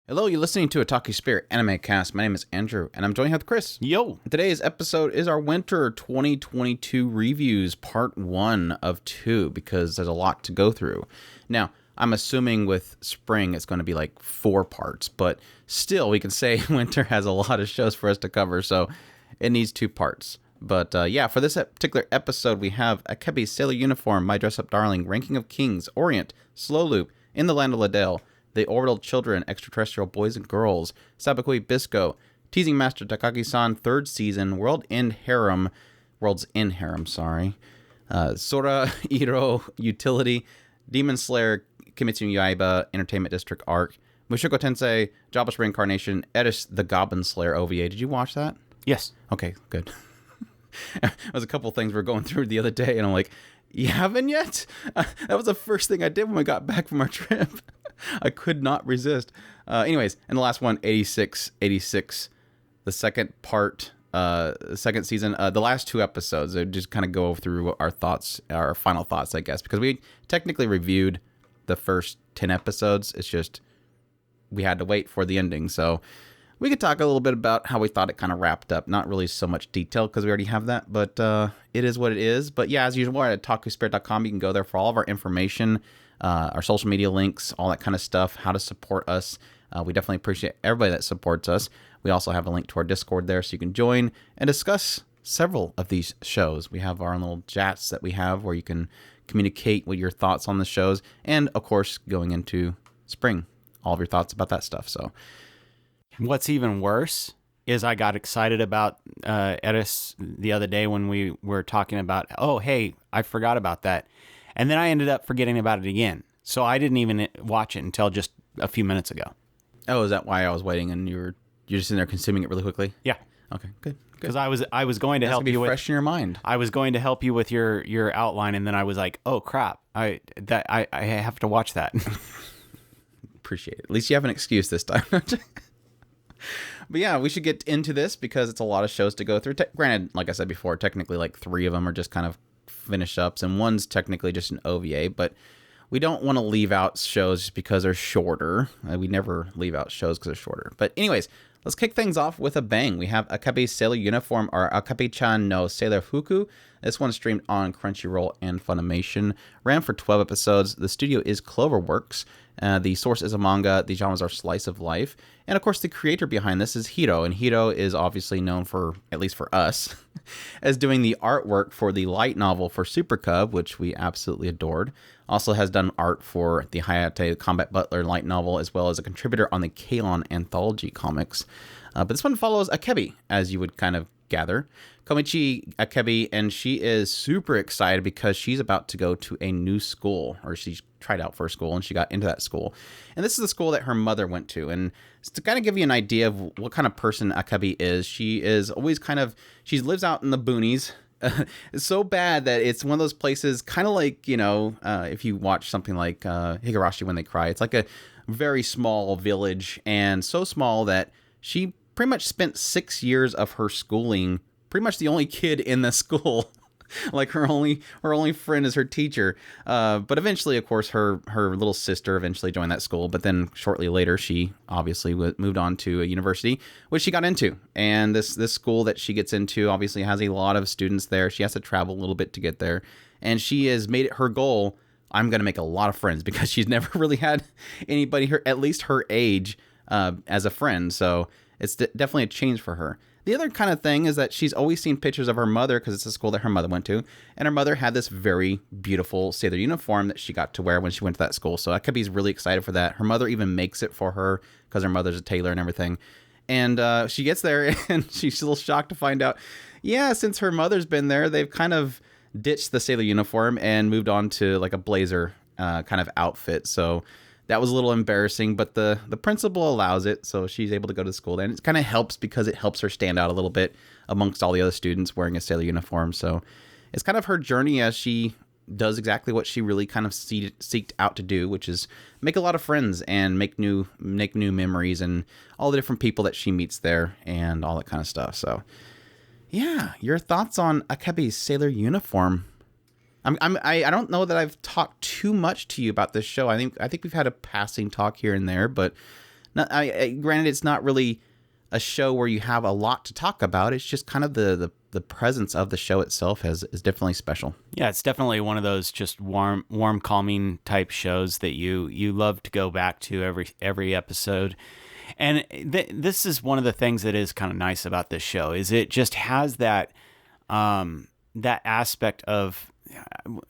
Hello, you're listening to Otaku Spirit Anime Cast. My name is Andrew, and I'm joined here with Chris. Yo! Today's episode is our Winter 2022 reviews, part 1 of 2, because there's a lot to go through. Now, I'm assuming with spring it's going to be like 4 parts, but still, we can say winter has a lot of shows for us to cover, so it needs 2 parts. But yeah, for this particular episode, we have Akebi, Sailor Uniform, My Dress Up Darling, Ranking of Kings, Orient, Slow Loop, In the Land of Leadale, The Orbital Children, Extraterrestrial Boys and Girls, Sabikui Bisco, Teasing Master Takagi-san, 3rd Season, World's End Harem, Sorairo Utility, Demon Slayer, Kimetsu no Yaiba, Entertainment District Arc, Mushuko Tensei, Jobless Reincarnation, Eris, the Goblin Slayer OVA. Did you watch that? Yes. Okay, good. There was a couple things we were going through the other day, and I'm like, you haven't yet? That was the first thing I did when we got back from our trip. I could not resist. Anyways, and the last one, 86, the second part, second season, the last 2 episodes, I just kind of go through our thoughts, our final thoughts, I guess, because we technically reviewed the first 10 episodes. It's just we had to wait for the ending, so we could talk a little bit about how we thought it kind of wrapped up. Not really so much detail because we already have that, but it is what it is. But yeah, as usual, we're at otakuspirit.com. You can go there for all of our information, our social media links, all that kind of stuff, how to support us. We definitely appreciate everybody that supports us. We also have a link to our Discord there, so you can join and discuss several of these shows. We have our own little chats that we have where you can communicate with your thoughts on the shows. And, of course, going into spring, all of your thoughts about that stuff. So What's even worse is I got excited about Eris the other day when we were talking about, oh, hey, I forgot about that. And then I ended up forgetting about it again. So I didn't even watch it until just a few minutes ago. Oh, is that why I was waiting and you're just in there consuming it really quickly? Yeah. Okay, good. Because I was going to help you with fresh in your mind. I was going to help you with your outline, and then I was like, oh crap, I have to watch that. Appreciate it. At least you have an excuse this time. But yeah, we should get into this because it's a lot of shows to go through. Granted, like I said before, technically like 3 of them are just kind of finish ups, and one's technically just an OVA, but we don't want to leave out shows just because they're shorter. We never leave out shows because they're shorter. But anyways, let's kick things off with a bang. We have Akebi Sailor Uniform, or Akebi-chan no Sailor Fuku. This one streamed on Crunchyroll and Funimation. Ran for 12 episodes. The studio is Cloverworks. The source is a manga. The genres are slice of life. And of course, the creator behind this is Hiro. And Hiro is obviously known for, at least for us, as doing the artwork for the light novel for Super Cub, which we absolutely adored. Also has done art for the Hayate Combat Butler light novel, as well as a contributor on the Kalon anthology comics. But this one follows Akebi, as you would kind of gather. Komichi Akebi, and she is super excited because she's about to go to a new school, or she's tried out for a school and she got into that school. And this is the school that her mother went to. And to kind of give you an idea of what kind of person Akebi is, she is always she lives out in the boonies. It's so bad that it's one of those places, kind of like, if you watch something like Higurashi When They Cry, it's like a very small village, and so small that she pretty much spent 6 years of her schooling pretty much the only kid in the school. Like her only friend is her teacher. But eventually, of course, her little sister eventually joined that school. But then shortly later, she obviously moved on to a university, which she got into. And this school that she gets into obviously has a lot of students there. She has to travel a little bit to get there. And she has made it her goal, I'm going to make a lot of friends, because she's never really had anybody, at least her age, as a friend. So it's definitely a change for her. The other kind of thing is that she's always seen pictures of her mother, because it's a school that her mother went to, and her mother had this very beautiful sailor uniform that she got to wear when she went to that school. So Akebi's really excited for that. Her mother even makes it for her because her mother's a tailor and everything. And she gets there and she's a little shocked to find out, yeah, since her mother's been there, they've kind of ditched the sailor uniform and moved on to like a blazer kind of outfit. So that was a little embarrassing, but the principal allows it, so she's able to go to school. And it kind of helps because it helps her stand out a little bit amongst all the other students wearing a sailor uniform. So it's kind of her journey as she does exactly what she really kind of seeked out to do, which is make a lot of friends and make new memories and all the different people that she meets there and all that kind of stuff. So yeah, your thoughts on Akebi's sailor uniform? I don't know that I've talked too much to you about this show. I think we've had a passing talk here and there, but Granted, it's not really a show where you have a lot to talk about. It's just kind of the presence of the show itself is definitely special. Yeah, it's definitely one of those just warm, calming type shows that you love to go back to every episode. And this is one of the things that is kind of nice about this show is it just has that that aspect of,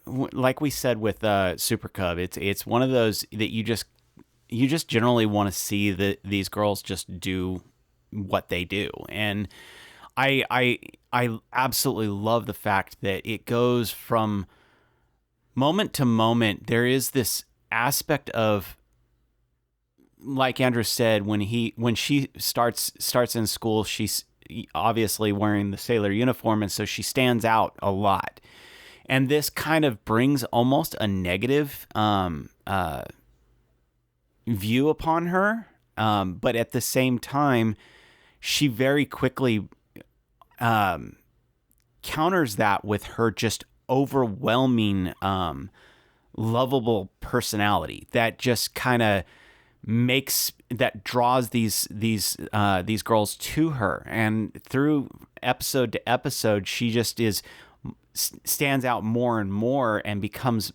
like we said with Super Cub, it's one of those that you just generally want to see these girls just do what they do. And I absolutely love the fact that it goes from moment to moment. There is this aspect of, like Andrew said, when she starts in school, she's obviously wearing the sailor uniform, and so she stands out a lot. And this kind of brings almost a negative view upon her, but at the same time, she very quickly counters that with her just overwhelming, lovable personality that just kind of draws these girls to her. And through episode to episode, she just stands out more and more and becomes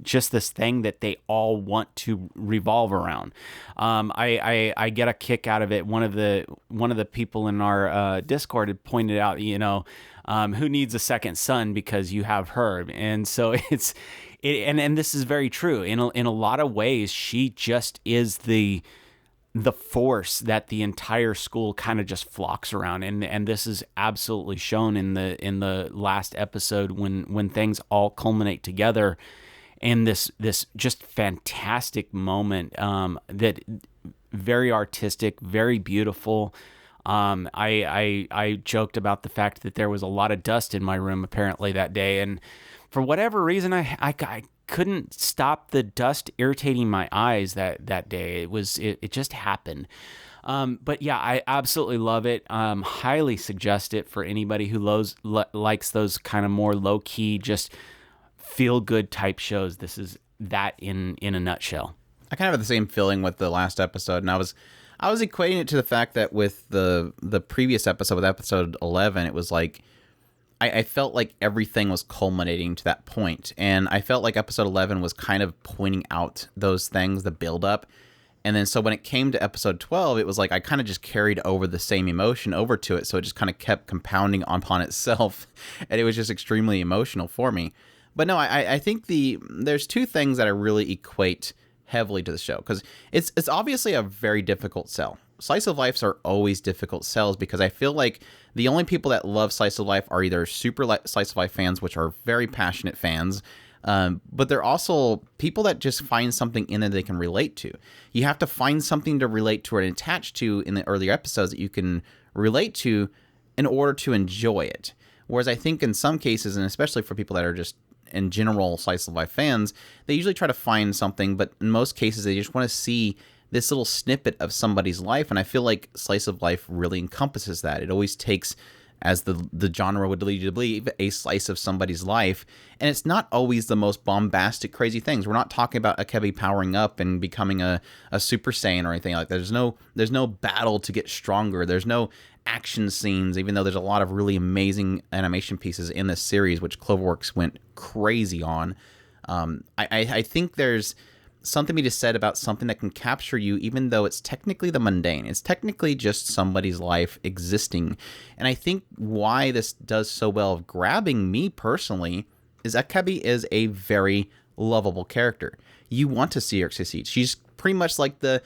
just this thing that they all want to revolve around. I get a kick out of it. One of the people in our Discord had pointed out, who needs a second son because you have her. And so and this is very true. In a lot of ways, she just is the force that the entire school kind of just flocks around, and this is absolutely shown in the last episode when things all culminate together in this just fantastic moment that very artistic, very beautiful. I joked about the fact that there was a lot of dust in my room apparently that day, and for whatever reason I couldn't stop the dust irritating my eyes that day. It just happened. But yeah, I absolutely love it. Highly suggest it for anybody who likes those kind of more low key, just feel good type shows. This is that in a nutshell. I kind of have the same feeling with the last episode, and I was equating it to the fact that with the previous episode, with episode 11, it was like, I felt like everything was culminating to that point, and I felt like episode 11 was kind of pointing out those things, the build-up, and then so when it came to episode 12, it was like I kind of just carried over the same emotion over to it, so it just kind of kept compounding upon itself, and it was just extremely emotional for me. But no, I think there's two things that I really equate heavily to the show, because it's obviously a very difficult sell. Slice of lives are always difficult sells because I feel like the only people that love slice of life are either super slice of life fans, which are very passionate fans, but they're also people that just find something in it they can relate to. You have to find something to relate to and attach to in the earlier episodes that you can relate to in order to enjoy it. Whereas I think in some cases, and especially for people that are just in general slice of life fans, they usually try to find something, but in most cases they just want to see this little snippet of somebody's life, and I feel like slice of life really encompasses that. It always takes, as the genre would lead you to believe, a slice of somebody's life, and it's not always the most bombastic, crazy things. We're not talking about Akebi powering up and becoming a Super Saiyan or anything like that. There's no battle to get stronger. There's no action scenes, even though there's a lot of really amazing animation pieces in this series, which Cloverworks went crazy on. I think there's something to be said about something that can capture you, even though it's technically the mundane. It's technically just somebody's life existing. And I think why this does so well of grabbing me personally is Akebi is a very lovable character. You want to see her succeed. She's pretty much like the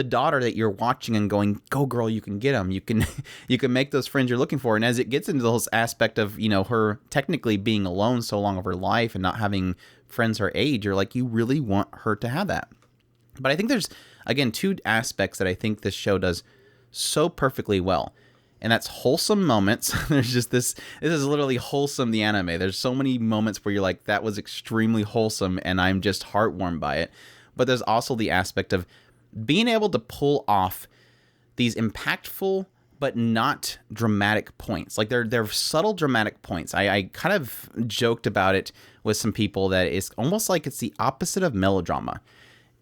daughter that you're watching and going, go girl, you can get them. You can make those friends you're looking for. And as it gets into the whole aspect of, her technically being alone so long of her life and not having friends her age, you're like, you really want her to have that. But I think there's, again, two aspects that I think this show does so perfectly well. And that's wholesome moments. There's just this is literally wholesome, the anime. There's so many moments where you're like, that was extremely wholesome and I'm just heartwarmed by it. But there's also the aspect of being able to pull off these impactful but not dramatic points. Like they're subtle dramatic points. I kind of joked about it with some people that it's almost like it's the opposite of melodrama.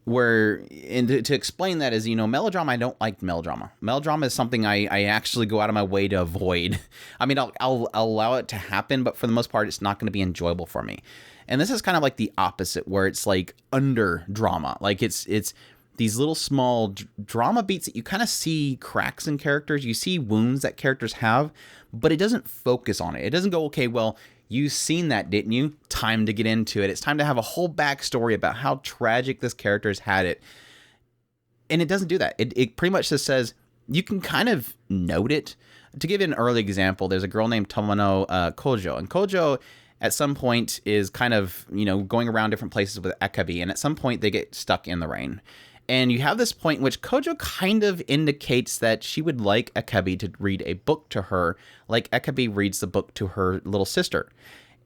where, and to explain that is, melodrama, I don't like melodrama. Melodrama is something I actually go out of my way to avoid. I mean, I'll allow it to happen, but for the most part, it's not going to be enjoyable for me. And this is kind of like the opposite, where it's like under drama. Like it's these little small drama beats that you kind of see cracks in characters. You see wounds that characters have, but it doesn't focus on it. It doesn't go, okay, well, you've seen that, didn't you? Time to get into it. It's time to have a whole backstory about how tragic this character's had it. And it doesn't do that. It pretty much just says, you can kind of note it. To give you an early example, there's a girl named Tomono Kojo. And Kojo, at some point, is kind of, going around different places with Akebi. And at some point, they get stuck in the rain. And you have this point in which Kojo kind of indicates that she would like Akebi to read a book to her, like Akebi reads the book to her little sister.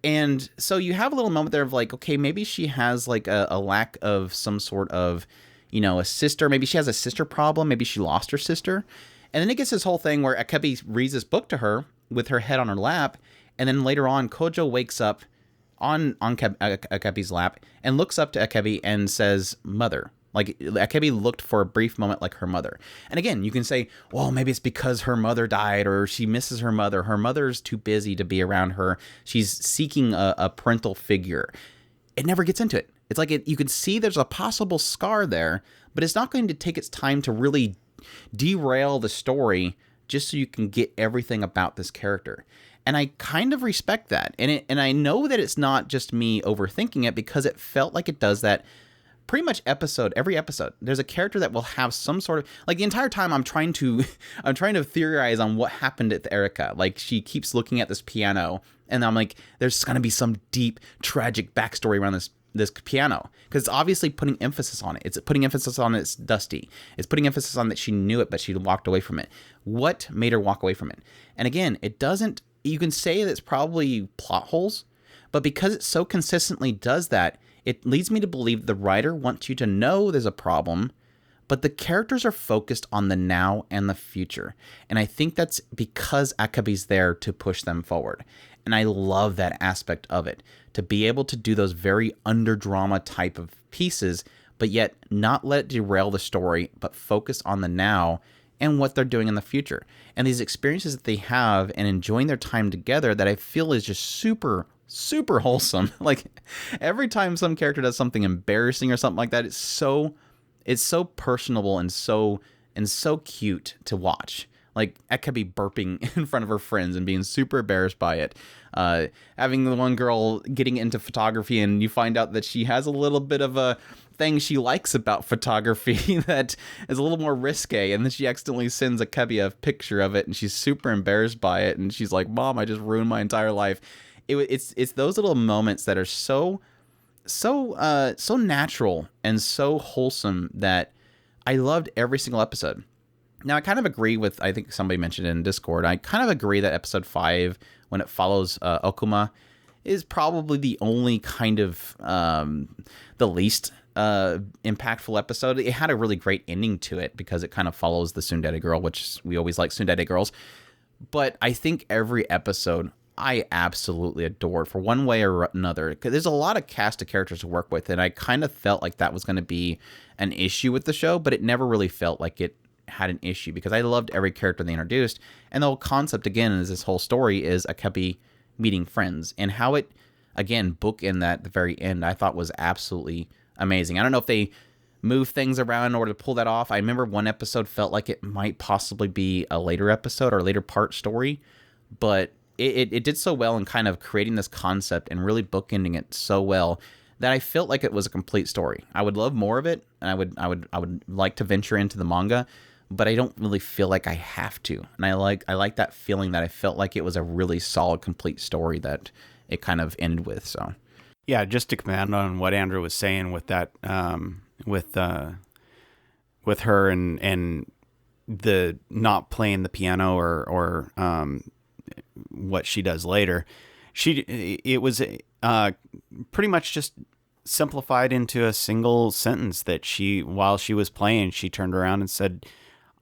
And so you have a little moment there of like, okay, maybe she has like a lack of some sort of, a sister. Maybe she has a sister problem. Maybe she lost her sister. And then it gets this whole thing where Akebi reads this book to her with her head on her lap. And then later on, Kojo wakes up on Akebi's lap and looks up to Akebi and says, "Mother." Like, Akebi looked for a brief moment like her mother. And again, you can say, well, maybe it's because her mother died or she misses her mother. Her mother's too busy to be around her. She's seeking a parental figure. It never gets into it. It's like you could see there's a possible scar there, but it's not going to take its time to really derail the story just so you can get everything about this character. And I kind of respect that. And I know that it's not just me overthinking it, because it felt like it does that pretty much every episode. There's a character that will have some sort of, like, the entire time I'm trying to theorize on what happened at Erica. Like, she keeps looking at this piano and I'm like, there's going to be some deep tragic backstory around this piano, because it's obviously putting emphasis on it. It's putting emphasis on it's dusty. It's putting emphasis on that she knew it, but she walked away from it. What made her walk away from it? And again, you can say that it's probably plot holes, but because it so consistently does that, it leads me to believe the writer wants you to know there's a problem, but the characters are focused on the now and the future. And I think that's because Akebi's there to push them forward. And I love that aspect of it, to be able to do those very under-drama type of pieces, but yet not let it derail the story, but focus on the now and what they're doing in the future. And these experiences that they have and enjoying their time together that I feel is just super wholesome. Like, every time some character does something embarrassing or something like that, it's so personable and so cute to watch. Like Akebi burping in front of her friends and being super embarrassed by it. Having the one girl getting into photography and you find out that she has a little bit of a thing she likes about photography that is a little more risque, and then she accidentally sends Akebi a picture of it and she's super embarrassed by it, and she's like, "Mom, I just ruined my entire life." It's those little moments that are so natural and so wholesome that I loved every single episode. Now, I kind of agree with, I think somebody mentioned it in Discord, I kind of agree that episode 5, when it follows Okuma, is probably the only kind of the least impactful episode. It had a really great ending to it because it kind of follows the tsundere girl, which we always like tsundere girls. But I think every episode I absolutely adored for one way or another, because there's a lot of cast of characters to work with, and I kind of felt like that was going to be an issue with the show, but it never really felt like it had an issue because I loved every character they introduced. And the whole concept, again, is this whole story is Akebi meeting friends, and how it, again, bookend that at the very end, I thought was absolutely amazing. I don't know if they move things around in order to pull that off. I remember one episode felt like it might possibly be a later episode or later part story, but it did so well in kind of creating this concept and really bookending it so well that I felt like it was a complete story. I would love more of it, and I would like to venture into the manga, but I don't really feel like I have to. And I like that feeling that I felt like it was a really solid, complete story that it kind of ended with. So, yeah, just to comment on what Andrew was saying with that, with her and the not playing the piano or what she does later, it was pretty much just simplified into a single sentence that while she was playing, she turned around and said,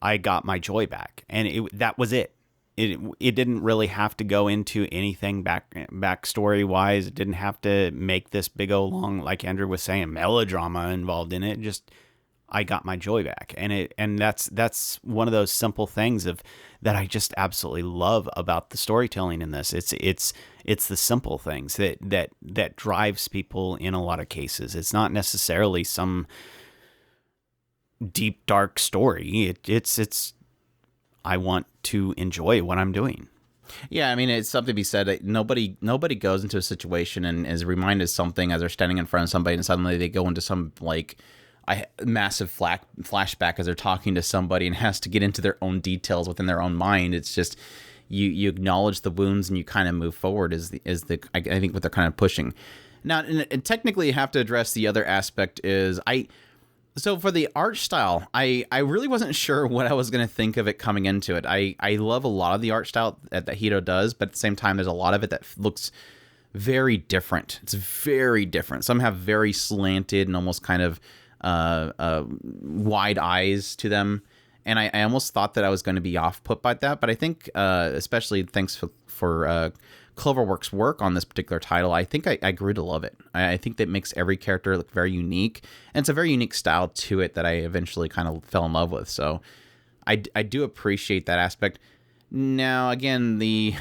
"I got my joy back," and that was it. It didn't really have to go into anything backstory wise. It didn't have to make this big old long, like Andrew was saying, melodrama involved in it. Just I got my joy back. And that's one of those simple things that I just absolutely love about the storytelling in this. It's the simple things that drives people in a lot of cases. It's not necessarily some deep, dark story. It's I want to enjoy what I'm doing. Yeah, I mean, it's something to be said that nobody goes into a situation and is reminded of something as they're standing in front of somebody, and suddenly they go into some like a massive flashback as they're talking to somebody and has to get into their own details within their own mind. It's just you acknowledge the wounds and you kind of move forward. I think what they're kind of pushing. Now, and technically, you have to address the other aspect is So for the art style, I really wasn't sure what I was going to think of it coming into it. I love a lot of the art style that Hito does, but at the same time, there's a lot of it that looks very different. It's very different. Some have very slanted and almost kind of wide eyes to them. And I almost thought that I was going to be off-put by that. But I think, especially thanks for Cloverworks' work on this particular title, I think I grew to love it. I think that makes every character look very unique, and it's a very unique style to it that I eventually kind of fell in love with. So I do appreciate that aspect. Now, again, the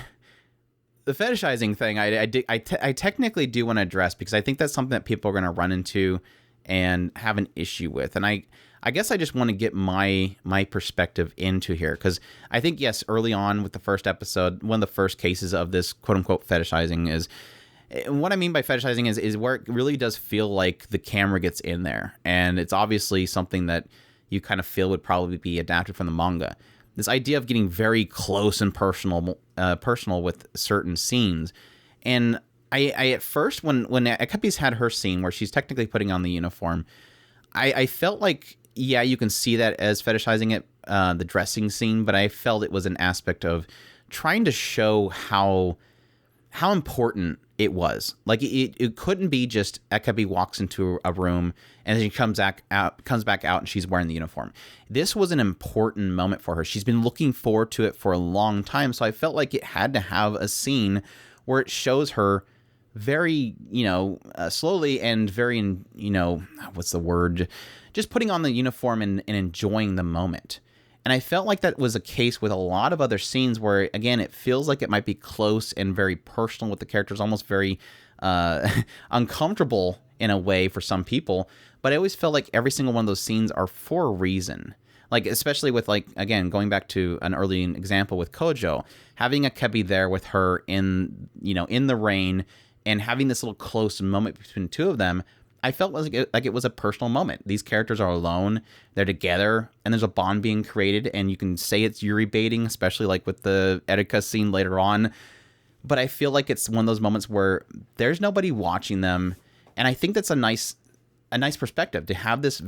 fetishizing thing, I technically do want to address, because I think that's something that people are going to run into and have an issue with. And I guess I just want to get my perspective into here, because I think, yes, early on with the first episode, one of the first cases of this quote-unquote fetishizing is, what I mean by fetishizing is where it really does feel like the camera gets in there, and it's obviously something that you kind of feel would probably be adapted from the manga. This idea of getting very close and personal with certain scenes. And I at first, when Akebi's had her scene where she's technically putting on the uniform, I felt like, yeah, you can see that as fetishizing it, the dressing scene, but I felt it was an aspect of trying to show how important it was. Like, it couldn't be just Akebi walks into a room and then she comes back out and she's wearing the uniform. This was an important moment for her. She's been looking forward to it for a long time, so I felt like it had to have a scene where it shows her very, slowly and very, what's the word? Just putting on the uniform and enjoying the moment. And I felt like that was a case with a lot of other scenes where, again, it feels like it might be close and very personal with the characters, almost very uncomfortable in a way for some people. But I always felt like every single one of those scenes are for a reason. Like, especially with, like, again, going back to an early example with Kojo, having Akebi there with her in the rain and having this little close moment between the two of them, I felt like it was a personal moment. These characters are alone, they're together, and there's a bond being created, and you can say it's Yuri baiting, especially like with the Erika scene later on. But I feel like it's one of those moments where there's nobody watching them, and I think that's a nice perspective to have this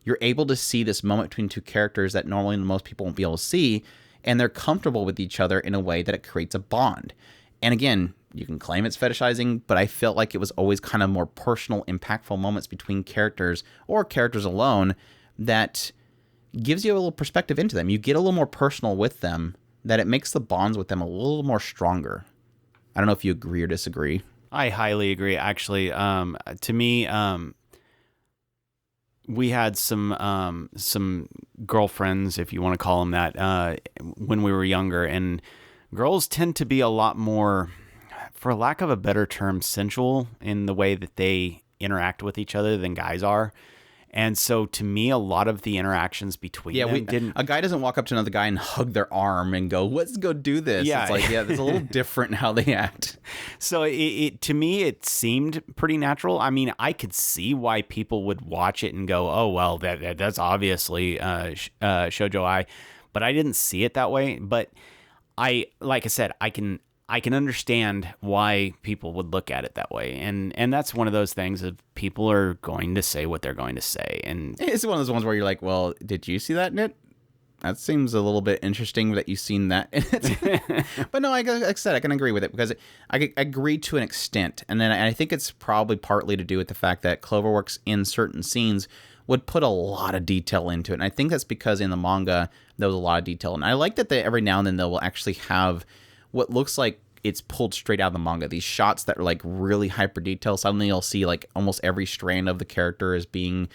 you're able to see this moment between two characters that normally most people won't be able to see, and they're comfortable with each other in a way that it creates a bond. And again, you can claim it's fetishizing, but I felt like it was always kind of more personal, impactful moments between characters or characters alone that gives you a little perspective into them. You get a little more personal with them, that it makes the bonds with them a little more stronger. I don't know if you agree or disagree. I highly agree, actually. To me, we had some girlfriends, if you want to call them that, when we were younger, and girls tend to be a lot more, for lack of a better term, sensual in the way that they interact with each other than guys are. And so to me, a lot of the interactions between them didn't... A guy doesn't walk up to another guy and hug their arm and go, let's go do this. Yeah. It's like, yeah, it's a little different how they act. So to me, it seemed pretty natural. I mean, I could see why people would watch it and go, oh, well, that's obviously shoujo ai, but I didn't see it that way. But like I said, I can understand why people would look at it that way. And that's one of those things of people are going to say what they're going to say. And it's one of those ones where you're like, well, did you see that in it? That seems a little bit interesting that you've seen that in it. But no, like I said, I can agree with it because I agree to an extent. And then I think it's probably partly to do with the fact that Cloverworks in certain scenes would put a lot of detail into it. And I think that's because in the manga, there was a lot of detail. And I like that every now and then they will actually have what looks like it's pulled straight out of the manga. These shots that are like really hyper detailed. Suddenly you'll see like almost every strand of the character is being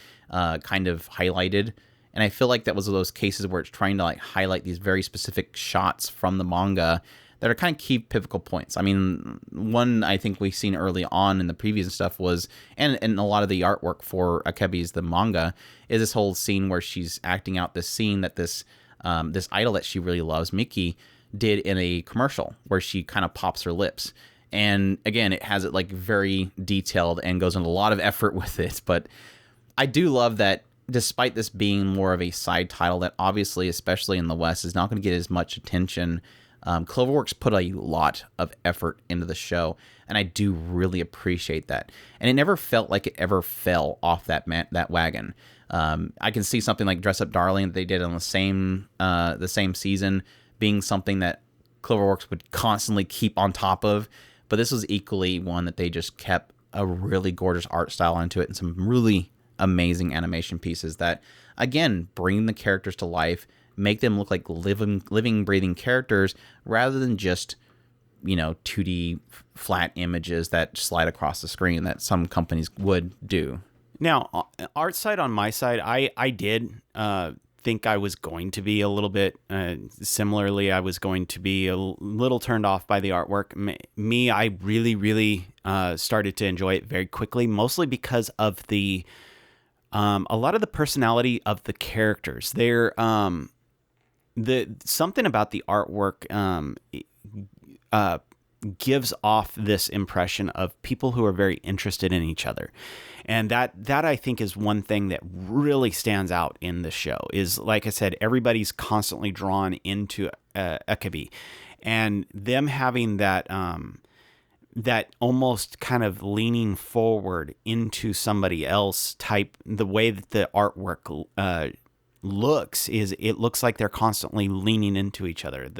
kind of highlighted. And I feel like that was one of those cases where it's trying to like highlight these very specific shots from the manga that are kind of key pivotal points. I mean, one I think we've seen early on in the previous stuff was, and a lot of the artwork for Akebi's the manga, is this whole scene where she's acting out this scene that this idol that she really loves, Miki, did in a commercial where she kind of pops her lips. And again, it has it like very detailed and goes into a lot of effort with it. But I do love that despite this being more of a side title that obviously, especially in the West, is not going to get as much attention, Cloverworks put a lot of effort into the show, and I do really appreciate that. And it never felt like it ever fell off that wagon. I can see something like Dress Up Darling that they did on the same season being something that Cloverworks would constantly keep on top of, but this was equally one that they just kept a really gorgeous art style into it and some really amazing animation pieces that, again, bring the characters to life, make them look like living, breathing characters rather than just, 2D flat images that slide across the screen that some companies would do. Now, art side on my side, I did think I was going to be a little bit, similarly, I was going to be a little turned off by the artwork. I really, really started to enjoy it very quickly, mostly because of a lot of the personality of the characters. They're something about the artwork gives off this impression of people who are very interested in each other. And that I think is one thing that really stands out in the show is, like I said, everybody's constantly drawn into Akebi, and them having that almost kind of leaning forward into somebody else type, the way that the artwork looks is it looks like they're constantly leaning into each other.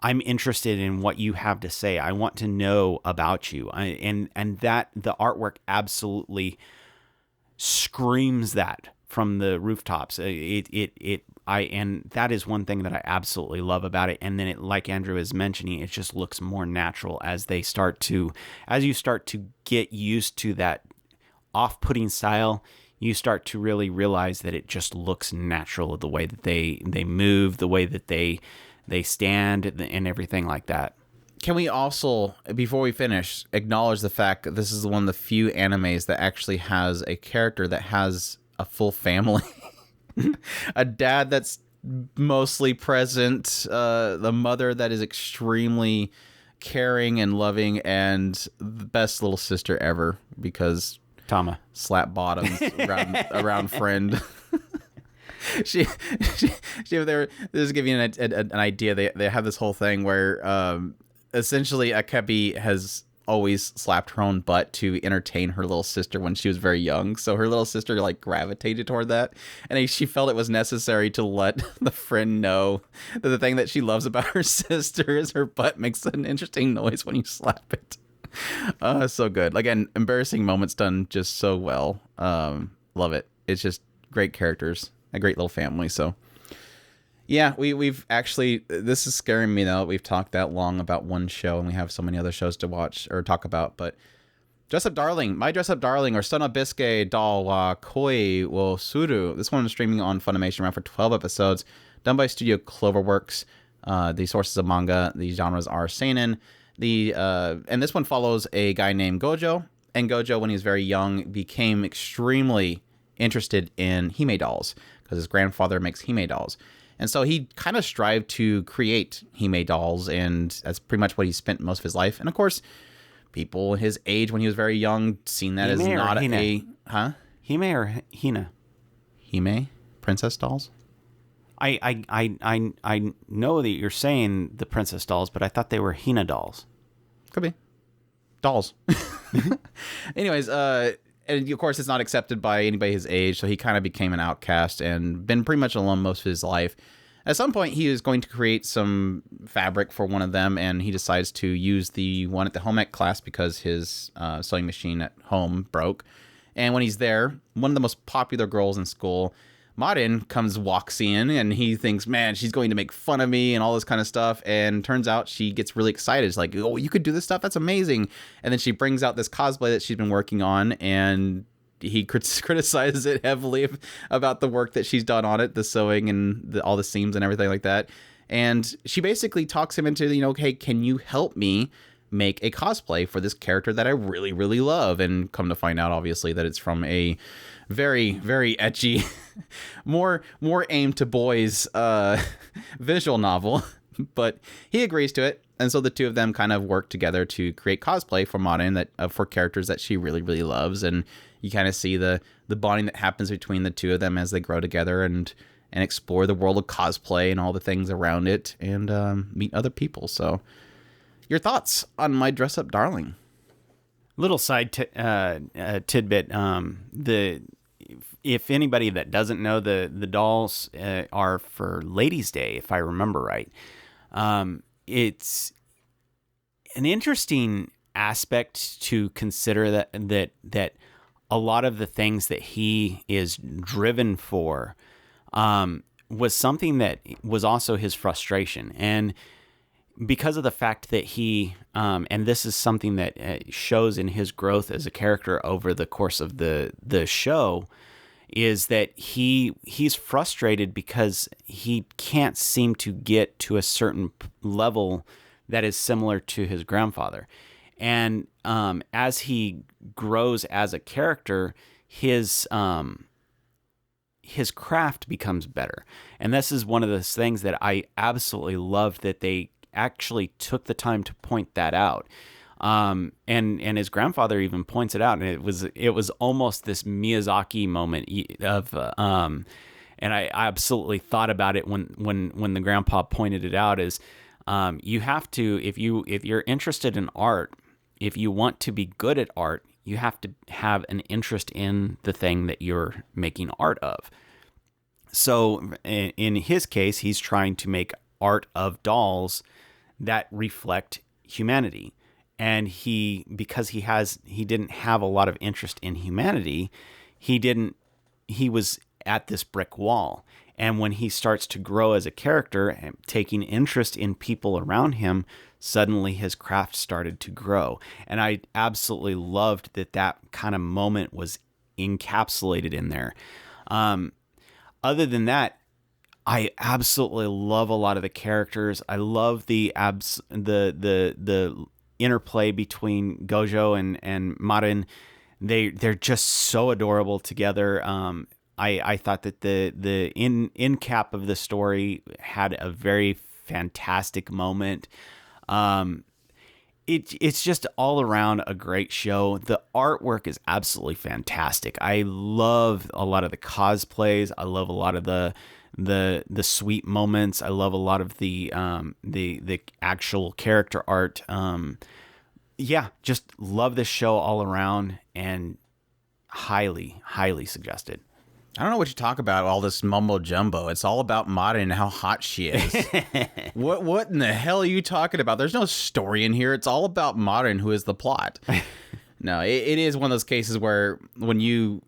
I'm interested in what you have to say. I want to know about you. And that the artwork absolutely screams that from the rooftops. And that is one thing that I absolutely love about it. And then it, like Andrew is mentioning, it just looks more natural as you start to get used to that off-putting style. You start to really realize that it just looks natural, the way that they move, the way that they stand, and everything like that. Can we also, before we finish, acknowledge the fact that this is one of the few animes that actually has a character that has a full family? A dad that's mostly present, the mother that is extremely caring and loving, and the best little sister ever, because Tama slap bottoms around friend. She this is giving you an idea. They have this whole thing where essentially Akebi has always slapped her own butt to entertain her little sister when she was very young. So her little sister like gravitated toward that, and she felt it was necessary to let the friend know that the thing that she loves about her sister is her butt makes an interesting noise when you slap it. So good. Again, embarrassing moments done just so well. Love it. It's just great characters, a great little family. So yeah, we've actually, this is scaring me now that we've talked that long about one show and we have so many other shows to watch or talk about. But Dress Up Darling, My Dress Up Darling, or Sona Bisque Dal wa Koi wo Suru. This one is streaming on Funimation, around for 12 episodes, done by Studio Cloverworks. The sources of manga, the genres are seinen. And this one follows a guy named Gojo. And Gojo, when he was very young, became extremely interested in Hime dolls because his grandfather makes Hime dolls. And so he kind of strived to create Hime dolls, and that's pretty much what he spent most of his life. And of course, people his age when he was very young seen that Hime as or not Hina? Hime or Hina? Hime? Princess dolls? I know that you're saying the princess dolls, but I thought they were Hina dolls. Could be. Dolls. Anyways, and of course it's not accepted by anybody his age, so he kind of became an outcast and been pretty much alone most of his life. At some point, he was going to create some fabric for one of them, and he decides to use the one at the home ec class because his sewing machine at home broke. And when he's there, one of the most popular girls in school, Marin, walks in, and he thinks, man, she's going to make fun of me and all this kind of stuff. And turns out she gets really excited. It's like, oh, you could do this stuff? That's amazing. And then she brings out this cosplay that she's been working on, and he criticizes it heavily about the work that she's done on it, the sewing and all the seams and everything like that. And she basically talks him into, hey, can you help me make a cosplay for this character that I really, really love? And come to find out, obviously, that it's from a very, very ecchi, more aimed to boys visual novel. But he agrees to it. And so the two of them kind of work together to create cosplay for Marin that for characters that she really, really loves. And you kind of see the bonding that happens between the two of them as they grow together and explore the world of cosplay and all the things around it and meet other people. So your thoughts on My Dress Up Darling? Little side tidbit. If anybody that doesn't know, the dolls are for Ladies' Day, if I remember right. It's an interesting aspect to consider that a lot of the things that he is driven for was something that was also his frustration. And because of the fact that he, and this is something that shows in his growth as a character over the course of the show, is that he's frustrated because he can't seem to get to a certain level that is similar to his grandfather. And as he grows as a character, his craft becomes better. And this is one of those things that I absolutely love, that they actually took the time to point that out. And his grandfather even points it out, and it was almost this Miyazaki moment of and I absolutely thought about it when the grandpa pointed it out, is you have to, if you're interested in art, if you want to be good at art, you have to have an interest in the thing that you're making art of. So in his case, he's trying to make art of dolls that reflect humanity. And because he didn't have a lot of interest in humanity, he was at this brick wall. And when he starts to grow as a character and taking interest in people around him, suddenly his craft started to grow. And I absolutely loved that kind of moment was encapsulated in there. Other than that, I absolutely love a lot of the characters. I love the interplay between Gojo and Marin. They're just so adorable together. I thought that the in cap of the story had a very fantastic moment. It's just all around a great show. The artwork is absolutely fantastic. I love a lot of the cosplays. I love a lot of the sweet moments. I love a lot of the actual character art. Just love this show all around, and highly, highly suggested. I don't know what you talk about, all this mumbo jumbo. It's all about Marin and how hot she is. What in the hell are you talking about? There's no story in here. It's all about Marin, who is the plot. No, it is one of those cases where when you're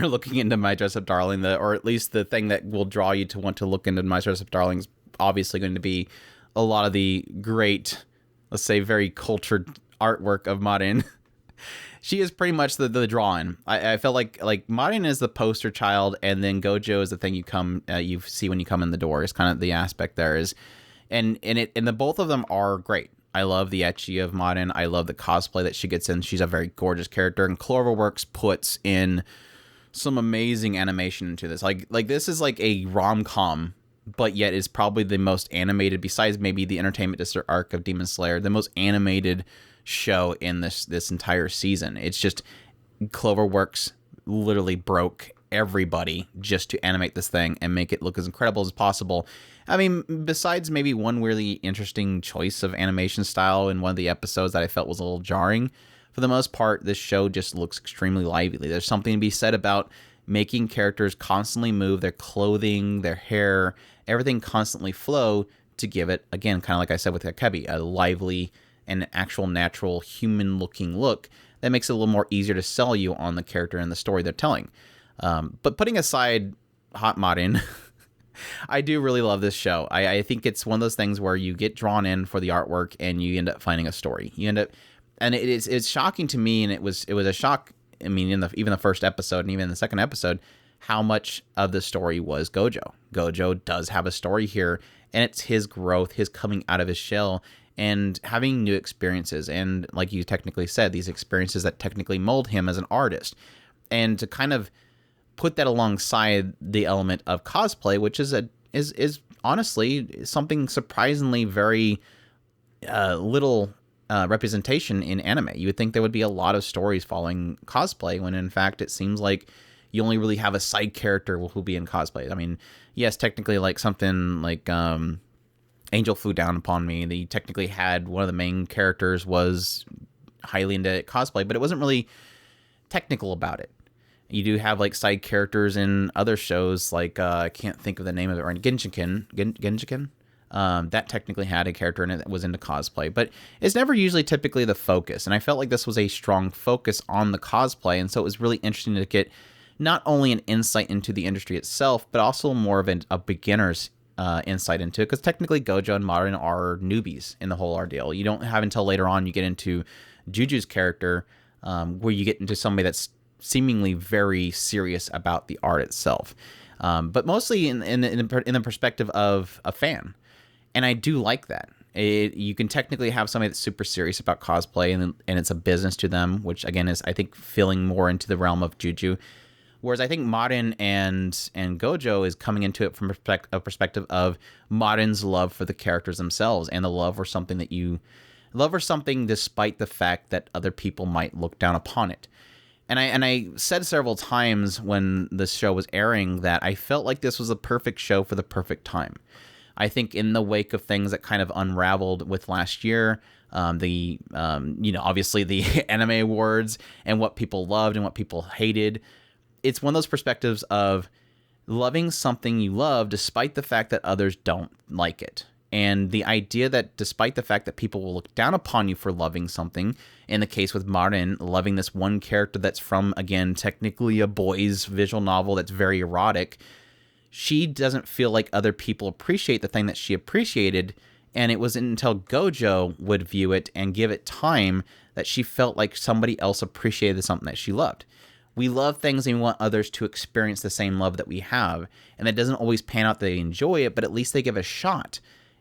looking into My Dress Up Darling, or at least the thing that will draw you to want to look into My Dress Up Darling is obviously going to be a lot of the great, let's say, very cultured artwork of Marin. She is pretty much the drawing. I felt like Marin is the poster child, and then Gojo is the thing you see when you come in the door. Is kind of the aspect there is, and the both of them are great. I love the ecchi of Marin. I love the cosplay that she gets in. She's a very gorgeous character, and Cloverworks puts in some amazing animation into this. Like this is like a rom-com, but yet is probably the most animated, besides maybe the Entertainment District arc of Demon Slayer, the most animated show in this entire season. It's just Cloverworks literally broke everybody just to animate this thing and make it look as incredible as possible. I mean, besides maybe one really interesting choice of animation style in one of the episodes that I felt was a little jarring, for the most part, this show just looks extremely lively. There's something to be said about making characters constantly move, their clothing, their hair, everything constantly flow to give it, again, kind of like I said with Akebi, a lively and actual natural human-looking look that makes it a little more easier to sell you on the character and the story they're telling. But putting aside Hot Marin, I do really love this show. I think it's one of those things where you get drawn in for the artwork and you end up finding a story. You end up, and it's shocking to me, and it was a shock I mean, in even the first episode and even in the second episode, how much of the story was Gojo. Gojo does have a story here, and it's his growth, his coming out of his shell, and having new experiences. And like you technically said, these experiences that technically mold him as an artist. And to kind of put that alongside the element of cosplay, which is honestly something surprisingly very little representation in anime. You would think there would be a lot of stories following cosplay, when in fact it seems like you only really have a side character who'll be in cosplay. I mean, yes, technically like something like Angel Flew Down Upon Me, they technically had one of the main characters was highly into cosplay, but it wasn't really technical about it. You do have like side characters in other shows, like I can't think of the name of it right. Genjiken. That technically had a character in it that was into cosplay, but it's never usually typically the focus. And I felt like this was a strong focus on the cosplay, and so it was really interesting to get not only an insight into the industry itself, but also more of a beginner's insight into it, because technically Gojo and Marin are newbies in the whole ordeal. You don't have until later on you get into Juju's character, where you get into somebody that's seemingly very serious about the art itself, but mostly in the perspective of a fan. And I do like that. You can technically have somebody that's super serious about cosplay, and it's a business to them, which again is, I think, filling more into the realm of Juju. Whereas I think Marin and Gojo is coming into it from a perspective of Marin's love for the characters themselves, and the love for something that you love for something despite the fact that other people might look down upon it. And I said several times when this show was airing that I felt like this was a perfect show for the perfect time. I think in the wake of things that kind of unraveled with last year, obviously the anime awards and what people loved and what people hated, it's one of those perspectives of loving something you love despite the fact that others don't like it. And the idea that despite the fact that people will look down upon you for loving something, in the case with Marin, loving this one character that's from, again, technically a boys' visual novel that's very erotic, she doesn't feel like other people appreciate the thing that she appreciated. And it wasn't until Gojo would view it and give it time that she felt like somebody else appreciated something that she loved. We love things and we want others to experience the same love that we have. And that doesn't always pan out that they enjoy it, but at least they give it a shot.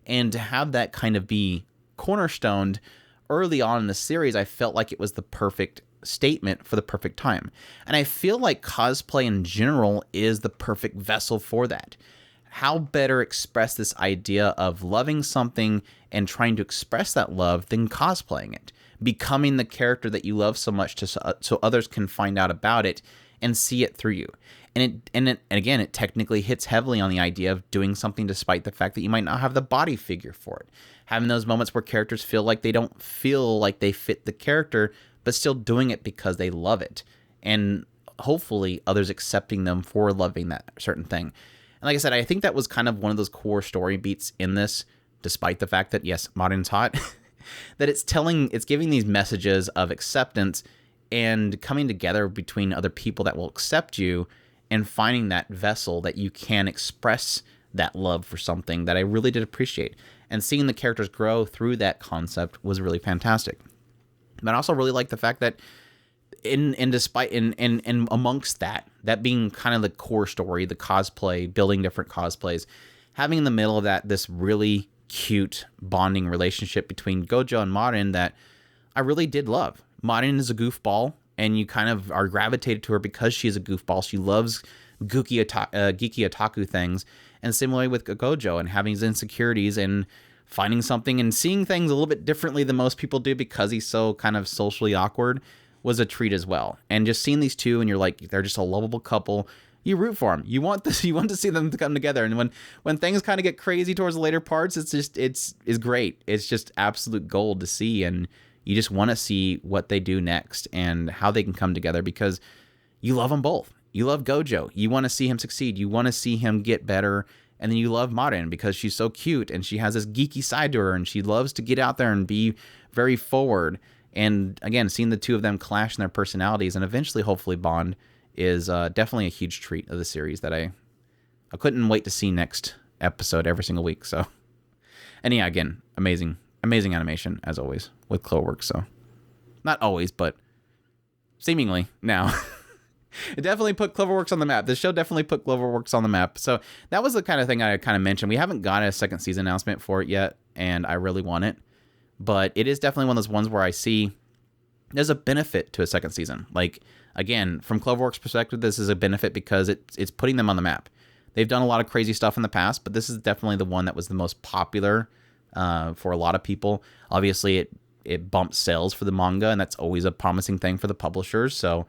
And to have that kind of be cornerstoned early on in the series, I felt like it was the perfect statement for the perfect time. And I feel like cosplay in general is the perfect vessel for that. How better express this idea of loving something and trying to express that love than cosplaying it? Becoming the character that you love so much so others can find out about it and see it through you. And again, it technically hits heavily on the idea of doing something despite the fact that you might not have the body figure for it. Having those moments where characters feel like they don't feel like they fit the character, but still doing it because they love it. And hopefully others accepting them for loving that certain thing. And like I said, I think that was kind of one of those core story beats in this, despite the fact that, yes, Marin's hot, that it's giving these messages of acceptance and coming together between other people that will accept you, and finding that vessel that you can express that love for something that I really did appreciate. And seeing the characters grow through that concept was really fantastic. But I also really like the fact that in amongst that being kind of the core story, the cosplay, building different cosplays, having in the middle of that this really cute bonding relationship between Gojo and Marin that I really did love. Marin is a goofball, and you kind of are gravitated to her because she is a goofball. She loves geeky otaku things. And similarly with Gojo, and having his insecurities and finding something and seeing things a little bit differently than most people do because he's so kind of socially awkward was a treat as well. And just seeing these two, and you're like, they're just a lovable couple. You root for them. You want this. You want to see them to come together. And when things kind of get crazy towards the later parts, it's great. It's just absolute gold to see, and you just want to see what they do next and how they can come together because you love them both. You love Gojo. You want to see him succeed. You want to see him get better. And then you love Marin because she's so cute and she has this geeky side to her and she loves to get out there and be very forward. And again, seeing the two of them clash in their personalities and eventually hopefully bond is definitely a huge treat of the series that I couldn't wait to see next episode every single week. So, and yeah, again, amazing animation as always with Cloverworks. So not always, but seemingly now. It definitely put Cloverworks on the map. This show definitely put Cloverworks on the map. So that was the kind of thing I kind of mentioned. We haven't got a second season announcement for it yet, and I really want it. But it is definitely one of those ones where I see there's a benefit to a second season. Like, again, from Cloverworks' perspective, this is a benefit because it's putting them on the map. They've done a lot of crazy stuff in the past, but this is definitely the one that was the most popular for a lot of people. Obviously, it bumps sales for the manga, and that's always a promising thing for the publishers. So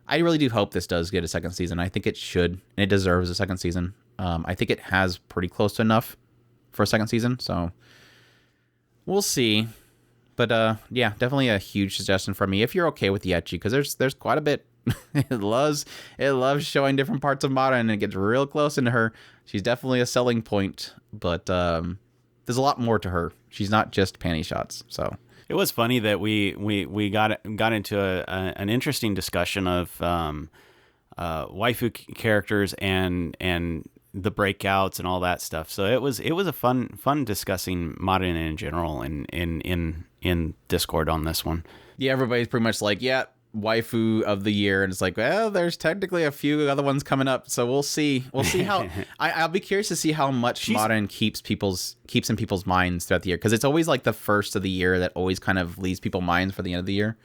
I really do hope this does get a second season. I think it should, and it deserves a second season. I think it has pretty close to enough for a second season, so we'll see. But yeah, definitely a huge suggestion from me if you're okay with the ecchi, because there's quite a bit. it loves showing different parts of Mara, and it gets real close into her. She's definitely a selling point, but there's a lot more to her. She's not just panty shots. So it was funny that we got into an interesting discussion of waifu characters and the breakouts and all that stuff. So it was a fun discussing Marin in general in Discord on this one. Yeah, everybody's pretty much like, yeah, waifu of the year, and it's like, well, there's technically a few other ones coming up, so we'll see how I'll be curious to see how much Marin keeps in people's minds throughout the year, because it's always like the first of the year that always kind of leaves people's minds for the end of the year.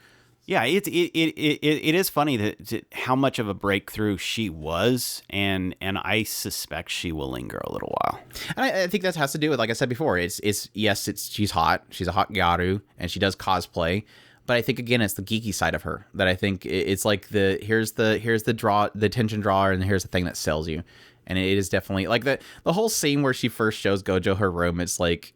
Yeah, it is funny that how much of a breakthrough she was, and I suspect she will linger a little while. And I think that has to do with, like I said before, she's hot, she's a hot gyaru, and she does cosplay. But I think, again, it's the geeky side of her that I think it's like here's the attention drawer, and here's the thing that sells you. And it is definitely like the whole scene where she first shows Gojo her room. It's like,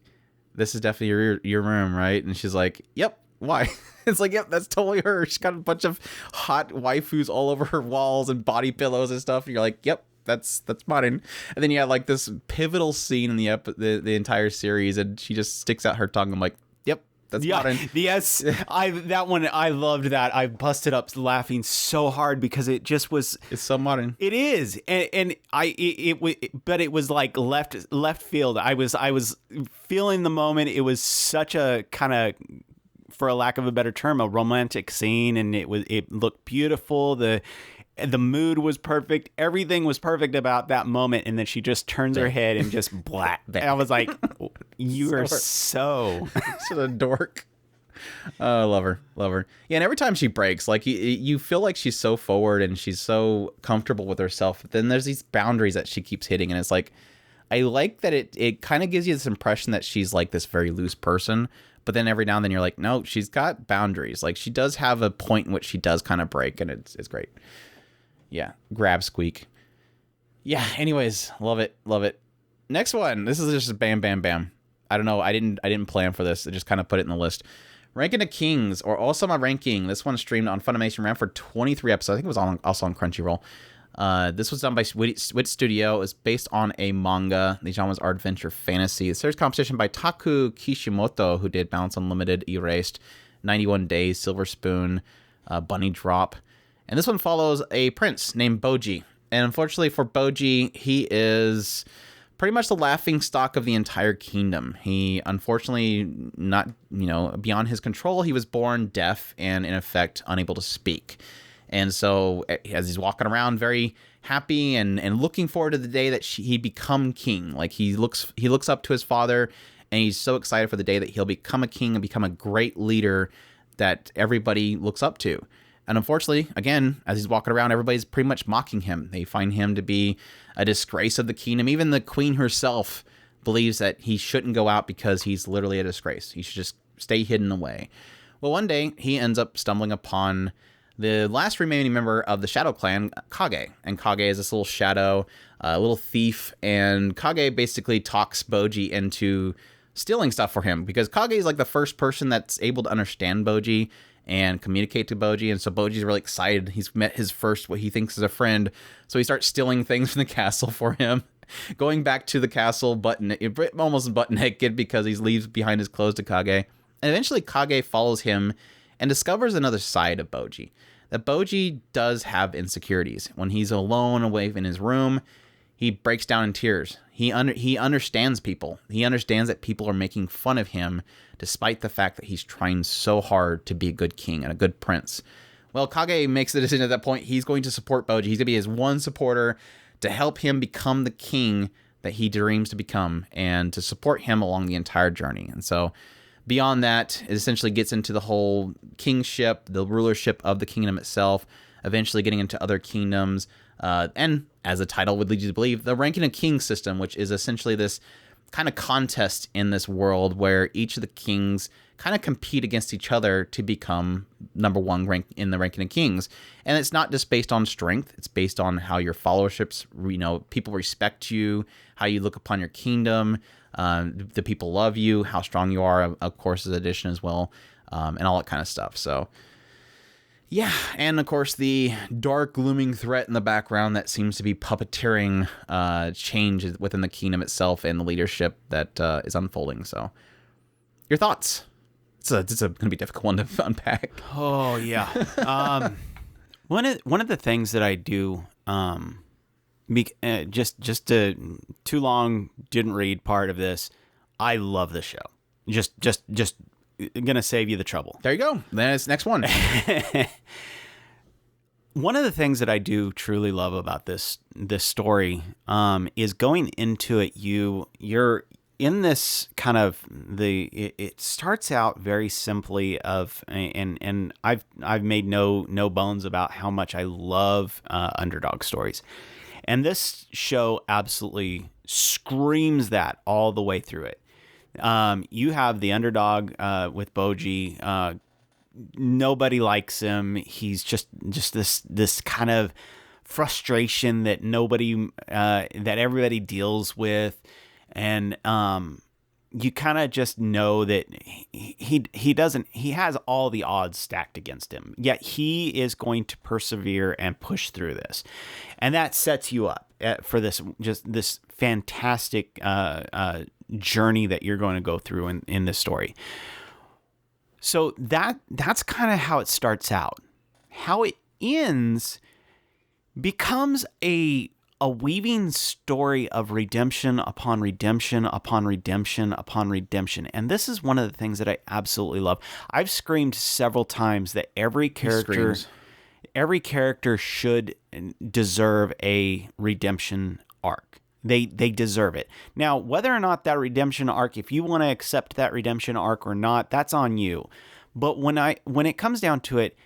this is definitely your room, right? And she's like, yep. Why? It's like, yep, that's totally her. She's got a bunch of hot waifus all over her walls and body pillows and stuff. And you're like, yep, that's Marin. And then you have like this pivotal scene in the entire series, and she just sticks out her tongue. I'm like, yep, that's Marin. Yes, I loved that. I busted up laughing so hard because it just was. It's so Marin. It is, but it was like left field. I was feeling the moment. It was such a kind of, for a lack of a better term, a romantic scene, and it looked beautiful. The mood was perfect. Everything was perfect about that moment, and then she just turns her head and just black. And I was like, "You are so such a dork." Oh, love her. Yeah, and every time she breaks, like you feel like she's so forward and she's so comfortable with herself. But then there's these boundaries that she keeps hitting, and it's like, I like that it kind of gives you this impression that she's like this very loose person. But then every now and then you're like, no, she's got boundaries. Like, she does have a point in which she does kind of break, and it's great. Yeah, grab squeak. Yeah, anyways, love it. Next one. This is just bam, bam, bam. I don't know. I didn't plan for this. I just kind of put it in the list. Ranking of Kings, or also my ranking. This one streamed on Funimation, ran for 23 episodes. I think it was also on Crunchyroll. This was done by Wit Studio. It was based on a manga. The genres are adventure fantasy. The series composition by Taku Kishimoto, who did Balance Unlimited, Erased, 91 Days, Silver Spoon, Bunny Drop. And this one follows a prince named Boji. And unfortunately for Boji, he is pretty much the laughing stock of the entire kingdom. He, unfortunately, not, beyond his control, he was born deaf and, in effect, unable to speak. And so as he's walking around very happy and looking forward to the day that he'd become king, like he looks up to his father, and he's so excited for the day that he'll become a king and become a great leader that everybody looks up to. And unfortunately, again, as he's walking around, everybody's pretty much mocking him. They find him to be a disgrace of the kingdom. Even the queen herself believes that he shouldn't go out because he's literally a disgrace. He should just stay hidden away. Well, one day he ends up stumbling upon the last remaining member of the Shadow Clan, Kage. And Kage is this little shadow, a little thief. And Kage basically talks Boji into stealing stuff for him, because Kage is like the first person that's able to understand Boji and communicate to Boji. And so Boji's really excited. He's met his first, what he thinks is a friend. So he starts stealing things from the castle for him. Going back to the castle, almost butt naked, because he leaves behind his clothes to Kage. And eventually Kage follows him and discovers another side of Boji. That Boji does have insecurities. When he's alone away in his room, he breaks down in tears. He understands people. He understands that people are making fun of him, despite the fact that he's trying so hard to be a good king and a good prince. Well, Kage makes the decision at that point. He's going to support Boji. He's going to be his one supporter to help him become the king that he dreams to become and to support him along the entire journey. And so beyond that, it essentially gets into the whole kingship, the rulership of the kingdom itself, eventually getting into other kingdoms, and as the title would lead you to believe, the ranking of kings system, which is essentially this kind of contest in this world where each of the kings kind of compete against each other to become number one rank in the ranking of kings. And it's not just based on strength. It's based on how your followerships, people respect you, how you look upon your kingdom, the people love you, how strong you are, of course, as addition as well, and all that kind of stuff. So yeah, and of course the dark looming threat in the background that seems to be puppeteering change within the kingdom itself and the leadership that is unfolding. So your thoughts? It's going to be a difficult one to unpack. Oh yeah. One of the things that I do, just too long didn't read part of this. I love the show. Just gonna save you the trouble. There you go. Then it's next one. One of the things that I do truly love about this story is going into it. You're in this kind of it starts out very simply and I've made no bones about how much I love underdog stories, and this show absolutely screams that all the way through it. You have the underdog with Boji. Nobody likes him. He's just this kind of frustration that everybody deals with. And you kind of just know that he has all the odds stacked against him, yet he is going to persevere and push through this. And that sets you up for this fantastic journey that you're going to go through in this story. So that's kind of how it starts out. How it ends becomes a weaving story of redemption upon redemption upon redemption upon redemption. And this is one of the things that I absolutely love. I've screamed several times that every character should deserve a redemption arc. They deserve it. Now, whether or not that redemption arc, if you want to accept that redemption arc or not, that's on you. But when it comes down to it,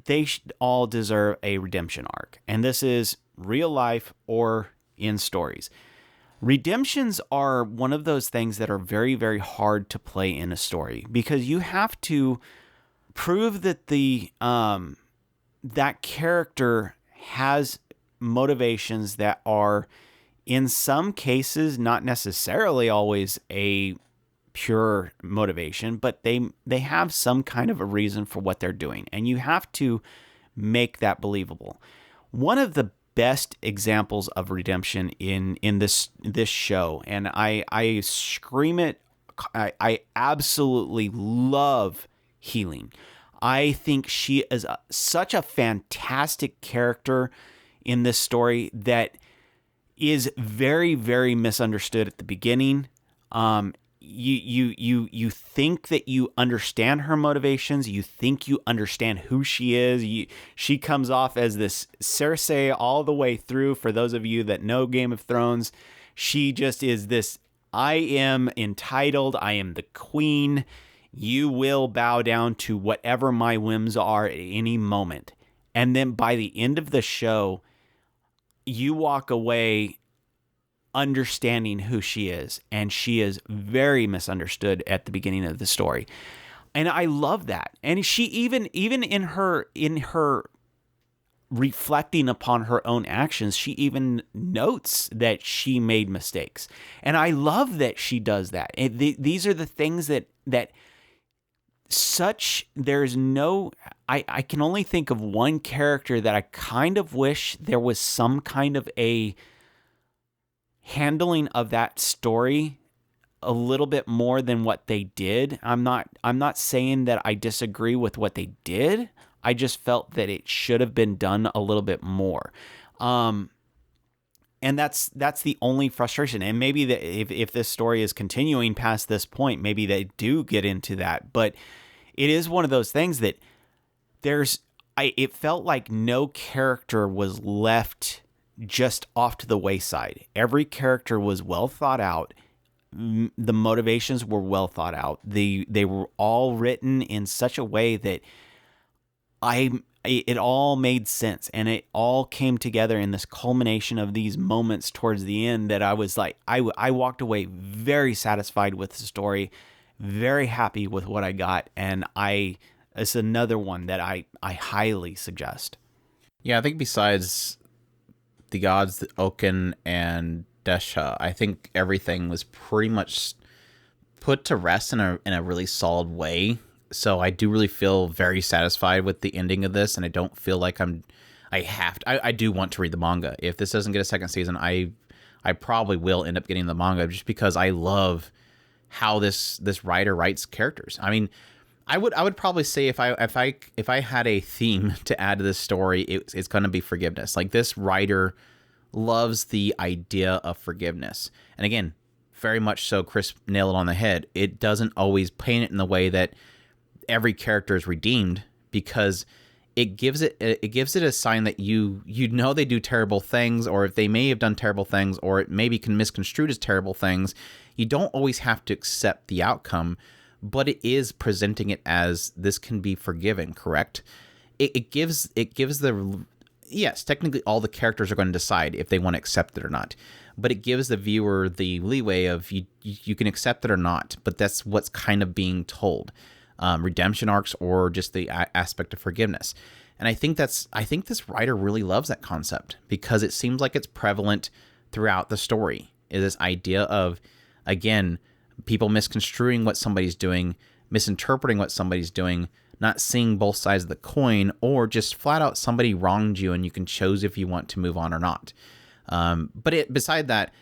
they should all deserve a redemption arc. And this is real life or in stories. Redemptions are one of those things that are very, very hard to play in a story, because you have to prove that that character has motivations that are, in some cases, not necessarily always a pure motivation, but they have some kind of a reason for what they're doing, and you have to make that believable. One of the best examples of redemption in this show, and I scream it, I absolutely love Healing. I think she is such a fantastic character in this story that is very, very misunderstood at the beginning. You think that you understand her motivations. You think you understand who she is. She comes off as this Cersei all the way through. For those of you that know Game of Thrones, she just is this, I am entitled. I am the queen. You will bow down to whatever my whims are at any moment. And then by the end of the show, you walk away understanding who she is, and she is very misunderstood at the beginning of the story, and I love that. And she even in her reflecting upon her own actions, she even notes that she made mistakes, and I love that she does that. And these are the things that there's no, I can only think of one character that I kind of wish there was some kind of a handling of that story a little bit more than what they did. I'm not saying that I disagree with what they did. I just felt that it should have been done a little bit more. And that's the only frustration. And maybe that if this story is continuing past this point, maybe they do get into that. But it is one of those things that there's it felt like no character was left just off to the wayside. Every character was well thought out. The motivations were well thought out. They were all written in such a way that it all made sense, and it all came together in this culmination of these moments towards the end that I was like, I walked away very satisfied with the story, very happy with what I got, and it's another one that I highly suggest. Yeah, I think besides the gods, Oken and Desha, I think everything was pretty much put to rest in a really solid way. So I do really feel very satisfied with the ending of this, and I don't feel like I do want to read the manga. If this doesn't get a second season, I probably will end up getting the manga, just because I love how this writer writes characters. I mean, I would probably say if I had a theme to add to this story, it's going to be forgiveness. Like, this writer loves the idea of forgiveness, and again, very much so. Chris nailed it on the head. It doesn't always paint it in the way that every character is redeemed, because it gives it a sign that you know they do terrible things, or if they may have done terrible things, or it maybe can misconstrued as terrible things. You don't always have to accept the outcome, but it is presenting it as this can be forgiven. Correct? It gives yes, technically all the characters are going to decide if they want to accept it or not, but it gives the viewer the leeway of you can accept it or not, but that's what's kind of being told. Redemption arcs, or just the aspect of forgiveness. And I think this writer really loves that concept, because it seems like it's prevalent throughout the story, is this idea of, again, people misconstruing what somebody's doing, misinterpreting what somebody's doing, not seeing both sides of the coin, or just flat out somebody wronged you and you can choose if you want to move on or not. Beside that,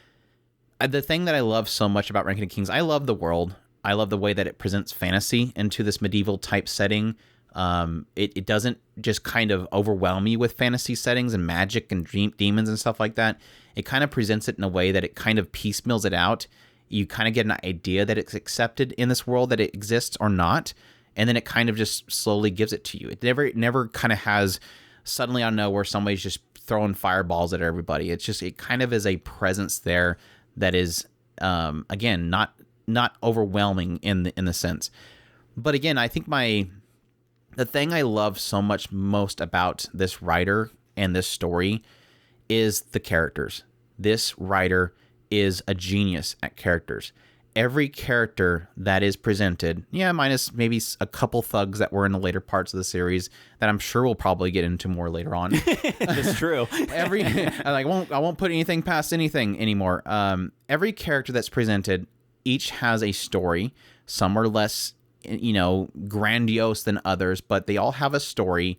the thing that I love so much about Ranking of Kings, I love the world. I love the way that it presents fantasy into this medieval type setting. It doesn't just kind of overwhelm you with fantasy settings and magic and demons and stuff like that. It kind of presents it in a way that it kind of piecemeals it out. You kind of get an idea that it's accepted in this world, that it exists or not, and then it kind of just slowly gives it to you. It never kind of has suddenly out of nowhere somebody's just throwing fireballs at everybody. It kind of is a presence there that is, again, not overwhelming in the sense. But again, I think the thing I love so much most about this writer and this story is the characters. This writer is a genius at characters. Every character that is presented, minus maybe a couple thugs that were in the later parts of the series that I'm sure we'll probably get into more later on. That's true. I won't put anything past anything anymore. Every character that's presented, each has a story. Some are less, grandiose than others, but they all have a story,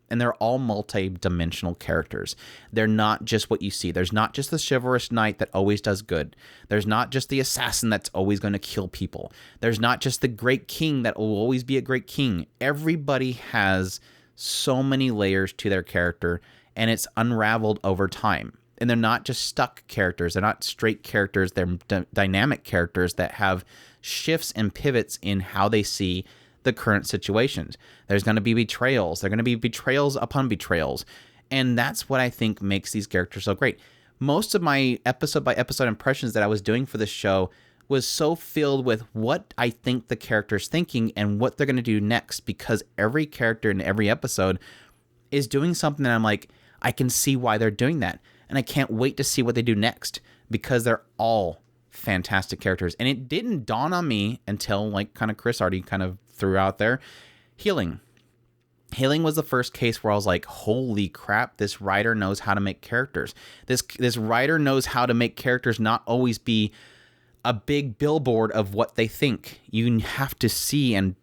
and they're all multi-dimensional characters. They're not just what you see. There's not just the chivalrous knight that always does good. There's not just the assassin that's always going to kill people. There's not just the great king that will always be a great king. Everybody has so many layers to their character, and it's unraveled over time. And they're not just stuck characters. They're not straight characters. They're dynamic characters that have shifts and pivots in how they see the current situations. There's going to be betrayals. There are going to be betrayals upon betrayals. And that's what I think makes these characters so great. Most of my episode by episode impressions that I was doing for this show was so filled with what I think the character's thinking and what they're going to do next, because every character in every episode is doing something that I'm like, I can see why they're doing that. And I can't wait to see what they do next, because they're all fantastic characters. And it didn't dawn on me until, like, kind of Chris already kind of threw out there, Healing. Healing was the first case where I was like, holy crap, this writer knows how to make characters. This writer knows how to make characters not always be a big billboard of what they think. You have to see and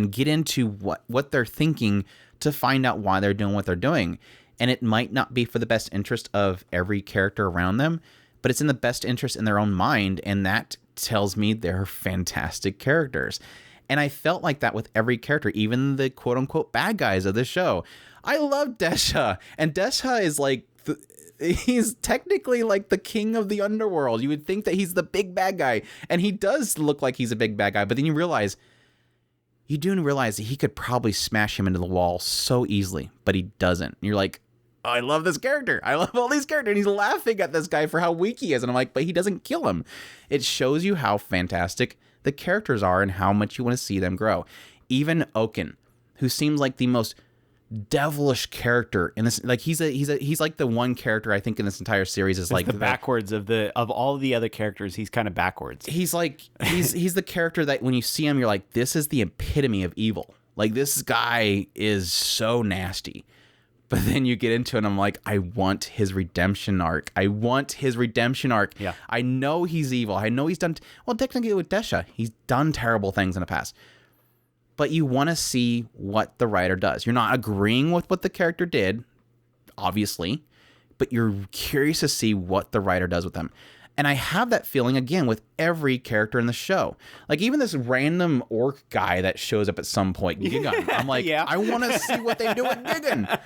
get into what they're thinking to find out why they're doing what they're doing. And it might not be for the best interest of every character around them, but it's in the best interest in their own mind, and that tells me they're fantastic characters. And I felt like that with every character, even the quote-unquote bad guys of the show. I love Desha, and Desha is like, he's technically like the king of the underworld. You would think that he's the big bad guy, and he does look like he's a big bad guy, but then you realize you do realize that he could probably smash him into the wall so easily, but he doesn't. And you're like, oh, I love this character. I love all these characters. And he's laughing at this guy for how weak he is. And I'm like, but he doesn't kill him. It shows you how fantastic the characters are and how much you want to see them grow. Even Oken, who seems like the most devilish character in this, like he's like the one character I think in this entire series is like the backwards of all the other characters. He's kind of backwards. He's like he's the character that when you see him, you're like, this is the epitome of evil. Like, this guy is so nasty. But then you get into it and I'm like, I want his redemption arc. Yeah. I know he's evil. I know he's done, well, technically with Desha, he's done terrible things in the past. But you want to see what the writer does. You're not agreeing with what the character did, obviously, but you're curious to see what the writer does with them. And I have that feeling, again, with every character in the show. Like, even this random orc guy that shows up at some point, Gigan. I'm like, yeah. I want to see what they do with Gigan.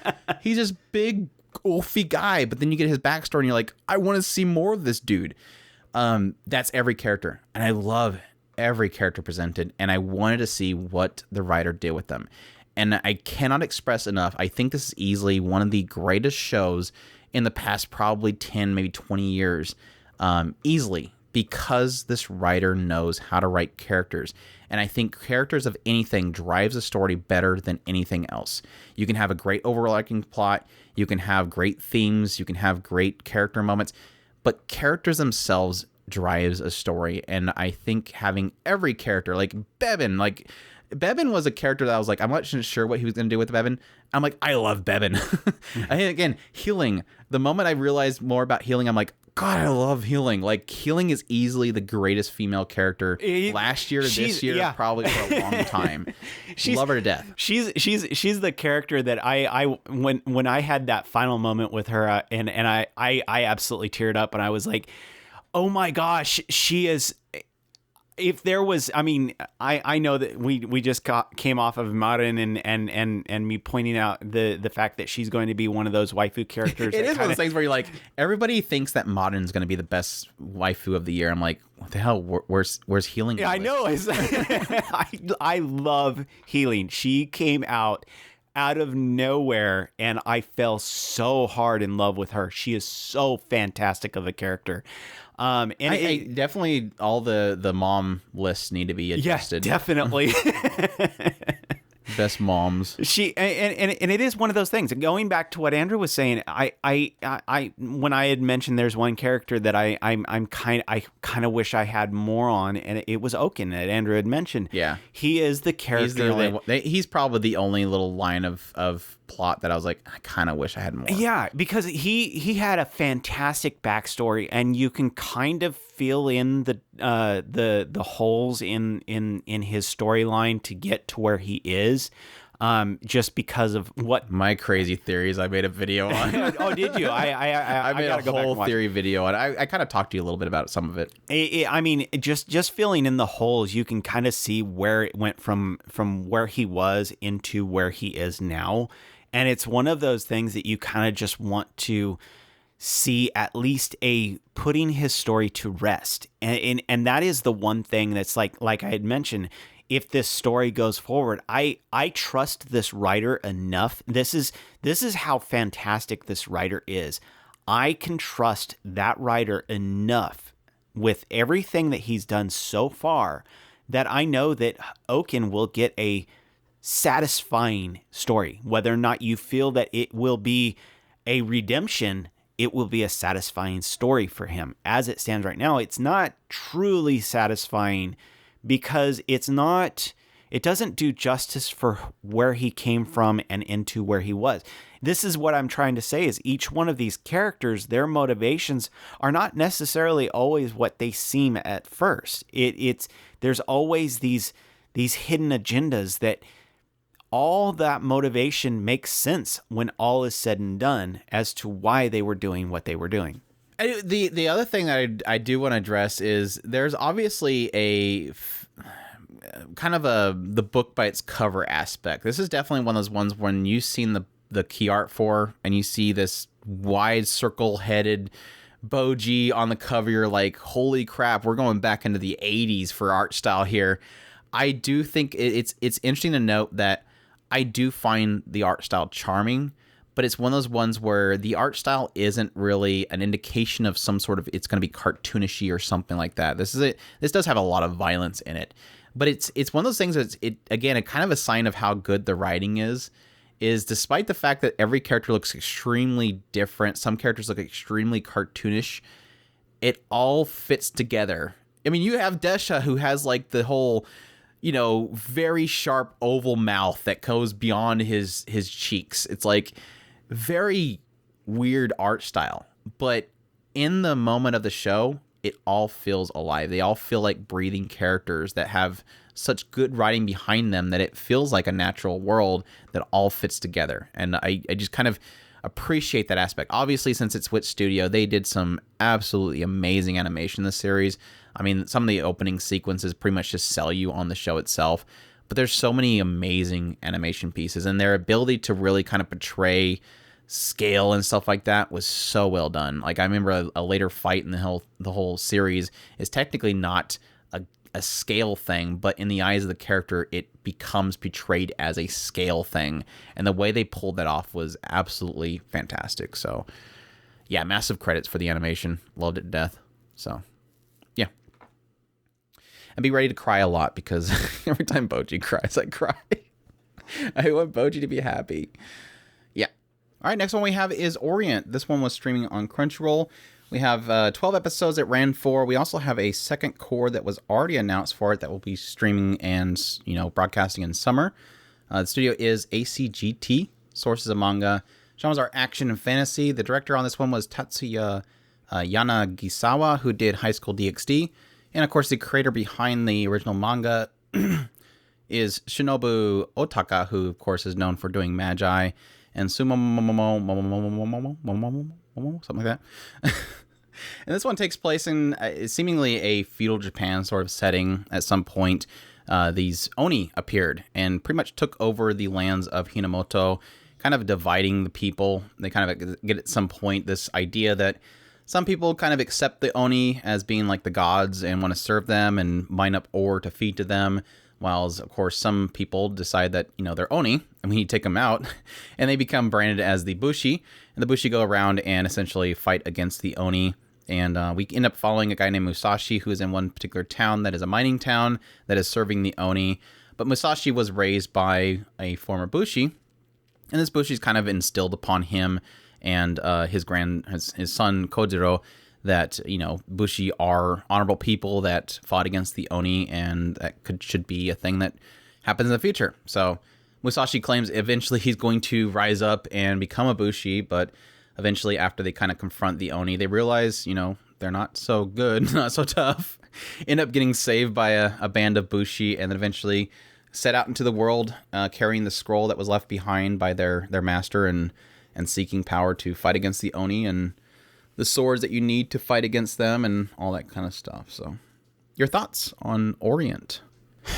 He's this big, oafy guy, but then you get his backstory and you're like, I want to see more of this dude. That's every character. And I love every character presented, and I wanted to see what the writer did with them. And I cannot express enough. I think this is easily one of the greatest shows in the past probably 10, maybe 20 years. Easily, because this writer knows how to write characters. And I think characters of anything drives a story better than anything else. You can have a great overarching plot, you can have great themes, you can have great character moments, but characters themselves drives a story. And I think having every character, like Bebin was a character that I was like, I'm not sure what he was going to do with Bebin. I'm like, I love Bebin. I think, again, healing. The moment I realized more about healing, I'm like, God, I love healing. Like, healing is easily the greatest female character last year, this year, yeah. Probably for a long time. Love her to death. She's the character that I when I had that final moment with her, and I absolutely teared up, and I was like, oh my gosh, she is. If there was, I mean, I know that we just came off of Marin and me pointing out the fact that she's going to be one of those waifu characters. It is one of those things where you're like, everybody thinks that Marin's going to be the best waifu of the year. I'm like, what the hell? Where's healing? Yeah, I know. I love healing. She came out of nowhere, and I fell so hard in love with her. She is so fantastic of a character. And I definitely, all the mom lists need to be adjusted. Yeah, definitely. Best moms. She and it is one of those things. Going back to what Andrew was saying, I when I had mentioned there's one character that I kind of wish I had more on, and it was Oken that Andrew had mentioned. Yeah, he is the character. He's probably the only little line of plot that I was like, I kind of wish I had more. Yeah, because he had a fantastic backstory, and you can kind of fill in the holes in his storyline to get to where he is, just because of what my crazy theories I made a video on. Oh, did you? I made gotta a whole theory video on. I kind of talked to you a little bit about some of it. I mean, just filling in the holes, you can kind of see where it went from where he was into where he is now. And it's one of those things that you kind of just want to see at least a putting his story to rest. And that is the one thing that's like I had mentioned, if this story goes forward, I trust this writer enough. This is how fantastic this writer is. I can trust that writer enough with everything that he's done so far that I know that Oken will get a satisfying story. Whether or not you feel that it will be a redemption, it will be a satisfying story for him. As it stands right now, it's not truly satisfying because it doesn't do justice for where he came from and into where he was. This is what I'm trying to say, is each one of these characters, their motivations are not necessarily always what they seem at first. There's always these hidden agendas that all that motivation makes sense when all is said and done as to why they were doing what they were doing. The other thing that I do want to address is there's obviously a kind of the book by its cover aspect. This is definitely one of those ones when you've seen the key art for and you see this wide circle-headed Boji on the cover, you're like, holy crap, we're going back into the 80s for art style here. I do think it's interesting to note that I do find the art style charming, but it's one of those ones where the art style isn't really an indication of some sort of it's going to be cartoonishy or something like that. This does have a lot of violence in it, but it's one of those things that's again a kind of a sign of how good the writing is despite the fact that every character looks extremely different, some characters look extremely cartoonish, it all fits together. I mean, you have Desha who has like the whole, very sharp oval mouth that goes beyond his cheeks. It's like very weird art style, but in the moment of the show, it all feels alive. They all feel like breathing characters that have such good writing behind them that it feels like a natural world that all fits together. And I just kind of appreciate that aspect. Obviously, since it's Wit Studio, they did some absolutely amazing animation in this series. I mean, some of the opening sequences pretty much just sell you on the show itself, but there's so many amazing animation pieces, and their ability to really kind of portray scale and stuff like that was so well done. Like, I remember a later fight in the whole series is technically not a scale thing, but in the eyes of the character, it becomes portrayed as a scale thing, and the way they pulled that off was absolutely fantastic. So, yeah, massive credits for the animation. Loved it to death. So, yeah. And be ready to cry a lot, because every time Boji cries, I cry. I want Boji to be happy. Yeah. All right, next one we have is Orient. This one was streaming on Crunchyroll. We have 12 episodes it ran for. We also have a second core that was already announced for it that will be streaming and, broadcasting in summer. The studio is ACGT. Sources of manga. Genres are action and fantasy. The director on this one was Tatsuya Yanagisawa, who did High School DxD. And, of course, the creator behind the original manga is Shinobu Otaka, who, of course, is known for doing Magi and something like that. And this one takes place in seemingly a feudal Japan sort of setting. At some point, these Oni appeared and pretty much took over the lands of Hinamoto, kind of dividing the people. They kind of get at some point this idea that some people kind of accept the Oni as being like the gods and want to serve them and mine up ore to feed to them, whilst, of course, some people decide that, they're Oni and we need to take them out, and they become branded as the Bushi, and the Bushi go around and essentially fight against the Oni. And we end up following a guy named Musashi, who is in one particular town that is a mining town that is serving the Oni. But Musashi was raised by a former Bushi, and this Bushi is kind of instilled upon him and his son Kojiro that, Bushi are honorable people that fought against the Oni, and that should be a thing that happens in the future. So Musashi claims eventually he's going to rise up and become a Bushi, but eventually, after they kind of confront the Oni, they realize, they're not so good, not so tough. End up getting saved by a band of Bushi, and then eventually set out into the world, carrying the scroll that was left behind by their master, and seeking power to fight against the Oni, and the swords that you need to fight against them, and all that kind of stuff. So, your thoughts on Orient?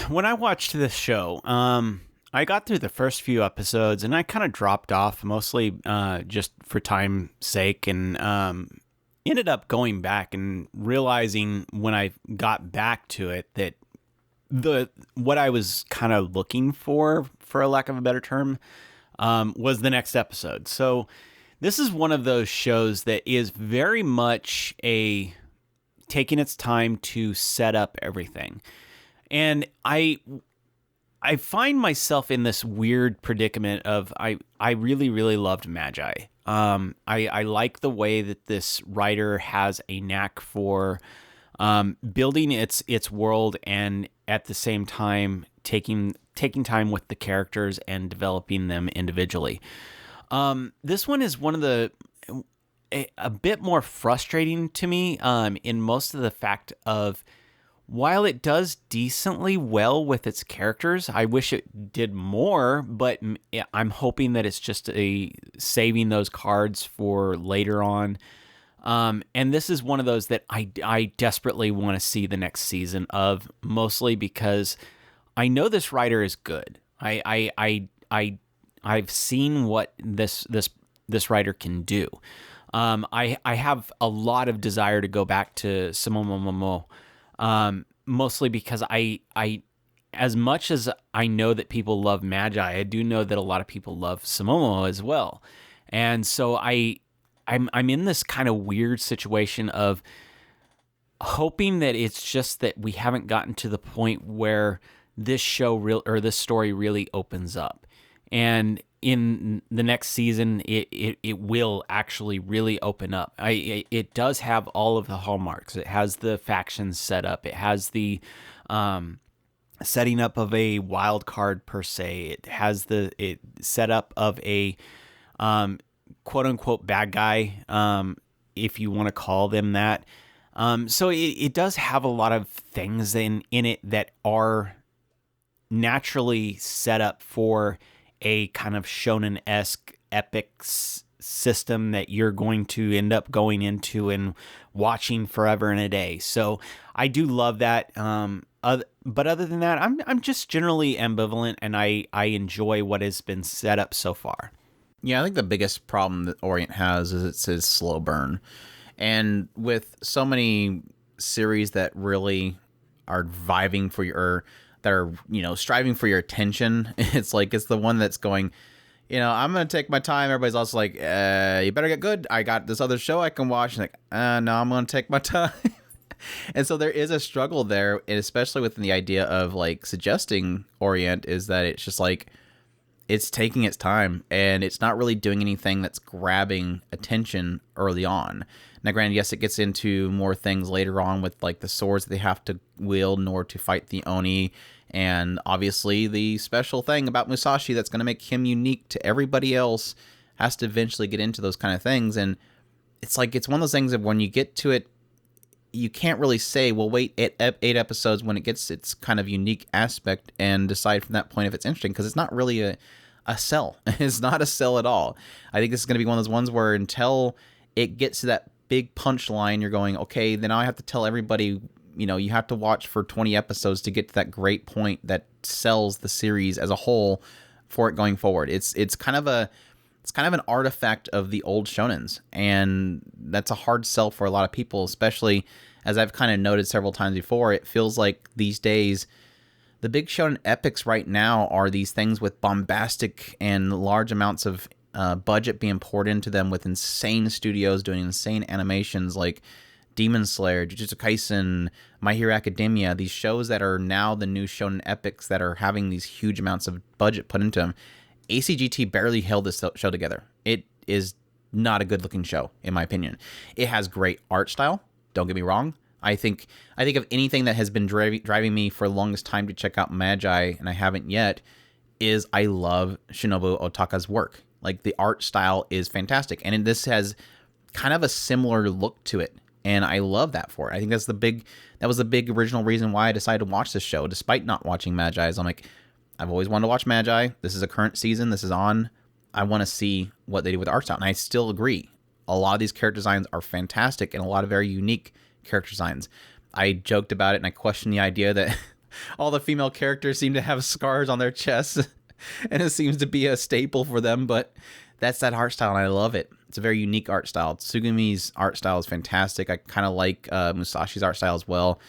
When I watched this show, I got through the first few episodes and I kind of dropped off, mostly just for time's sake, and ended up going back and realizing when I got back to it that what I was kind of looking for a lack of a better term, was the next episode. So this is one of those shows that is very much taking its time to set up everything. And I find myself in this weird predicament of I really, really loved Magi. I like the way that this writer has a knack for building its world, and at the same time taking time with the characters and developing them individually. This one is one of a bit more frustrating to me in most of the fact of, while it does decently well with its characters, I wish it did more, but I'm hoping that it's just saving those cards for later on. And this is one of those that I desperately want to see the next season of, mostly because I know this writer is good. I've seen what this writer can do. I have a lot of desire to go back to Sumomomomo. Mostly because I as much as I know that people love Magi, I do know that a lot of people love Sumomo as well. And so I'm in this kind of weird situation of hoping that it's just that we haven't gotten to the point where this this story really opens up. And in the next season, it will actually really open up. It does have all of the hallmarks. It has the factions set up. It has the setting up of a wild card per se. It has the setup of a quote unquote bad guy, if you want to call them that. So it does have a lot of things in it that are naturally set up for a kind of shonen-esque epic system that you're going to end up going into and watching forever and a day. So I do love that. But other than that, I'm just generally ambivalent, and I enjoy what has been set up so far. Yeah, I think the biggest problem that Orient has is it's his slow burn. And with so many series that really are viving for your, that are, striving for your attention, it's like, it's the one that's going, I'm going to take my time. Everybody's also like, you better get good. I got this other show I can watch. And like, no, I'm going to take my time. And so there is a struggle there, and especially within the idea of like suggesting Orient, is that it's just like, it's taking its time and it's not really doing anything that's grabbing attention early on. Now, granted, yes, it gets into more things later on with like the swords that they have to wield in order to fight the Oni. And obviously the special thing about Musashi that's going to make him unique to everybody else has to eventually get into those kind of things. And it's like, it's one of those things that when you get to it, you can't really say, well, wait, 8 episodes when it gets its kind of unique aspect and decide from that point if it's interesting, because it's not really a sell. It's not a sell at all. I think this is going to be one of those ones where until it gets to that big punchline, you're going, okay, then I have to tell everybody, you have to watch for 20 episodes to get to that great point that sells the series as a whole for it going forward. It's kind of an artifact of the old shonens, and that's a hard sell for a lot of people, especially as I've kind of noted several times before. It feels like these days the big shonen epics right now are these things with bombastic and large amounts of budget being poured into them, with insane studios doing insane animations like Demon Slayer, Jujutsu Kaisen, My Hero Academia, these shows that are now the new shonen epics that are having these huge amounts of budget put into them. ACGT barely held this show together. It is not a good-looking show, in my opinion. It has great art style. Don't get me wrong. I think of anything that has been driving me for the longest time to check out Magi, and I haven't yet, is I love Shinobu Otaka's work. Like, the art style is fantastic, and this has kind of a similar look to it, and I love that for it. I think that was the big original reason why I decided to watch this show, despite not watching Magi. I'm like, I've always wanted to watch Magi. This is a current season. This is on. I want to see what they do with the art style, and I still agree. A lot of these character designs are fantastic, and a lot of very unique character designs. I joked about it, and I questioned the idea that all the female characters seem to have scars on their chests, and it seems to be a staple for them, but that's that art style, and I love it. It's a very unique art style. Tsugumi's art style is fantastic. I kind of like Musashi's art style as well,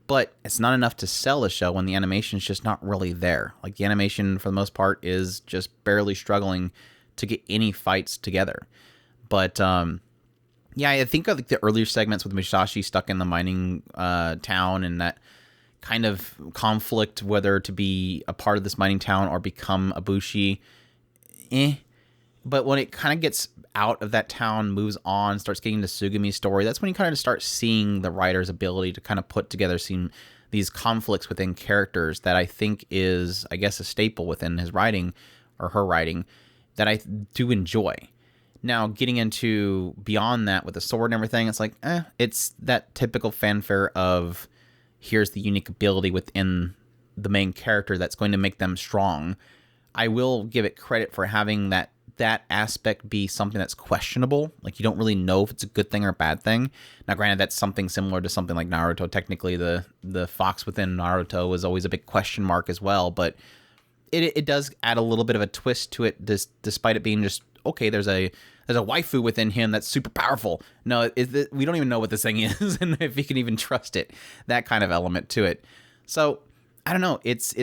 but it's not enough to sell the show when the animation is just not really there. Like, the animation, for the most part, is just barely struggling to get any fights together. But yeah, I think of like the earlier segments with Musashi stuck in the mining town, and that kind of conflict whether to be a part of this mining town or become a bushi. But when it kind of gets out of that town, moves on, starts getting to Tsugumi's story, that's when you kind of start seeing the writer's ability to kind of put together these conflicts within characters that I think is, I guess, a staple within his writing, or her writing, that I do enjoy. Now, getting into beyond that with the sword and everything, it's like, it's that typical fanfare of, here's the unique ability within the main character that's going to make them strong. I will give it credit for having that aspect be something that's questionable. Like, you don't really know if it's a good thing or a bad thing. Now, granted, that's something similar to something like Naruto. Technically, the fox within Naruto was always a big question mark as well, but it does add a little bit of a twist to it, despite it being just, okay, there's a waifu within him that's super powerful. No, we don't even know what this thing is and if you can even trust it. That kind of element to it. So I don't know. It's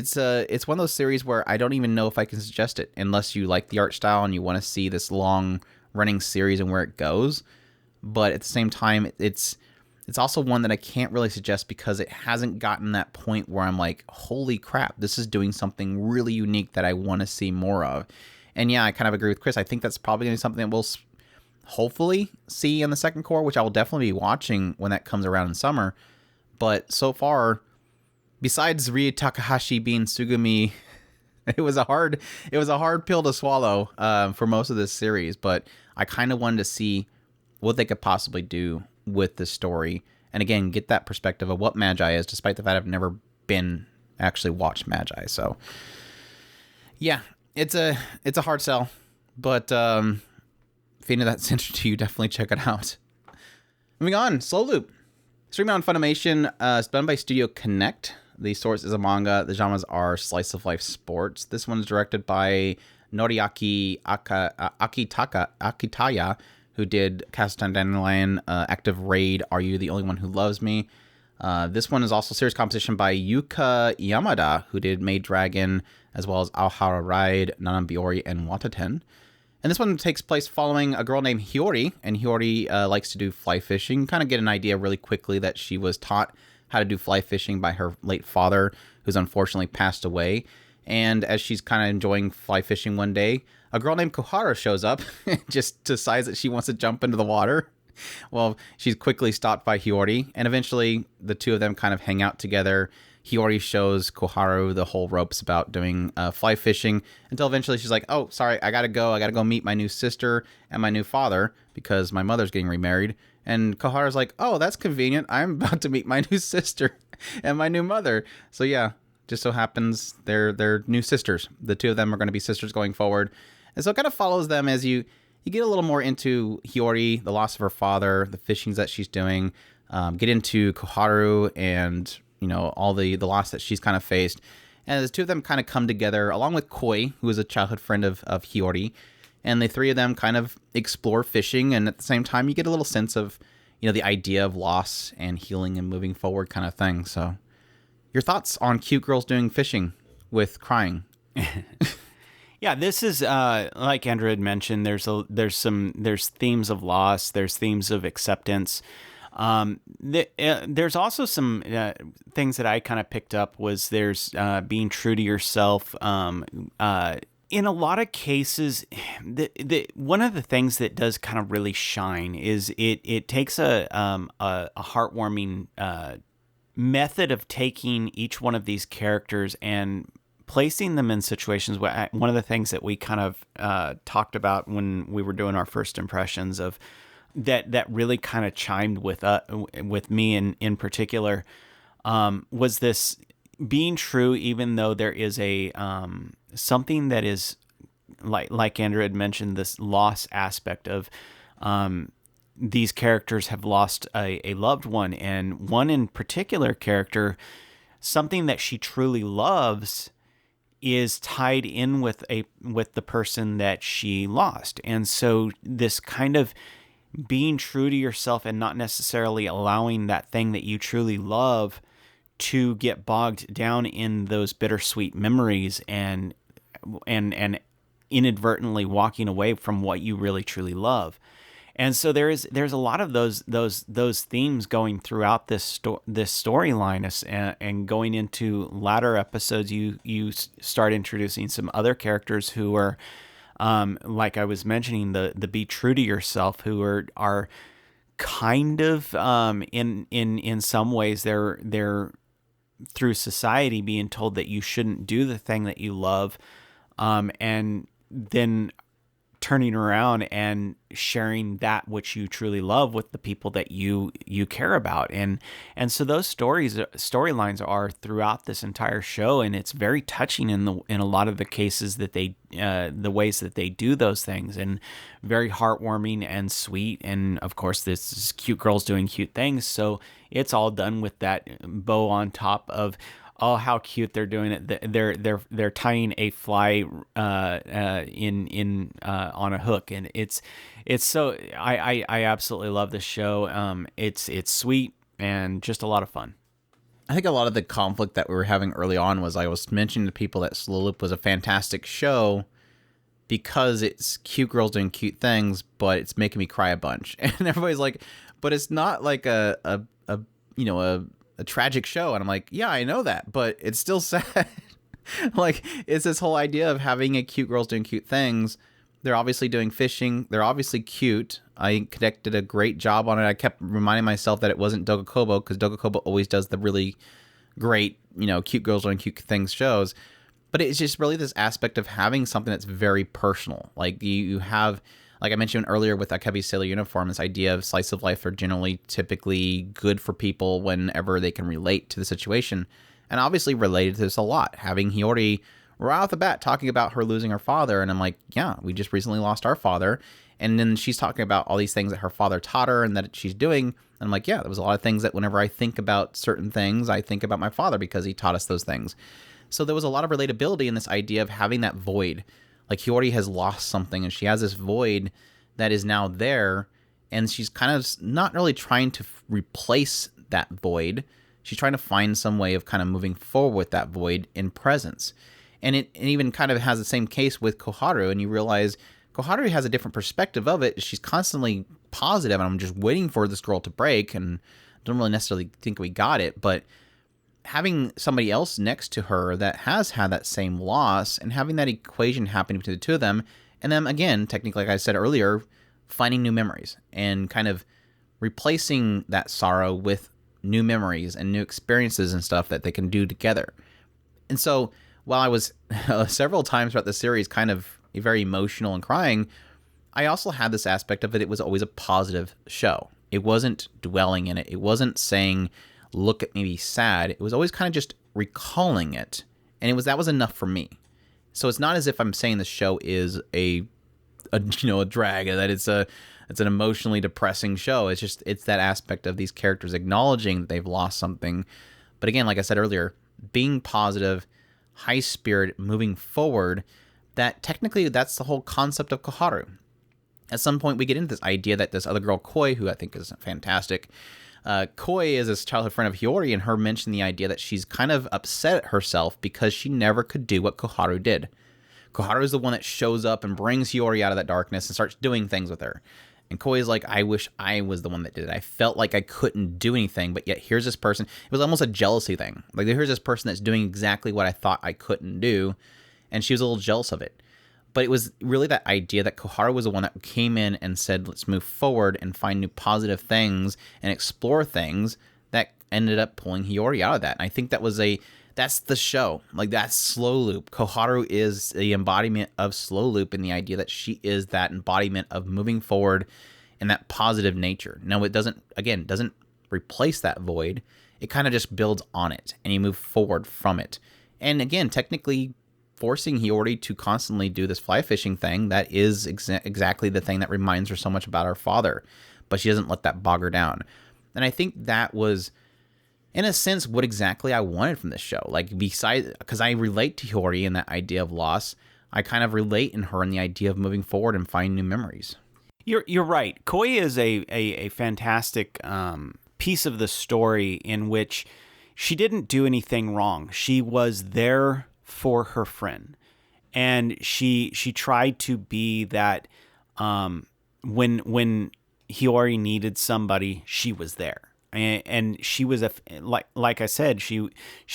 one of those series where I don't even know if I can suggest it unless you like the art style and you want to see this long running series and where it goes. But at the same time, it's also one that I can't really suggest because it hasn't gotten that point where I'm like, holy crap, this is doing something really unique that I want to see more of. And yeah, I kind of agree with Chris. I think that's probably going to be something that we'll hopefully see in the second core, which I will definitely be watching when that comes around in summer. But so far, besides Rie Takahashi being Sugumi, it was a hard pill to swallow for most of this series. But I kind of wanted to see what they could possibly do with this story, and again, get that perspective of what Magi is, despite the fact I've never been actually watched Magi. So yeah, it's a hard sell, but if any of that's interesting to you, definitely check it out. Moving on, Slow Loop. Streaming on Funimation, it's done by Studio Connect. The source is a manga. The genres are slice of life sports. This one is directed by Noriaki Akitaya, who did Castle Dandelion, Active Raid, Are You the Only One Who Loves Me? This one is also series composition by Yuka Yamada, who did Maid Dragon, as well as Aohara Ride, Nanan Biori, and Wataten. And this one takes place following a girl named Hiyori, and Hiyori likes to do fly fishing. Kind of get an idea really quickly that she was taught how to do fly fishing by her late father, who's unfortunately passed away. And as she's kind of enjoying fly fishing one day, a girl named Kohara shows up and just decides that she wants to jump into the water. Well, she's quickly stopped by Hiyori, and eventually the two of them kind of hang out together. Hiyori shows Koharu the whole ropes about doing fly fishing, until eventually she's like, oh, sorry, I gotta go meet my new sister and my new father because my mother's getting remarried. And Koharu's like, oh, that's convenient. I'm about to meet my new sister and my new mother. So yeah, just so happens they're new sisters. The two of them are going to be sisters going forward. And so it kind of follows them as you get a little more into Hiyori, the loss of her father, the fishings that she's doing, get into Koharu and, you know, all the loss that she's kind of faced. And the two of them kind of come together, along with Koi, who is a childhood friend of Hiyori. And the three of them kind of explore fishing. And at the same time, you get a little sense of, you know, the idea of loss and healing and moving forward kind of thing. So your thoughts on cute girls doing fishing with crying? Yeah, this is like Andrew had mentioned. There's themes of loss. There's themes of acceptance. There's also some things that I kind of picked up. Was there's being true to yourself. In a lot of cases, one of the things that does kind of really shine is it takes a heartwarming method of taking each one of these characters and placing them in situations where one of the things that we kind of talked about when we were doing our first impressions of that really kind of chimed with me in particular was this being true, even though there is a something that is like Andrew had mentioned, this loss aspect of these characters have lost a loved one, and one in particular character, something that she truly loves is tied in with the person that she lost. And so this kind of being true to yourself and not necessarily allowing that thing that you truly love to get bogged down in those bittersweet memories and inadvertently walking away from what you really truly love. And so there's a lot of those themes going throughout this storyline, and going into latter episodes, you start introducing some other characters who are, like I was mentioning, the be true to yourself, who are kind of in some ways they're through society being told that you shouldn't do the thing that you love, and then turning around and sharing that which you truly love with the people that you care about. And so those storylines are throughout this entire show, and it's very touching in a lot of the cases that they the ways that they do those things, and very heartwarming and sweet. And of course, this is cute girls doing cute things, so it's all done with that bow on top of, oh, how cute they're doing it. They're tying a fly in on a hook, and it's so I absolutely love this show. It's sweet and just a lot of fun. I think a lot of the conflict that we were having early on was I was mentioning to people that Slow Loop was a fantastic show because it's cute girls doing cute things, but it's making me cry a bunch. And everybody's like, but it's not like a tragic show. And I'm like, yeah, I know that, but it's still sad. Like, it's this whole idea of having a cute girls doing cute things. They're obviously doing fishing. They're obviously cute. I did a great job on it. I kept reminding myself that it wasn't Dogakobo, because Dogakobo always does the really great, cute girls doing cute things shows. But it's just really this aspect of having something that's very personal. Like you have, like I mentioned earlier with Akebi's Sailor Uniform, this idea of slice of life are generally typically good for people whenever they can relate to the situation. And obviously related to this a lot. Having Hiyori right off the bat talking about her losing her father, and I'm like, yeah, we just recently lost our father. And then she's talking about all these things that her father taught her and that she's doing. And I'm like, yeah, there was a lot of things that whenever I think about certain things, I think about my father because he taught us those things. So there was a lot of relatability in this idea of having that void. Like Hiyori has lost something and she has this void that is now there. And she's kind of not really trying to replace that void. She's trying to find some way of kind of moving forward with that void in presence. And it even kind of has the same case with Koharu, and you realize Koharu has a different perspective of it. She's constantly positive, and I'm just waiting for this girl to break, and don't really necessarily think we got it, but having somebody else next to her that has had that same loss, and having that equation happen between the two of them, and then again, technically, like I said earlier, finding new memories, and kind of replacing that sorrow with new memories and new experiences and stuff that they can do together. And so while I was several times throughout the series kind of very emotional and crying, I also had this aspect of it. It was always a positive show. It wasn't dwelling in it. It wasn't saying, look at me, be sad. It was always kind of just recalling it. And that was enough for me. So it's not as if I'm saying the show is a drag, that it's an emotionally depressing show. It's that aspect of these characters acknowledging that they've lost something. But again, like I said earlier, being positive, high spirit, moving forward, that's the whole concept of Koharu. At some point, we get into this idea that this other girl, Koi, who I think is fantastic, Koi is this childhood friend of Hiyori, and her mentioned the idea that she's kind of upset at herself because she never could do what Koharu did. Koharu is the one that shows up and brings Hiyori out of that darkness and starts doing things with her. And Koi is like, I wish I was the one that did it. I felt like I couldn't do anything, but yet here's this person. It was almost a jealousy thing. Like, here's this person that's doing exactly what I thought I couldn't do, and she was a little jealous of it. But it was really that idea that Koharu was the one that came in and said, let's move forward and find new positive things and explore things, that ended up pulling Hiyori out of that. And I think that's the show. Like, that's Slow Loop. Koharu is the embodiment of Slow Loop, in the idea that she is that embodiment of moving forward and that positive nature. Now, it doesn't replace that void. It kind of just builds on it, and you move forward from it. And again, technically forcing Hiyori to constantly do this fly fishing thing, that is exactly the thing that reminds her so much about her father. But she doesn't let that bog her down. And I think that was, in a sense, what exactly I wanted from this show. Like, besides, because I relate to Hiyori in that idea of loss, I kind of relate in her in the idea of moving forward and finding new memories. You're right. Koi is a fantastic piece of the story in which she didn't do anything wrong. She was there for her friend, and she tried to be that. When Hiyori needed somebody, she was there. And she was like I said, she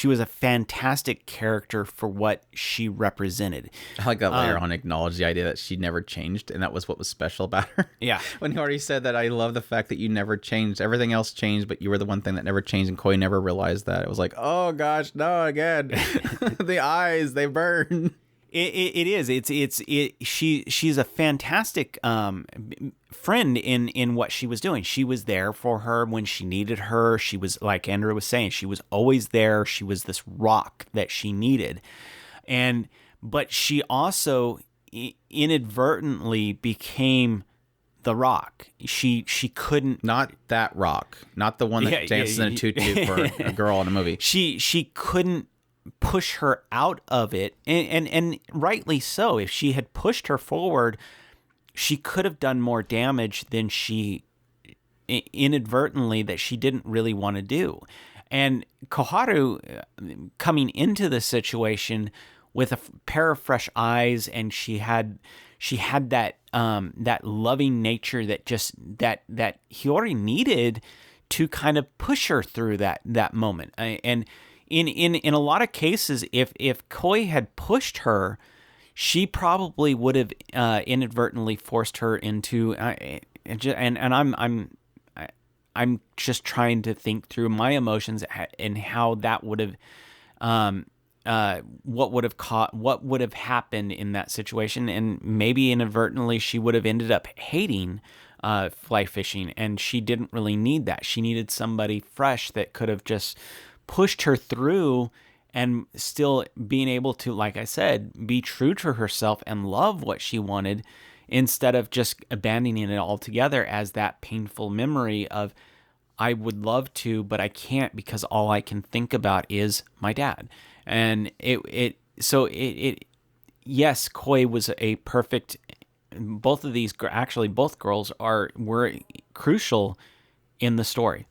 was a fantastic character for what she represented. I like that later on acknowledged the idea that she never changed, and that was what was special about her. Yeah. When he already said that, I love the fact that you never changed. Everything else changed, but you were the one thing that never changed, and Koi never realized that. It was like, oh gosh, no, again. The eyes, they burn. It is. She's a fantastic friend in what she was doing. She was there for her when she needed her. She was, like Andrew was saying, she was always there. She was this rock that she needed. But she also inadvertently became the rock. She couldn't, not that rock, not the one that dances in a tutu for a girl in a movie. She couldn't push her out of it, and rightly so. If she had pushed her forward, she could have done more damage than she inadvertently that she didn't really want to do. And Koharu coming into the situation with a pair of fresh eyes, and she had that that loving nature that Hiyori needed to kind of push her through that moment. And in a lot of cases, if Koi had pushed her, she probably would have inadvertently forced her into I'm just trying to think through my emotions and how that would have what would have happened in that situation, and maybe inadvertently she would have ended up hating fly fishing, and she didn't really need that. She needed somebody fresh that could have just pushed her through and still being able to, like I said, be true to herself and love what she wanted, instead of just abandoning it altogether as that painful memory of, I would love to, but I can't because all I can think about is my dad. And yes, Koi was a perfect, both of these, actually both girls were crucial in the story.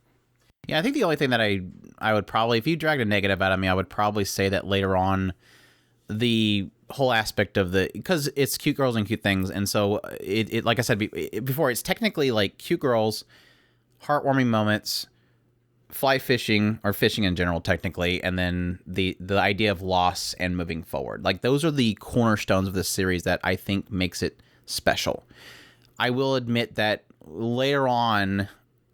Yeah, I think the only thing that I would probably, if you dragged a negative out of me, I would probably say that later on, the whole aspect of because it's cute girls and cute things, and so it like I said before, it's technically like cute girls, heartwarming moments, fly fishing or fishing in general technically, and then the idea of loss and moving forward. Like those are the cornerstones of this series that I think makes it special. I will admit that later on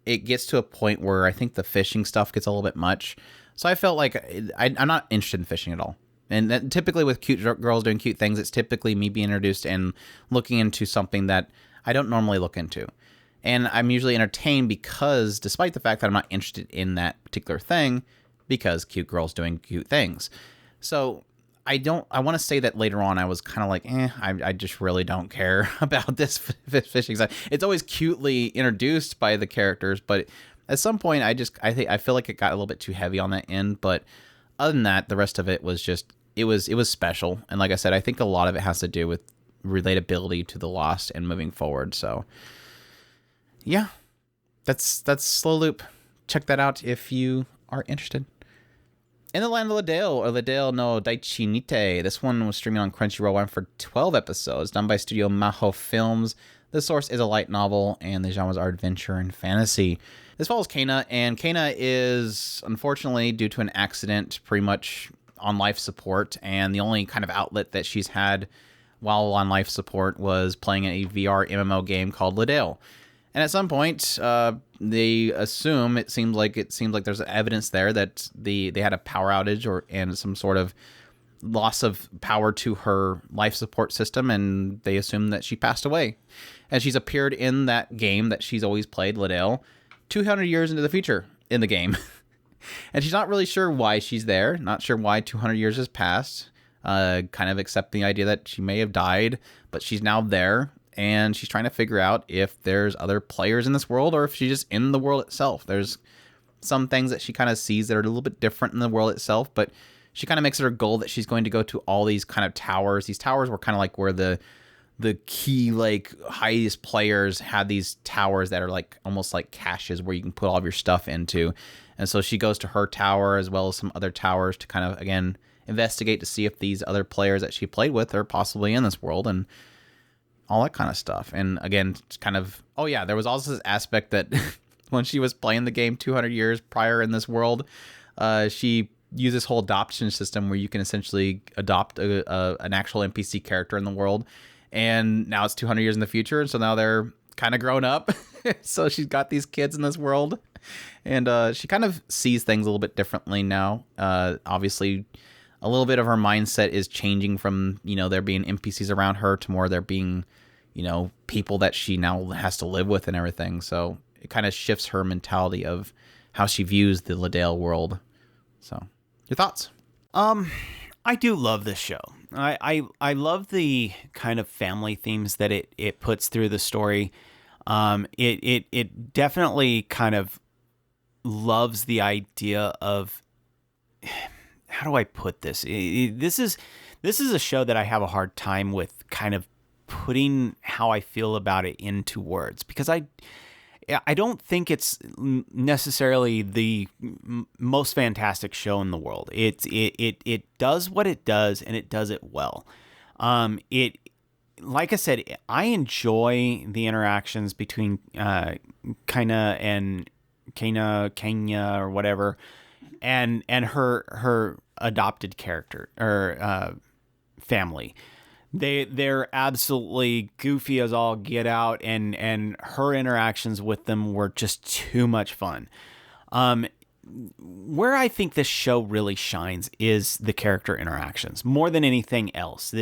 it gets to a point where I think the fishing stuff gets a little bit much. So I felt like I'm not interested in fishing at all. And that, typically with cute girls doing cute things, it's typically me being introduced and looking into something that I don't normally look into. And I'm usually entertained because, despite the fact that I'm not interested in that particular thing, because cute girls doing cute things. So I want to say that later on I was kind of like, I just really don't care about this fishing side. It's always cutely introduced by the characters, but at some point I feel like it got a little bit too heavy on that end. But other than that, the rest of it was just, it was special. And like I said, I think a lot of it has to do with relatability to the lost and moving forward. So yeah, that's Slow Loop. Check that out if you are interested. In the Land of Leadale, or Leadale no Daichi Nite, this one was streaming on Crunchyroll, went for 12 episodes, done by Studio Maho Films. The source is a light novel, and the genres are adventure and fantasy. This follows Kana, and Kana is, unfortunately, due to an accident, pretty much on life support, and the only kind of outlet that she's had while on life support was playing a VR MMO game called Leadale. And at some point, they assume it seems like there's evidence there that they had a power outage and some sort of loss of power to her life support system, and they assume that she passed away. And she's appeared in that game that she's always played, Leadale, 200 years into the future in the game. And she's not really sure why she's there, not sure why 200 years has passed, kind of accepting the idea that she may have died, but she's now there. And she's trying to figure out if there's other players in this world or if she's just in the world itself. There's some things that she kind of sees that are a little bit different in the world itself, but she kind of makes it her goal that she's going to go to all these kind of towers. These towers were kind of like where the key, like, highest players had these towers that are like almost like caches where you can put all of your stuff into. And so she goes to her tower as well as some other towers to kind of, again, investigate to see if these other players that she played with are possibly in this world and all that kind of stuff. And again, it's kind of, oh yeah, there was also this aspect that when she was playing the game 200 years prior in this world, she used this whole adoption system where you can essentially adopt an actual NPC character in the world. And now it's 200 years in the future, and so now they're kind of grown up. So she's got these kids in this world, and she kind of sees things a little bit differently now. Obviously, a little bit of her mindset is changing from, there being NPCs around her to more there being, people that she now has to live with and everything. So it kind of shifts her mentality of how she views the Leadale world. So, your thoughts? I do love this show. I love the kind of family themes that it puts through the story. It definitely kind of loves the idea of, how do I put this? This is a show that I have a hard time with kind of putting how I feel about it into words, because I don't think it's necessarily the most fantastic show in the world. It does what it does, and it does it well. It Like I said, I enjoy the interactions between Kenya or whatever, and her adopted character or family. They're absolutely goofy as all get out, and her interactions with them were just too much fun. Where I think this show really shines is the character interactions more than anything else.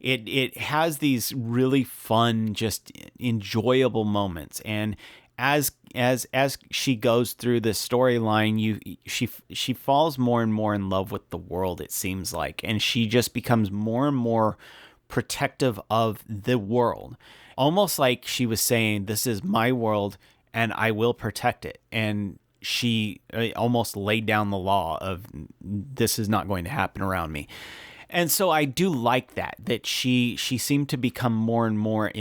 It has these really fun, just enjoyable moments, and as she goes through this storyline, she falls more and more in love with the world, it seems like, and she just becomes more and more protective of the world, almost like she was saying, "This is my world, and I will protect it." And she almost laid down the law of, "This is not going to happen around me." And so I do like that she seemed to become more and more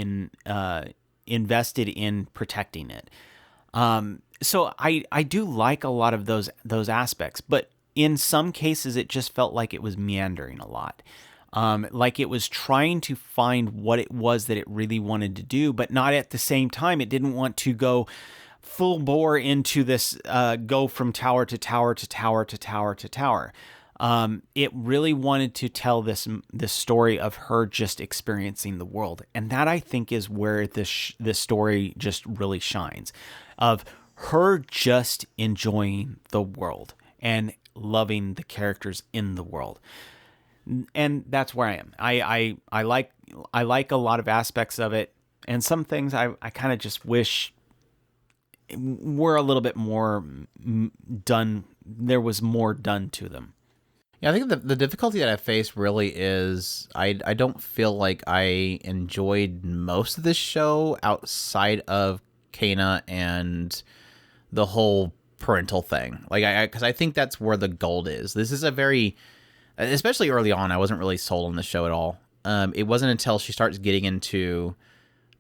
invested in protecting it. So I do like a lot of those aspects, but in some cases it just felt like it was meandering a lot. Like it was trying to find what it was that it really wanted to do, but not at the same time. It didn't want to go full bore into this, go from tower to tower to tower to tower to tower. It really wanted to tell this story of her just experiencing the world. And that, I think, is where this story just really shines, of her just enjoying the world and loving the characters in the world. And that's where I am. I like a lot of aspects of it, and some things I kind of just wish were a little bit more done. There was more done to them. Yeah, I think the difficulty that I face really is I don't feel like I enjoyed most of this show outside of Kana and the whole parental thing. Like, because I think that's where the gold is. This is a very, especially early on, I wasn't really sold on the show at all. It wasn't until she starts getting into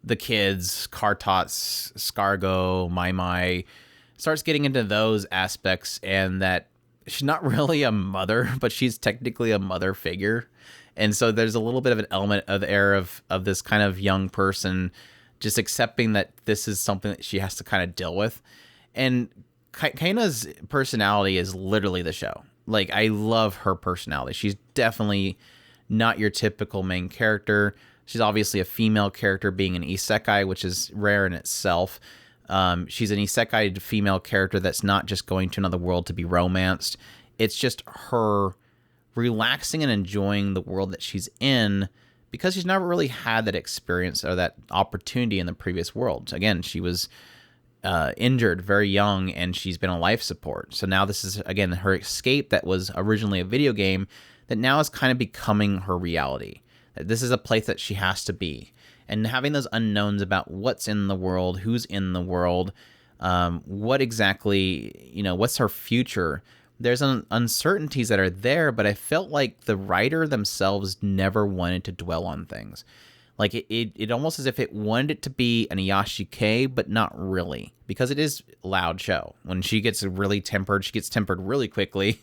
the kids, Kartots, Scargo, Mai, starts getting into those aspects, and that she's not really a mother, but she's technically a mother figure. And so there's a little bit of an element of the air of this kind of young person just accepting that this is something that she has to kind of deal with. And Kana's personality is literally the show. Like, I love her personality. She's definitely not your typical main character. She's obviously a female character, being an isekai, which is rare in itself. She's an isekai female character that's not just going to another world to be romanced. It's just her relaxing and enjoying the world that she's in, because she's never really had that experience or that opportunity in the previous world. Again, she was injured very young, and she's been on life support. So now this is, again, her escape that was originally a video game that now is kind of becoming her reality. This is a place that she has to be. And having those unknowns about what's in the world, who's in the world, what exactly, what's her future. There's uncertainties that are there, but I felt like the writer themselves never wanted to dwell on things. Like, it almost as if it wanted it to be an Iyashikei, but not really, because it is a loud show. When she gets really tempered, she gets tempered really quickly.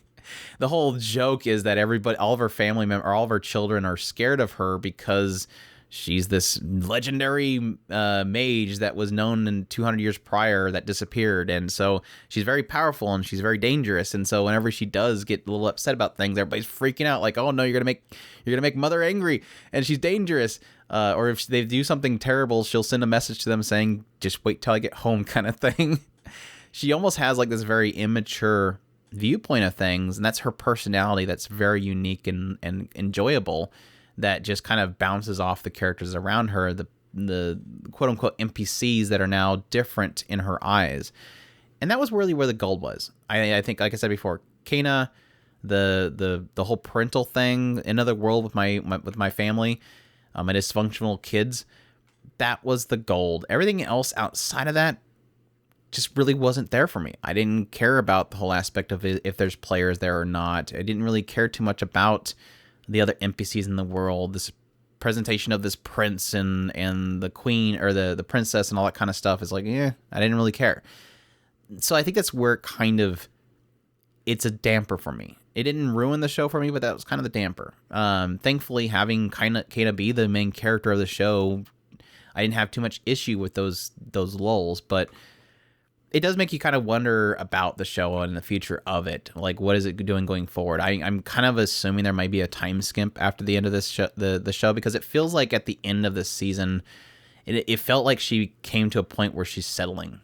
The whole joke is that all of her family members, or all of her children, are scared of her because she's this legendary mage that was known in 200 years prior that disappeared. And so she's very powerful and she's very dangerous. And so whenever she does get a little upset about things, everybody's freaking out like, "Oh no, you're going to make mother angry, and she's dangerous." Or if they do something terrible, she'll send a message to them saying, "Just wait till I get home," kind of thing. She almost has like this very immature viewpoint of things, and that's her personality that's very unique and enjoyable, that just kind of bounces off the characters around her, the quote-unquote NPCs that are now different in her eyes. And that was really where the gold was. I think, like I said before, Kana, the whole parental thing, another world with my family, my dysfunctional kids, that was the gold. Everything else outside of that just really wasn't there for me. I didn't care about the whole aspect of if there's players there or not. I didn't really care too much about the other NPCs in the world. This presentation of this prince and the queen or the princess and all that kind of stuff is like, yeah, I didn't really care. So I think that's where it's a damper for me. It didn't ruin the show for me, but that was kind of the damper. Thankfully, having Kana be the main character of the show, I didn't have too much issue with those lulls, but it does make you kind of wonder about the show and the future of it. Like, what is it doing going forward? I'm kind of assuming there might be a time skimp after the end of this the show, because it feels like at the end of this season, it felt like she came to a point where she's settling.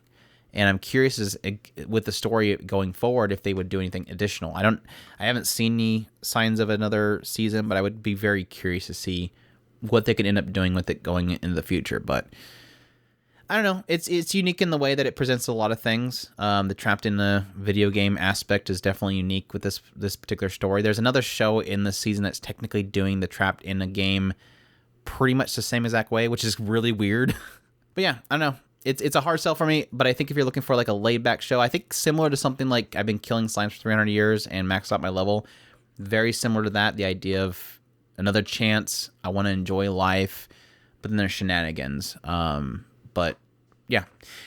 And I'm curious with the story going forward if they would do anything additional. I haven't seen any signs of another season, but I would be very curious to see what they could end up doing with it going into the future. But I don't know. It's unique in the way that it presents a lot of things. The trapped in the video game aspect is definitely unique with this particular story. There's another show in this season that's technically doing the trapped in a game pretty much the same exact way, which is really weird. But yeah, I don't know. It's a hard sell for me, but I think if you're looking for like a laid back show, I think similar to something like I've been killing slimes for 300 years and maxed out my level, very similar to that. The idea of another chance. I want to enjoy life, but then there's shenanigans. But yeah,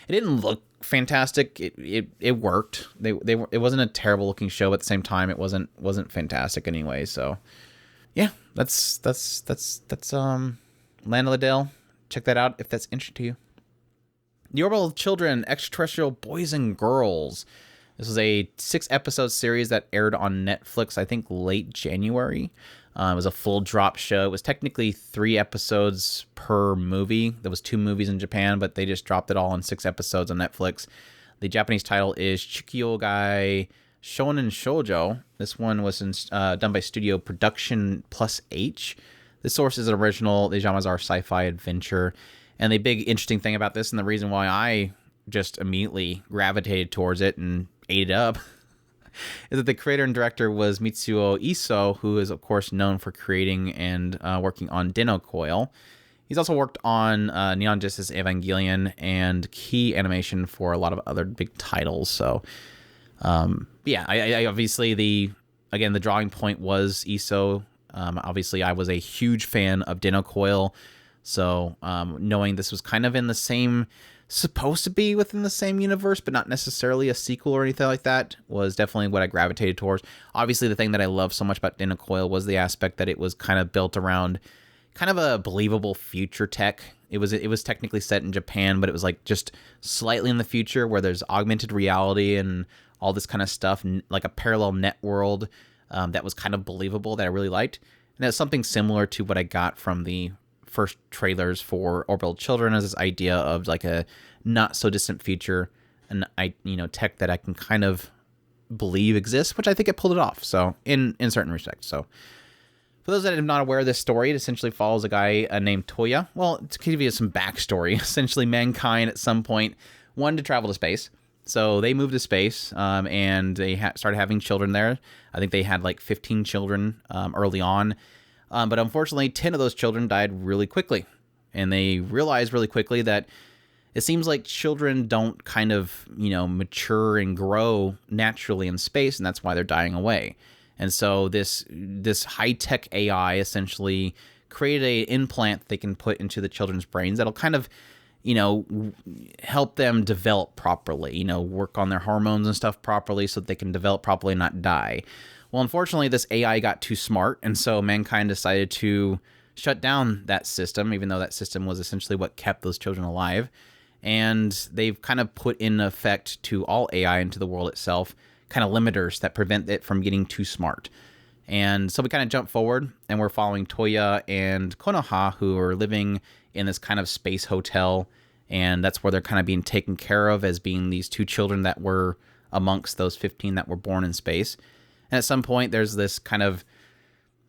it didn't look fantastic. It worked. It wasn't a terrible looking show. At the same time, it wasn't fantastic anyway. So yeah, that's Land of Leadale. Check that out if that's interesting to you. The Orbital Children, Extraterrestrial Boys and Girls. This was a 6-episode series that aired on Netflix, I think late January. It was a full drop show. It was technically 3 episodes per movie. There was 2 movies in Japan, but they just dropped it all in 6 episodes on Netflix. The Japanese title is Chikyogai Shonen Shoujo. This one was done by Studio Production Plus H. The source is an original. The genres are sci-fi adventure. And the big interesting thing about this, and the reason why I just immediately gravitated towards it and ate it up, is that the creator and director was Mitsuo Iso, who is, of course, known for creating and working on Den Coil. He's also worked on Neon Genesis Evangelion and key animation for a lot of other big titles. So, yeah, I obviously, the drawing point was Iso. Obviously, I was a huge fan of Den Coil. So, knowing this was kind of supposed to be within the same universe, but not necessarily a sequel or anything like that, was definitely what I gravitated towards. Obviously, the thing that I love so much about Den Coil was the aspect that it was kind of built around kind of a believable future tech. It was technically set in Japan, but it was like just slightly in the future where there's augmented reality and all this kind of stuff, like a parallel net world that was kind of believable that I really liked. And that's something similar to what I got from the first trailers for Orbital Children, as this idea of like a not so distant future and tech that I can kind of believe exists, which I think it pulled it off. So in certain respects. So for those that are not aware of this story, it essentially follows a guy named Toya. Well, to give you some backstory, essentially mankind at some point wanted to travel to space. So they moved to space and they started having children there. I think they had like 15 children early on. But unfortunately, 10 of those children died really quickly. And they realized really quickly that it seems like children don't kind of, mature and grow naturally in space, and that's why they're dying away. And so this high-tech AI essentially created an implant they can put into the children's brains that'll kind of, help them develop properly, work on their hormones and stuff properly so that they can develop properly and not die. Well, unfortunately, this AI got too smart, and so mankind decided to shut down that system, even though that system was essentially what kept those children alive. And they've kind of put in effect to all AI into the world itself, kind of limiters that prevent it from getting too smart. And so we kind of jump forward, and we're following Toya and Konoha, who are living in this kind of space hotel, and that's where they're kind of being taken care of as being these 2 children that were amongst those 15 that were born in space. And at some point, there's this kind of,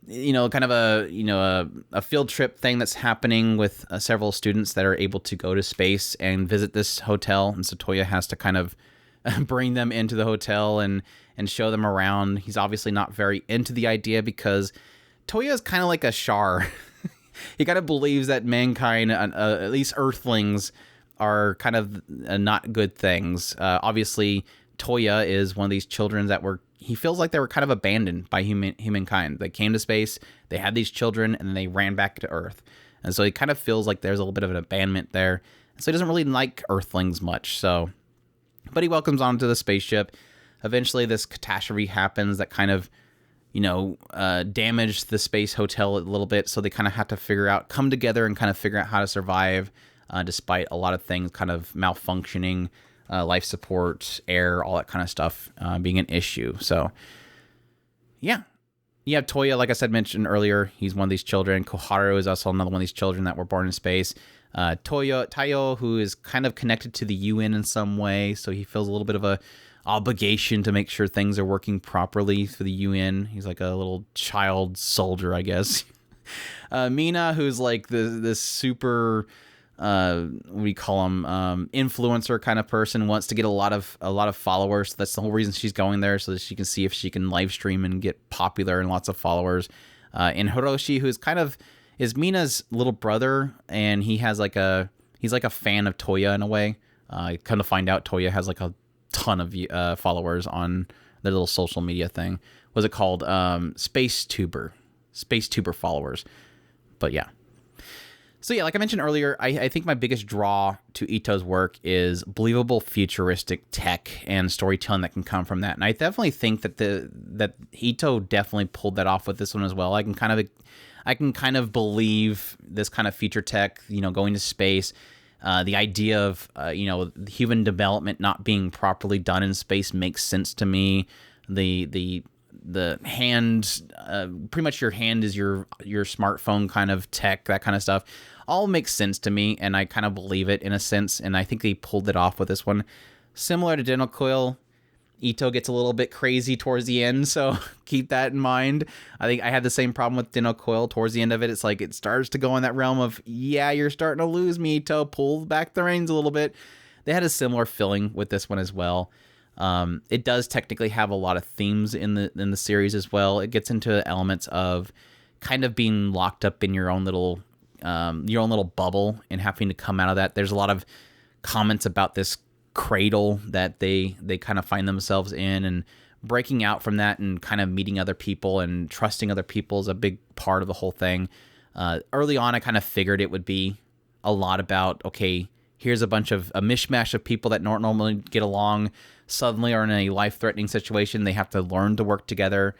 a field trip thing that's happening with several students that are able to go to space and visit this hotel. And so Toya has to kind of bring them into the hotel and show them around. He's obviously not very into the idea because Toya is kind of like a Char. He kind of believes that mankind, at least Earthlings, are kind of not good things. Obviously, Toya is one of these children that were he feels like they were kind of abandoned by humankind. They came to space, they had these children, and then they ran back to Earth. And so he kind of feels like there's a little bit of an abandonment there. So he doesn't really like Earthlings much. But he welcomes onto the spaceship. Eventually, this catastrophe happens that kind of, damaged the space hotel a little bit. So they kind of have to come together and kind of figure out how to survive, despite a lot of things kind of malfunctioning, life support, air, all that kind of stuff being an issue. So, yeah. You have Toya, like I said, mentioned earlier. He's one of these children. Koharu is also another one of these children that were born in space. Taiyo, who is kind of connected to the UN in some way, so he feels a little bit of a obligation to make sure things are working properly for the UN. He's like a little child soldier, I guess. Mina, who's like this super, what do you call him, influencer kind of person, wants to get a lot of followers. So that's the whole reason she's going there, so that she can see if she can live stream and get popular and lots of followers. And Hiroshi, who's is Mina's little brother, and he's like a fan of Toya in a way. Come to find out, Toya has like a ton of followers on their little social media thing. What's it called? Space Tuber followers. But yeah. So yeah, like I mentioned earlier, I think my biggest draw to Ito's work is believable futuristic tech and storytelling that can come from that. And I definitely think that Ito definitely pulled that off with this one as well. I can kind of believe this kind of future tech, going to space. The idea of, human development not being properly done in space makes sense to me. The hand, pretty much your hand is your smartphone kind of tech, that kind of stuff, all makes sense to me, and I kind of believe it in a sense, and I think they pulled it off with this one. Similar to Denno Coil, Ito gets a little bit crazy towards the end, so keep that in mind. I think I had the same problem with Denno Coil towards the end of it. It's like it starts to go in that realm of, yeah, you're starting to lose me, Ito. Pull back the reins a little bit. They had a similar feeling with this one as well. It does technically have a lot of themes in the series as well. It gets into elements of kind of being locked up in your own little bubble and having to come out of that. There's a lot of comments about this cradle that they kind of find themselves in, and breaking out from that and kind of meeting other people and trusting other people is a big part of the whole thing. Early on, I kind of figured it would be a lot about, okay, here's a mishmash of people that normally get along, suddenly are in a life-threatening situation. They have to learn to work together.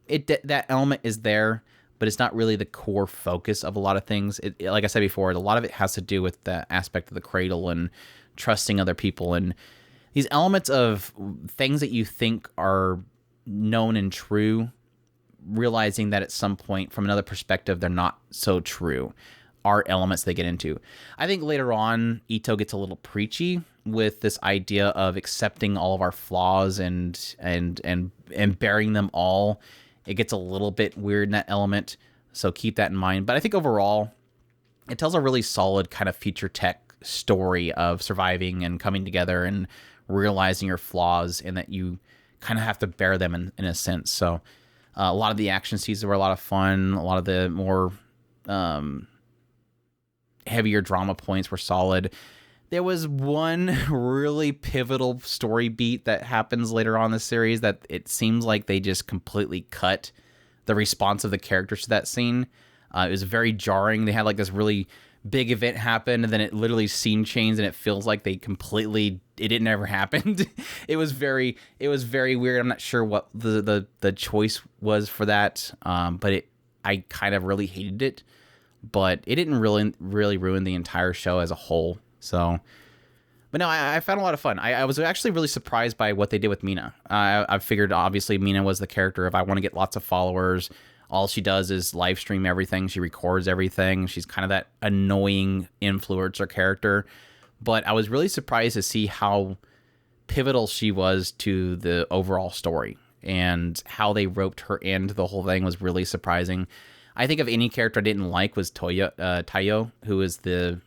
That element is there, but it's not really the core focus of a lot of things. Like I said before, a lot of it has to do with the aspect of the cradle and trusting other people, and these elements of things that you think are known and true, realizing that at some point from another perspective they're not so true, are elements they get into. I think later on Ito gets a little preachy with this idea of accepting all of our flaws and bearing them all. It gets a little bit weird in that element, so keep that in mind. But I think overall it tells a really solid kind of future tech story of surviving and coming together and realizing your flaws, and that you kind of have to bear them in a sense. So a lot of the action scenes were a lot of fun. A lot of the more heavier drama points were solid. There was one really pivotal story beat that happens later on in the series that it seems like they just completely cut the response of the characters to that scene. It was very jarring. They had like this really big event happen, and then it literally scene changed, and it feels like it never happened. It was very weird. I'm not sure what the choice was for that, but I kind of really hated it, but it didn't really ruin the entire show as a whole. So, but no, I found a lot of fun. I was actually really surprised by what they did with Mina. I figured obviously Mina was the character if I want to get lots of followers. All she does is live stream everything. She records everything. She's kind of that annoying influencer character. But I was really surprised to see how pivotal she was to the overall story, and how they roped her into the whole thing was really surprising. I think of any character I didn't like was Taiyo, who is the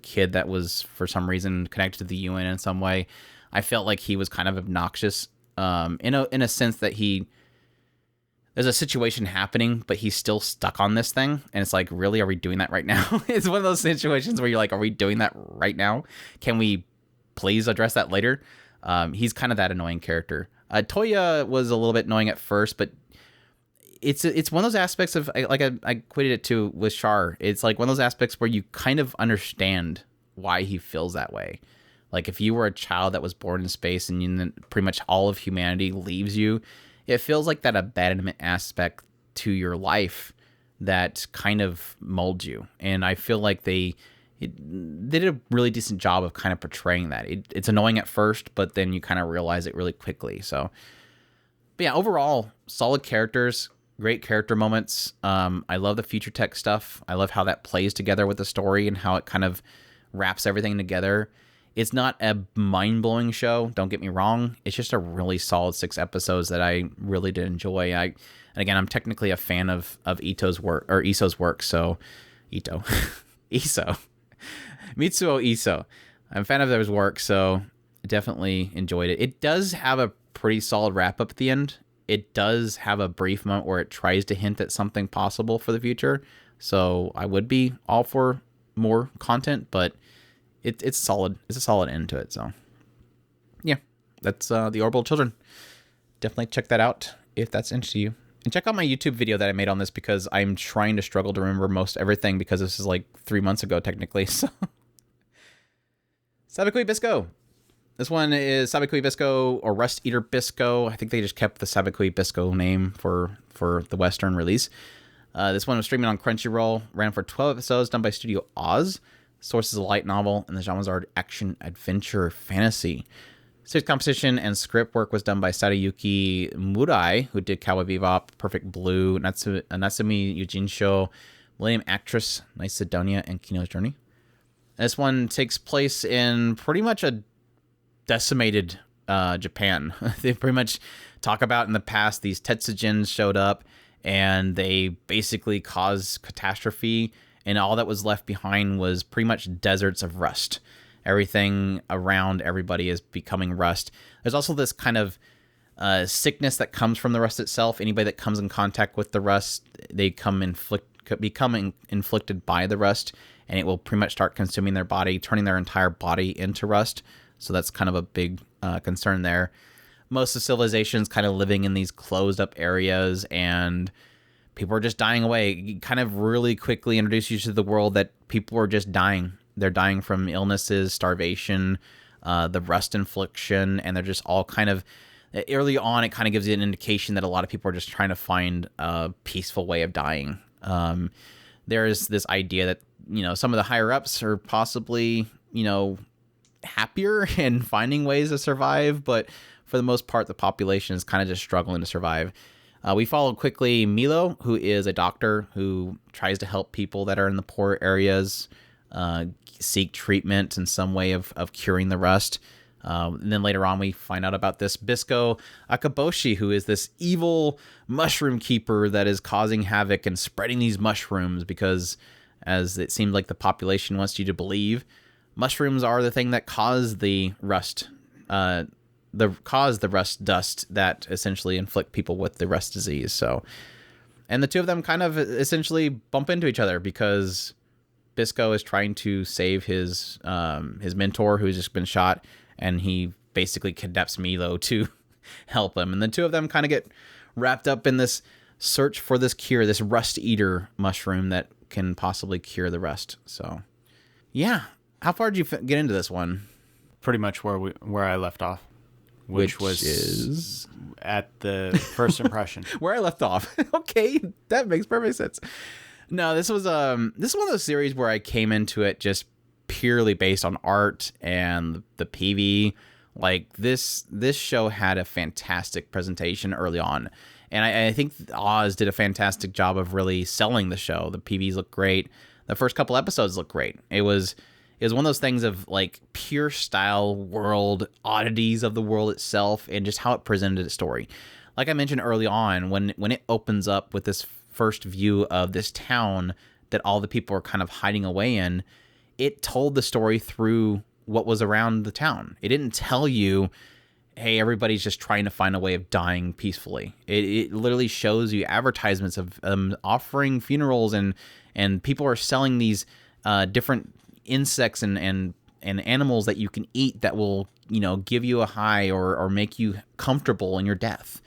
kid that was for some reason connected to the UN in some way. I felt like he was kind of obnoxious in a sense that there's a situation happening, but he's still stuck on this thing. And it's like, really, are we doing that right now? It's one of those situations where you're like, are we doing that right now? Can we please address that later? He's kind of that annoying character. Toya was a little bit annoying at first, but it's one of those aspects of, like I equated it to with Char. It's like one of those aspects where you kind of understand why he feels that way. Like if you were a child that was born in space and pretty much all of humanity leaves you, it feels like that abandonment aspect to your life that kind of molds you. And I feel like they did a really decent job of kind of portraying that. It's annoying at first, but then you kind of realize it really quickly. So, but yeah, overall, solid characters, great character moments. I love the future tech stuff. I love how that plays together with the story and how it kind of wraps everything together. It's not a mind-blowing show, don't get me wrong. It's just a really solid 6 episodes that I really did enjoy. And again, I'm technically a fan of Ito's work, or Iso's work, so Ito. Iso. Mitsuo Iso. I'm a fan of their work, so definitely enjoyed it. It does have a pretty solid wrap-up at the end. It does have a brief moment where it tries to hint at something possible for the future, so I would be all for more content, but it's solid. It's a solid end to it. So yeah, that's the Orbital Children. Definitely check that out if that's interesting to you. And check out my YouTube video that I made on this, because I'm trying to struggle to remember most everything, because this is like 3 months ago technically. So Sabikui Bisco. This one is Sabikui Bisco, or Rust Eater Bisco. I think they just kept the Sabikui Bisco name for the Western release. This one was streaming on Crunchyroll, ran for 12 episodes, done by Studio Oz. Source is a light novel, and the genres are action, adventure, fantasy. Stage composition and script work was done by Sadayuki Murai, who did Cowboy Bebop, Perfect Blue, Natsumi Yujinsho, Millennium Actress, Nice Sidonia, and Kino's Journey. And this one takes place in pretty much a decimated Japan. They pretty much talk about in the past these Tetsujins showed up, and they basically caused catastrophe, and all that was left behind was pretty much deserts of rust. Everything around everybody is becoming rust. There's also this kind of sickness that comes from the rust itself. Anybody that comes in contact with the rust, they become inflicted by the rust, and it will pretty much start consuming their body, turning their entire body into rust. So that's kind of a big concern there. Most of civilization's kind of living in these closed up areas, and people are just dying away. It kind of really quickly introduce you to the world that people are just dying. They're dying from illnesses, starvation, the rust infliction, and they're just all kind of, early on, it kind of gives you an indication that a lot of people are just trying to find a peaceful way of dying. There is this idea that, some of the higher ups are possibly, happier and finding ways to survive, but for the most part, the population is kind of just struggling to survive. We follow quickly Milo, who is a doctor who tries to help people that are in the poor areas seek treatment in some way of curing the rust. And then later on, we find out about this Bisco Akaboshi, who is this evil mushroom keeper that is causing havoc and spreading these mushrooms because, as it seems like the population wants you to believe, mushrooms are the thing that cause the rust rust dust that essentially inflict people with the rust disease. So, and the two of them kind of essentially bump into each other because Bisco is trying to save his mentor, who's just been shot, and he basically kidnaps Milo to help him. And the two of them kind of get wrapped up in this search for this cure, this rust eater mushroom that can possibly cure the rust. So, yeah. How far did you get into this one? Pretty much where I left off, which was at the first impression. Where I left off. Okay, that makes perfect sense. No, this was one of those series where I came into it just purely based on art and the PV. Like this show had a fantastic presentation early on, and I think Oz did a fantastic job of really selling the show. The PVs look great. The first couple episodes look great. It was one of those things of like pure style, world oddities of the world itself, and just how it presented its story. Like I mentioned early on, when it opens up with this first view of this town that all the people are kind of hiding away in, it told the story through what was around the town. It didn't tell you, hey, everybody's just trying to find a way of dying peacefully. It literally shows you advertisements of offering funerals, and people are selling these different insects and and animals that you can eat that will, give you a high or make you comfortable in your death.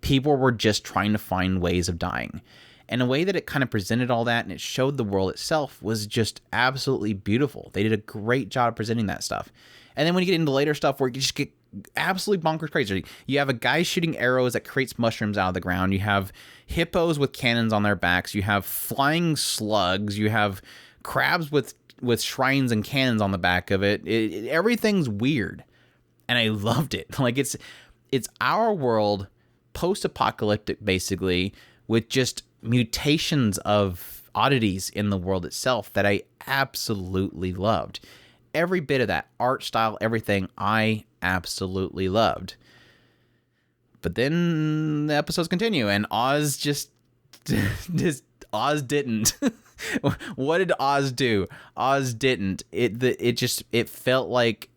People were just trying to find ways of dying. And the way that it kind of presented all that and it showed the world itself was just absolutely beautiful. They did a great job of presenting that stuff. And then when you get into later stuff where you just get absolutely bonkers crazy, you have a guy shooting arrows that creates mushrooms out of the ground. You have hippos with cannons on their backs. You have flying slugs. You have crabs with shrines and cannons on the back of it. Everything's weird. And I loved it. Like it's our world, post-apocalyptic basically, with just mutations of oddities in the world itself that I absolutely loved. Every bit of that art style, everything, I absolutely loved. But then the episodes continue, and Oz Oz didn't. What did Oz do? Oz didn't. It felt like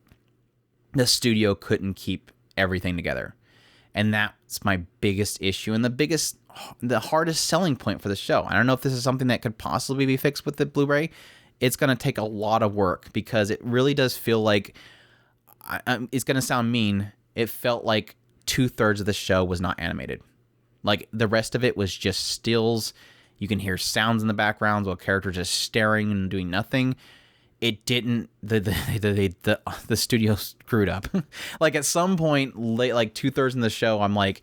the studio couldn't keep everything together, and that's my biggest issue and the hardest selling point for the show. I don't know if this is something that could possibly be fixed with the Blu-ray. It's going to take a lot of work because it really does feel like, it's going to sound mean, it felt like 2/3 of the show was not animated. Like the rest of it was just stills. You can hear sounds in the background while characters just staring and doing nothing. It didn't, the studio screwed up. Like at some point late, like 2/3 in the show, I'm like,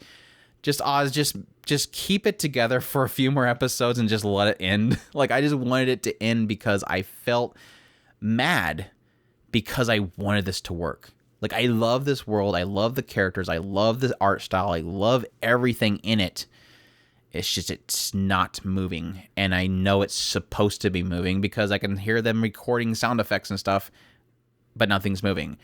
just Oz, just keep it together for a few more episodes and just let it end. Like I just wanted it to end because I felt mad because I wanted this to work. Like I love this world. I love the characters. I love the art style. I love everything in it. It's just, it's not moving. And I know it's supposed to be moving because I can hear them recording sound effects and stuff, but nothing's moving.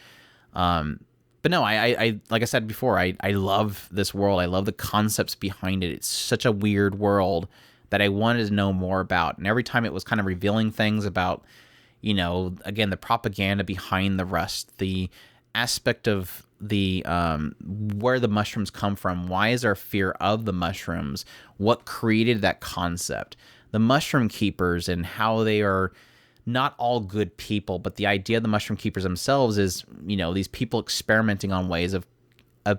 But no, I like I said before, I love this world. I love the concepts behind it. It's such a weird world that I wanted to know more about. And every time it was kind of revealing things about, again, the propaganda behind the rust, the aspect of the where the mushrooms come from. Why is there fear of the mushrooms? What created that concept? The mushroom keepers and how they are not all good people, but the idea of the mushroom keepers themselves is, these people experimenting on ways of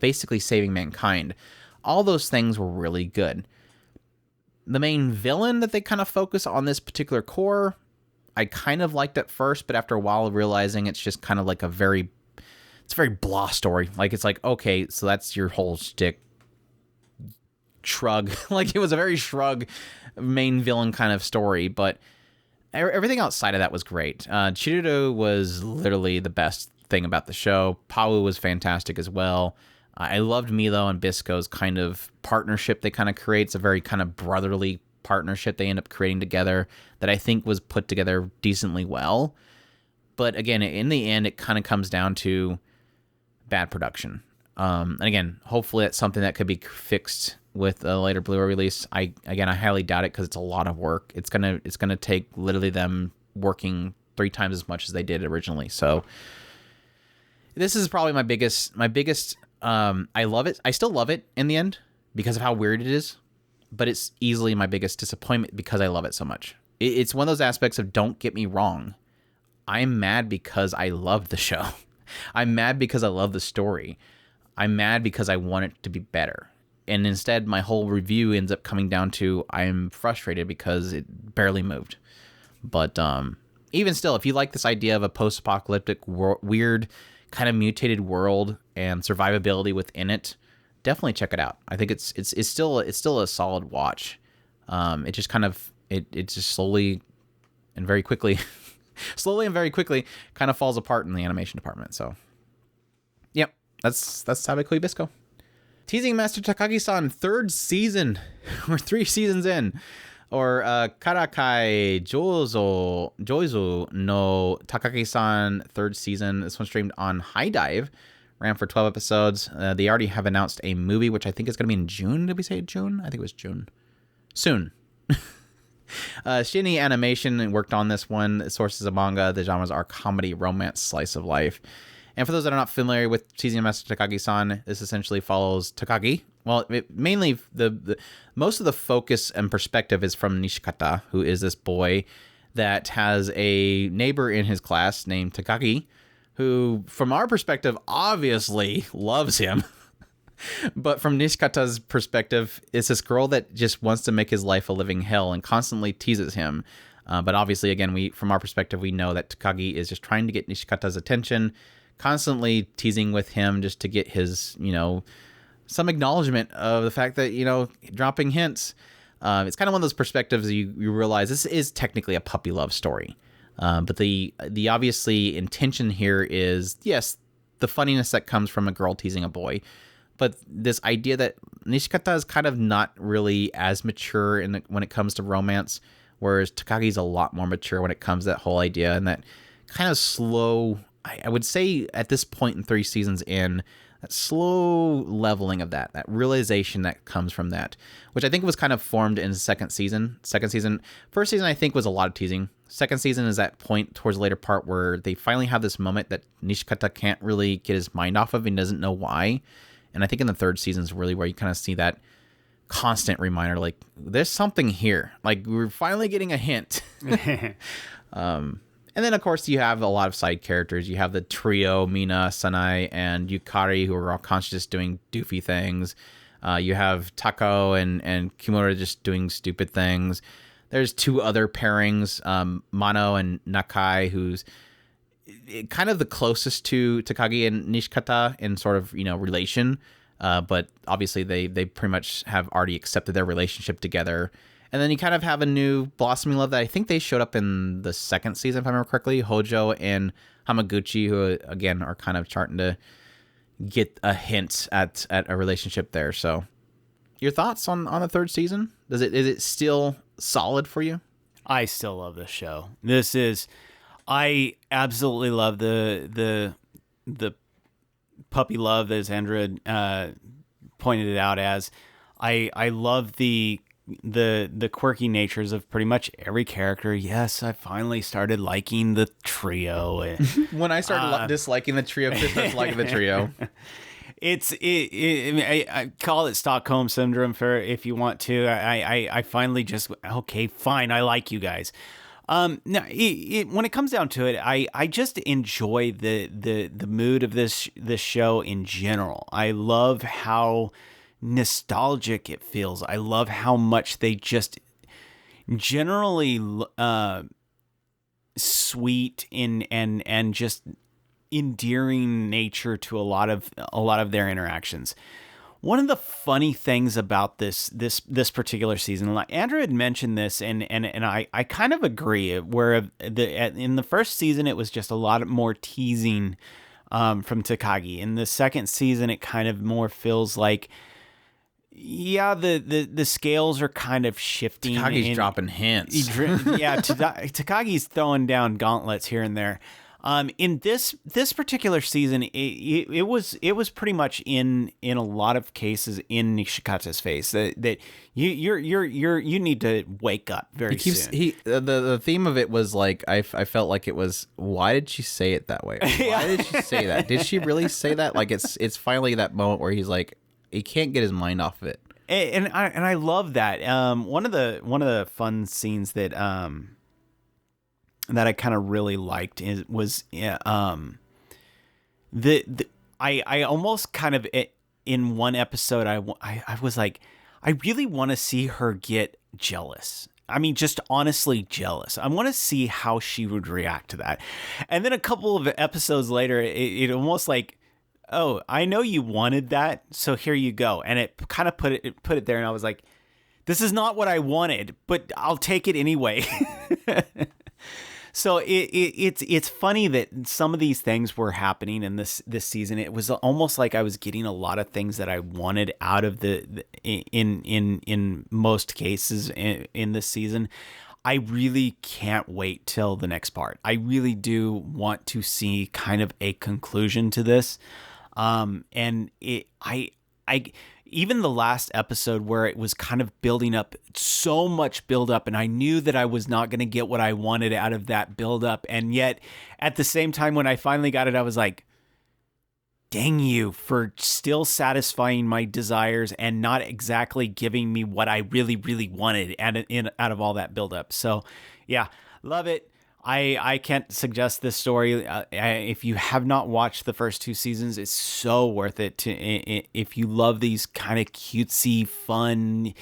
basically saving mankind. All those things were really good. The main villain that they kind of focus on this particular core, I kind of liked at first, but after a while realizing it's just kind of like it's a very blah story. Like, it's like, okay, so that's your whole shtick. Shrug. Like, it was a very shrug main villain kind of story, but everything outside of that was great. Chihiro was literally the best thing about the show. Pau was fantastic as well. I loved Milo and Bisco's kind of partnership they kind of create. It's a very kind of brotherly partnership they end up creating together that I think was put together decently well. But again, in the end, it kind of comes down to bad production. And again, hopefully that's something that could be fixed with a later Blu-ray release. I highly doubt it because it's a lot of work. It's gonna take literally them working 3 times as much as they did originally. So this is probably my biggest. I love it. I still love it in the end because of how weird it is, but it's easily my biggest disappointment because I love it so much. It's one of those aspects of, don't get me wrong, I'm mad because I love the show. I'm mad because I love the story. I'm mad because I want it to be better. And instead, my whole review ends up coming down to I'm frustrated because it barely moved. But even still, if you like this idea of a post-apocalyptic, weird, kind of mutated world and survivability within it, definitely check it out. I think it's still a solid watch. It just kind of it just slowly and very quickly kind of falls apart in the animation department. So, yep, that's Sabikui Bisco. Teasing Master Takagi-san, 3rd season. We're 3 seasons in. Or Karakai Joizo no Takagi-san, 3rd season. This one streamed on High Dive. Ran for 12 episodes. They already have announced a movie, which I think is going to be in June. Did we say June? I think it was June. Soon. Shinny Animation worked on this one. Sources of manga. The genres are comedy, romance, slice of life. And for those that are not familiar with Teasing Master Takagi-san, this essentially follows Takagi. Well, mainly the most of the focus and perspective is from Nishikata, who is this boy that has a neighbor in his class named Takagi, who, from our perspective, obviously loves him. But from Nishikata's perspective, it's this girl that just wants to make his life a living hell and constantly teases him. But obviously, again, from our perspective, we know that Takagi is just trying to get Nishikata's attention, constantly teasing with him just to get his, some acknowledgement of the fact that, dropping hints. It's kind of one of those perspectives you realize this is technically a puppy love story. But the obviously intention here is, yes, the funniness that comes from a girl teasing a boy. But this idea that Nishikata is kind of not really as mature when it comes to romance, whereas Takagi's a lot more mature when it comes to that whole idea, and that kind of slow, I would say at this point in 3 seasons in, that slow leveling of that realization that comes from that, which I think was kind of formed in the second season. First season, I think, was a lot of teasing. Second season is that point towards the later part where they finally have this moment that Nishikata can't really get his mind off of and doesn't know why. And I think in the third season is really where you kind of see that constant reminder, like, there's something here. Like, we're finally getting a hint. And then, of course, you have a lot of side characters. You have the trio, Mina, Sanai, and Yukari, who are all constantly just doing doofy things. You have Tako and Kimura just doing stupid things. There's 2 other pairings, Mano and Nakai, who's kind of the closest to Takagi and Nishikata in sort of, relation. But obviously they pretty much have already accepted their relationship together. And then you kind of have a new blossoming love that I think they showed up in the second season, if I remember correctly. Hojo and Hamaguchi, who again are kind of starting to get a hint at a relationship there. So your thoughts on the third season? Is it still solid for you? I still love this show. I absolutely love the puppy love, as Andrea pointed it out as. I love the quirky natures of pretty much every character. Yes, I finally started liking the trio. When I started disliking the trio, Chris starts liking the trio. I call it Stockholm syndrome if you want to. I finally just, okay, fine, I like you guys. Now, when it comes down to it, I just enjoy the mood of this show in general. I love how nostalgic it feels. I love how much they just generally sweet and just endearing nature to a lot of their interactions. One of the funny things about this particular season, like Andrew had mentioned this, and I kind of agree. Where in the first season it was just a lot more teasing from Takagi. In the second season, it kind of more feels like, yeah, the scales are kind of shifting. Takagi's dropping hints. Takagi's throwing down gauntlets here and there. In this particular season, it was pretty much in a lot of cases in Nishikata's face that you need to wake up very soon. The theme of it was like I felt like it was, why did she say it that way? Why did she say that? Did she really say that? Like it's finally that moment where he's like, he can't get his mind off of it. And I love that. One of the fun scenes that I kind of really liked was I almost kind of, in one episode I was like, I really want to see her get jealous. I mean, just honestly jealous. I want to see how she would react to that. And then a couple of episodes later, it almost like, oh, I know you wanted that, so here you go. And it kind of put it there, and I was like, this is not what I wanted, but I'll take it anyway. So it's funny that some of these things were happening in this season. It was almost like I was getting a lot of things that I wanted out of in most cases in this season. I really can't wait till the next part. I really do want to see kind of a conclusion to this. And even the last episode where it was kind of building up, so much build up, and I knew that I was not going to get what I wanted out of that build up. And yet at the same time, when I finally got it, I was like, dang you for still satisfying my desires and not exactly giving me what I really, really wanted out of all that build up. So yeah, love it. I can't suggest this story. If you have not watched the first 2 seasons, it's so worth it. If you love these kind of cutesy, fun,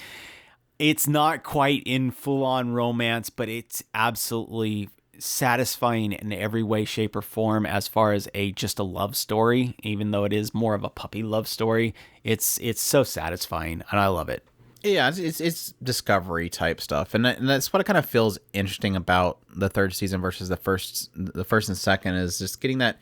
it's not quite in full-on romance, but it's absolutely satisfying in every way, shape, or form as far as just a love story, even though it is more of a puppy love story. It's so satisfying, and I love it. Yeah, it's discovery type stuff, and that's what it kind of feels interesting about the third season versus the first and second, is just getting that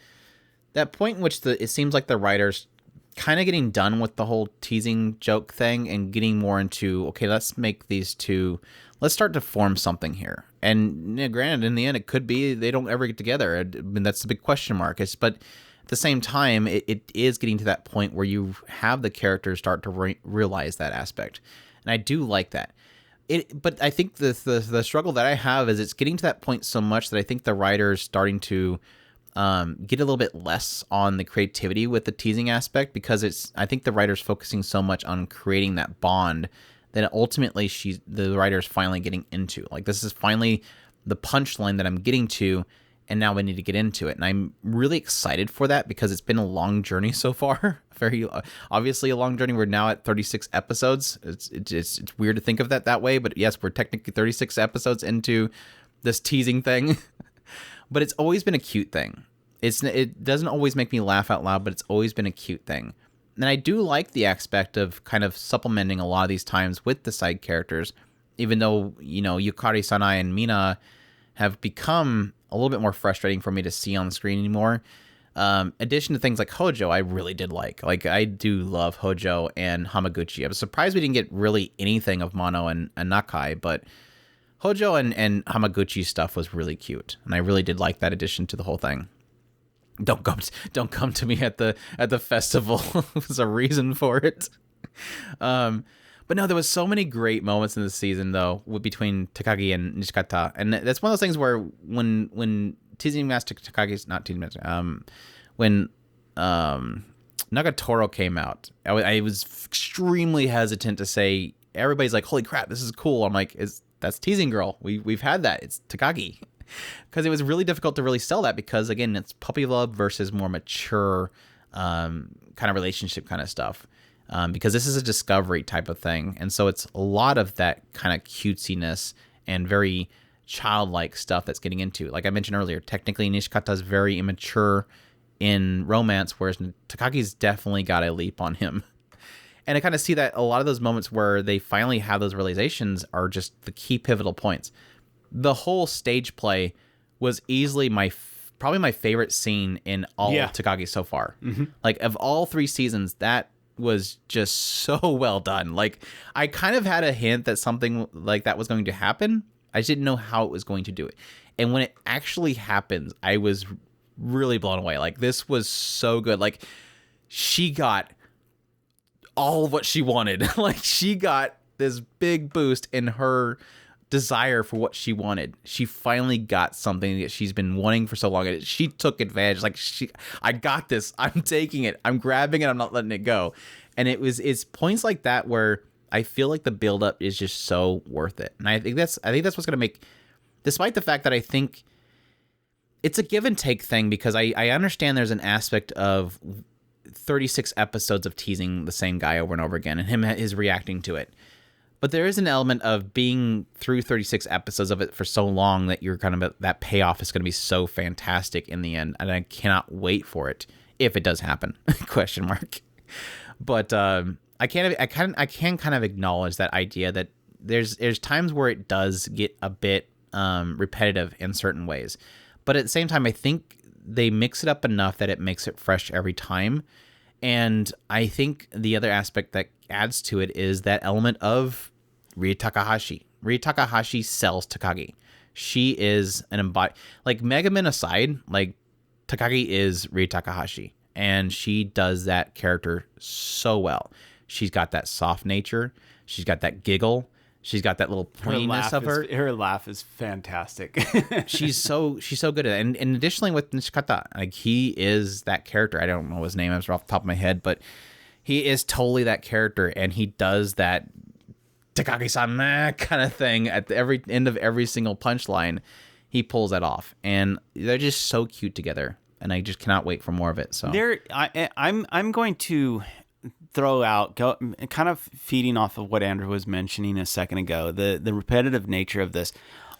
point in which it seems like the writers kind of getting done with the whole teasing joke thing and getting more into, okay, let's make these two, let's start to form something here. And granted, in the end, it could be they don't ever get together. I mean, that's the big question mark. But at the same time, it is getting to that point where you have the characters start to realize that aspect. And I do like that. But I think the struggle that I have is it's getting to that point so much that I think the writers starting to get a little bit less on the creativity with the teasing aspect, because I think the writer's focusing so much on creating that bond that ultimately the writer's finally getting into. Like, this is finally the punchline that I'm getting to, and now we need to get into it. And I'm really excited for that because it's been a long journey so far. Very obviously a long journey. We're now at 36 episodes. It's weird to think of that way, but yes, we're technically 36 episodes into this teasing thing. But it's always been a cute thing. It doesn't always make me laugh out loud, but it's always been a cute thing. And I do like the aspect of kind of supplementing a lot of these times with the side characters, even though, Yukari Sanai and Mina have become a little bit more frustrating for me to see on the screen anymore. Addition to things like Hojo, I really did like. Like, I do love Hojo and Hamaguchi. I was surprised we didn't get really anything of Mono and Nakai, but Hojo and Hamaguchi stuff was really cute, and I really did like that addition to the whole thing. Don't come to me at the festival. There's a reason for it. But no, there was so many great moments in the season though between Takagi and Nishikata, and that's one of those things where when Teasing Master Takagi's not Teasing Master, when Nagatoro came out, I was extremely hesitant to say. Everybody's like, "Holy crap, this is cool!" I'm like, that's Teasing Girl. We've had that. It's Takagi. Because it was really difficult to really sell that, because again, it's puppy love versus more mature kind of relationship kind of stuff. Because this is a discovery type of thing, and so it's a lot of that kind of cutesiness and very childlike stuff that's getting into. Like I mentioned earlier, technically Nishikata's very immature in romance, whereas Takagi's definitely got a leap on him. And I kind of see that a lot of those moments where they finally have those realizations are just the key pivotal points. The whole stage play was easily probably my favorite scene in all of Takagi so far. Mm-hmm. Like, of all 3 seasons, that was just so well done. Like, I kind of had a hint that something like that was going to happen. I just didn't know how it was going to do it. And when it actually happens, I was really blown away. Like, this was so good. Like, she got all of what she wanted. Like, she got this big boost in her desire for what she wanted. She finally got something that she's been wanting for so long, and she took advantage. Like, I got this. I'm taking it. I'm grabbing it. I'm not letting it go. And it's points like that where I feel like the buildup is just so worth it. And I think that's what's going to make, despite the fact that I think it's a give and take thing, because I understand there's an aspect of 36 episodes of teasing the same guy over and over again, and him is reacting to it. But there is an element of being through 36 episodes of it for so long that you're kind of, that payoff is going to be so fantastic in the end, and I cannot wait for it if it does happen. Question mark. But I can kind of acknowledge that idea that there's times where it does get a bit repetitive in certain ways, but at the same time, I think they mix it up enough that it makes it fresh every time. And I think the other aspect that adds to it is that element of Rie Takahashi. Rie Takahashi sells Takagi. She is an like, Megaman aside, like, Takagi is Rie Takahashi, and she does that character so well. She's got that soft nature. She's got that giggle. She's got that little pointiness of her. Her laugh is fantastic. she's so good at it. And additionally with Nishikata, like, he is that character. I don't know his name, it's off the top of my head, but he is totally that character, and he does that Takagi-san kind of thing at the every end of every single punchline. he pulls that off, and they're just so cute together, and I just cannot wait for more of it. So I'm going to throw out, kind of feeding off of what Andrew was mentioning a second ago, the repetitive nature of this.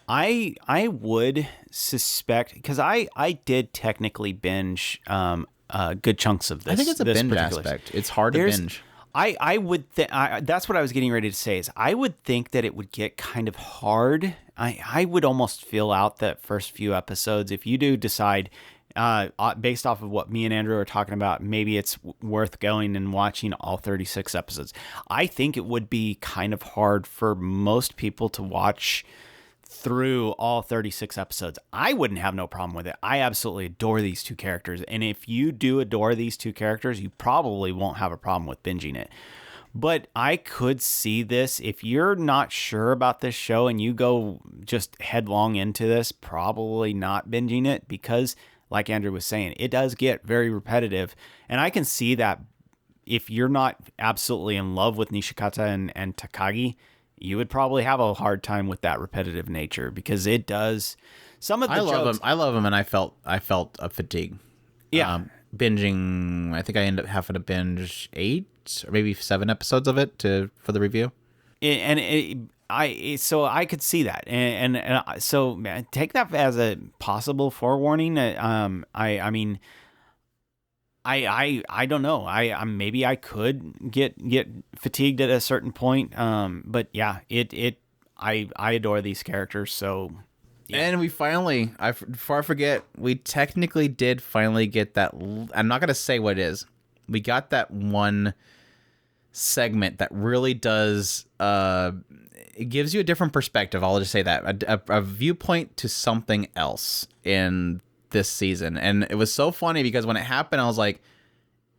I would suspect, because I did technically binge good chunks of this. I think it's a binge aspect. It's hard to binge. I would that's what I was getting ready to say, is I would think that it would get kind of hard. I would almost fill out that first few episodes. If you do decide, based off of what me and Andrew are talking about, maybe it's worth going and watching all 36 episodes. I think it would be kind of hard for most people to watch through all 36 episodes. I wouldn't have no problem with it. I absolutely adore these two characters. And if you do adore these two characters, you probably won't have a problem with binging it. But I could see this, if you're not sure about this show and you go just headlong into this, probably not binging it, because like Andrew was saying, it does get very repetitive. And I can see that if you're not absolutely in love with Nishikata and Takagi, you would probably have a hard time with that repetitive nature, because it does some of the jokes. I love him, and I felt a fatigue. Yeah. Binging, I think I ended up having to binge 8 or maybe 7 episodes of it for the review. So I could see that, and so man, take that as a possible forewarning. I mean, I don't know. I maybe I could get fatigued at a certain point. But yeah, I adore these characters. So, yeah. And we finally, before I forget, we technically did finally get that. I'm not gonna say what it is. We got that one segment that really does. It gives you a different perspective. I'll just say that a viewpoint to something else in this season. And it was so funny because when it happened, I was like,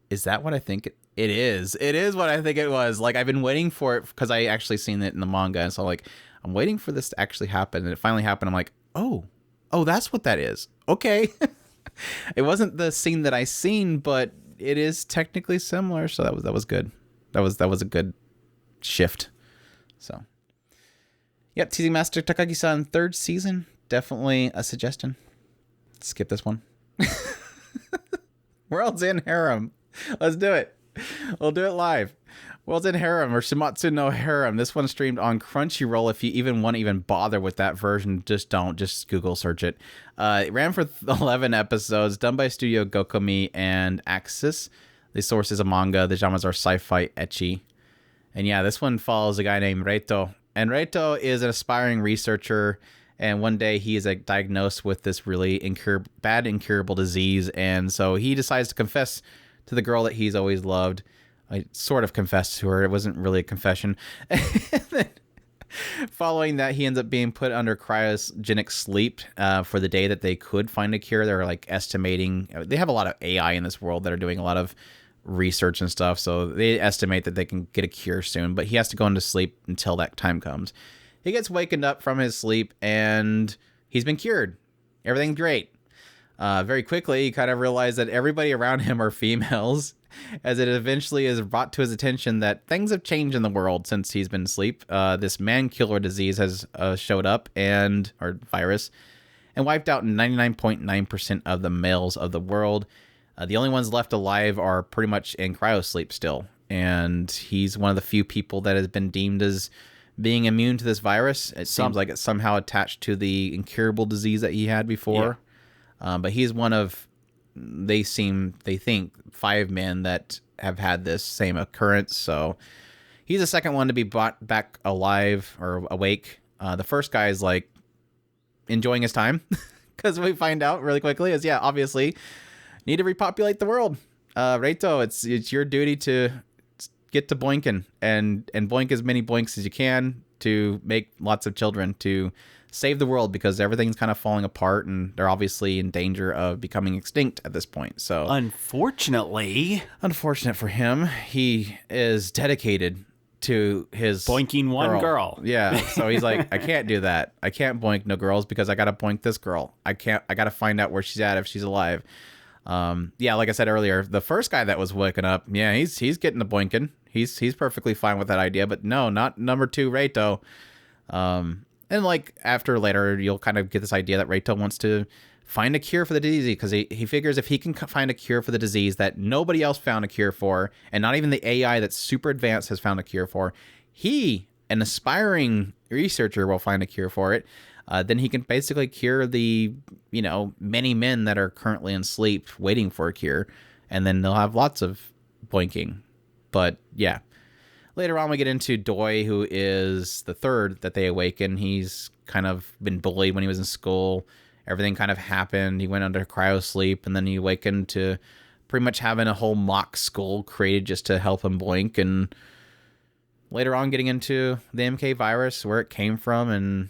is that what I think it is? It is what I think it was. Like, I've been waiting for it because I actually seen it in the manga. And so like, I'm waiting for this to actually happen. And it finally happened. I'm like, oh, that's what that is. Okay. It wasn't the scene that I seen, but it is technically similar. So that was good. That was a good shift. So yep. Teasing Master Takagi-san 3rd season. Definitely a suggestion. Skip this one. World's End Harem. Let's do it. We'll do it live. World's End Harem, or Shimatsu no Harem. This one streamed on Crunchyroll. If you want to bother with that version, just Google search it. It ran for 11 episodes, done by Studio Gokomi and Axis. The source is a manga. The genres are sci-fi ecchi. And yeah, this one follows a guy named Reito. And Reito is an aspiring researcher. And one day he is diagnosed with this really bad incurable disease. And so he decides to confess to the girl that he's always loved. I sort of confessed to her. It wasn't really a confession. And then following that, he ends up being put under cryogenic sleep for the day that they could find a cure. They're like estimating. They have a lot of AI in this world that are doing a lot of research and stuff. So they estimate that they can get a cure soon. But he has to go into sleep until that time comes. He gets wakened up from his sleep, and he's been cured. Everything's great. Very quickly, he kind of realized that everybody around him are females, as it eventually is brought to his attention that things have changed in the world since he's been asleep. This man-killer disease has showed up, or virus, and wiped out 99.9% of the males of the world. The only ones left alive are pretty much in cryosleep still, and he's one of the few people that has been deemed as being immune to this virus. It seems like it's somehow attached to the incurable disease that he had before. Yeah. But he's one of, they think, 5 men that have had this same occurrence. So he's the second one to be brought back alive or awake. The first guy is like enjoying his time, because we find out really quickly is, obviously need to repopulate the world. Reito, it's your duty to get to boinking and boink as many boinks as you can to make lots of children to save the world, because everything's kind of falling apart and they're obviously in danger of becoming extinct at this point. So unfortunate for him, he is dedicated to his boinking one girl. Yeah. So he's like, I can't do that. I can't boink no girls because I got to boink this girl. I got to find out where she's at, if she's alive. Like I said earlier, the first guy that was waking up, he's getting the boinking. He's perfectly fine with that idea, but no, not number 2, Reito. And like after later, you'll kind of get this idea that Reito wants to find a cure for the disease because he figures if he can find a cure for the disease that nobody else found a cure for, and not even the AI that's super advanced has found a cure for, he, an aspiring researcher, will find a cure for it. Then he can basically cure the, many men that are currently in sleep waiting for a cure, and then they'll have lots of boinking. But yeah. Later on, we get into Doi, who is the third that they awaken. He's kind of been bullied when he was in school. Everything kind of happened. He went under cryo sleep, and then he awakened to pretty much having a whole mock school created just to help him blink. And later on, getting into the MK virus, where it came from, and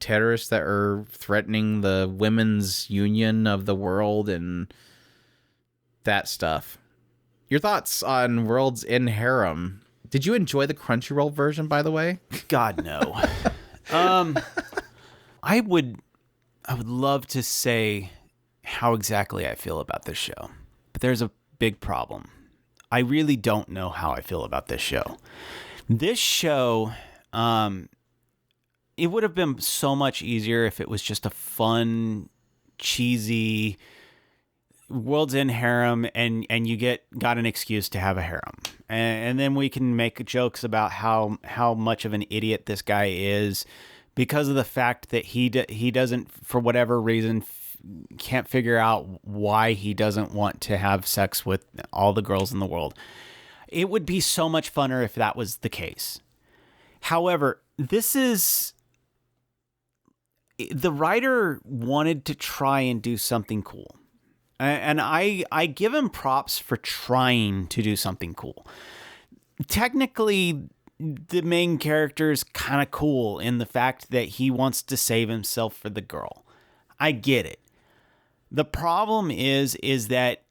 terrorists that are threatening the women's union of the world, and that stuff. Your thoughts on World's End Harem? Did you enjoy the Crunchyroll version, by the way? God, no. I would love to say how exactly I feel about this show, but there's a big problem. I really don't know how I feel about this show. This show, it would have been so much easier if it was just a fun, cheesy World's End Harem, and you got an excuse to have a harem, and then we can make jokes about how much of an idiot this guy is because of the fact that he doesn't, for whatever reason, can't figure out why he doesn't want to have sex with all the girls in the world. It would be so much funner if that was the case. However, the writer wanted to try and do something cool. And I give him props for trying to do something cool. Technically, the main character is kind of cool in the fact that he wants to save himself for the girl. I get it. The problem is that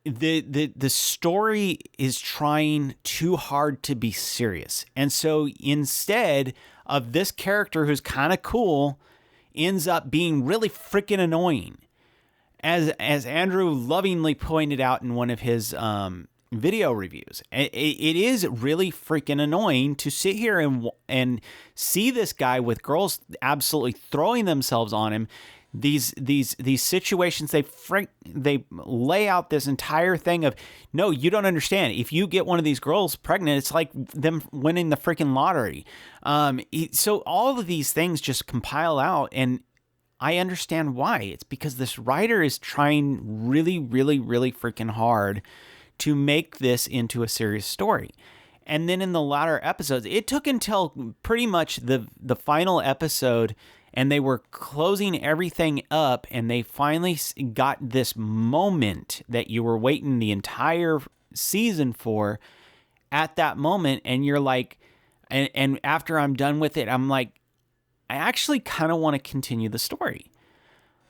the story is trying too hard to be serious. And so instead of this character who's kind of cool ends up being really freaking annoying. As Andrew lovingly pointed out in one of his video reviews, it is really freaking annoying to sit here and see this guy with girls absolutely throwing themselves on him. These situations, they lay out this entire thing of, no, you don't understand. If you get one of these girls pregnant, it's like them winning the freaking lottery. So all of these things just compile out, and I understand why. It's because this writer is trying really, really, really freaking hard to make this into a serious story. And then in the latter episodes, it took until pretty much the final episode, and they were closing everything up, and they finally got this moment that you were waiting the entire season for at that moment. And you're like, and after I'm done with it, I'm like, I actually kind of want to continue the story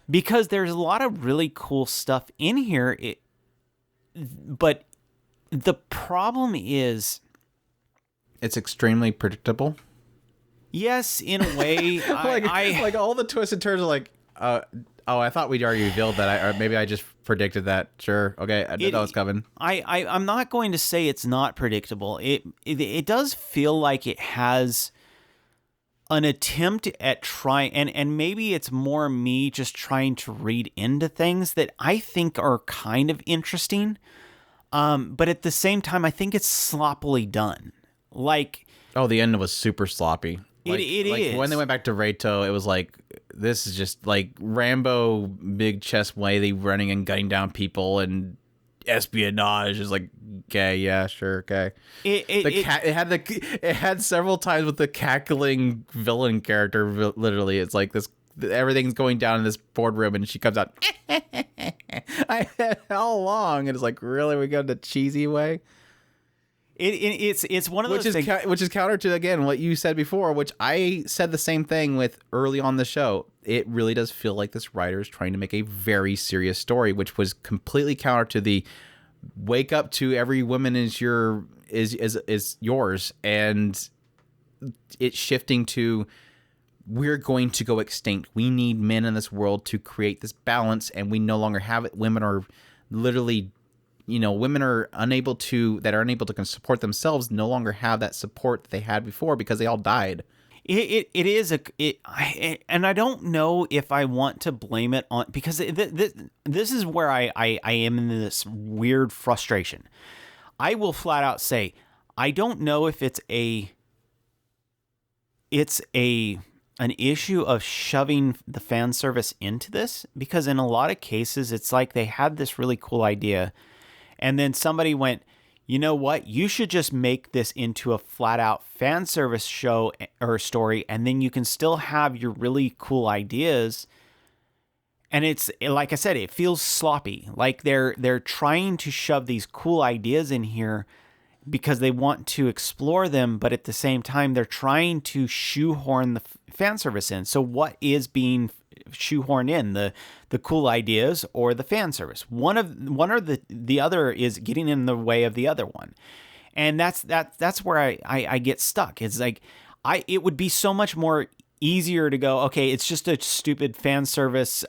because there's a lot of really cool stuff in here. But the problem is, it's extremely predictable. Yes, in a way. like all the twists and turns are like, I thought we'd already revealed that. Or maybe I just predicted that. Sure. Okay. I knew that was coming. I'm not going to say it's not predictable. It does feel like it has an attempt at trying, and maybe it's more me just trying to read into things that I think are kind of interesting. But at the same time, I think it's sloppily done. Like, oh, the end was super sloppy. It is. When they went back to Reito, it was like, this is just like Rambo big chest whaley running and gunning down people and espionage. Is like, okay, yeah, sure, okay. It had several times with the cackling villain character. Literally, it's like this. Everything's going down in this boardroom, and she comes out. How long? And it's like, really, we go the cheesy way. It's one of those things, which is counter to, again, what you said before, which I said the same thing with early on the show. It really does feel like this writer is trying to make a very serious story, which was completely counter to the wake up to every woman is yours, and it's shifting to, we're going to go extinct. We need men in this world to create this balance, and we no longer have it. Women are literally, women are unable to support themselves, no longer have that support that they had before because they all died. It is and I don't know if I want to blame it on, because this is where I am in this weird frustration. I will flat out say, I don't know if it's an issue of shoving the fan service into this, because in a lot of cases it's like they had this really cool idea and then somebody went, you know what, you should just make this into a flat out fan service show or story, and then you can still have your really cool ideas. And it's like I said, it feels sloppy, like they're trying to shove these cool ideas in here because they want to explore them, but at the same time, they're trying to shoehorn the fan service in. So what is being shoehorned in, the cool ideas or the fan service? One or the other is getting in the way of the other one. And that's where I get stuck. It's like, it would be so much more easier to go, okay, it's just a stupid fan service,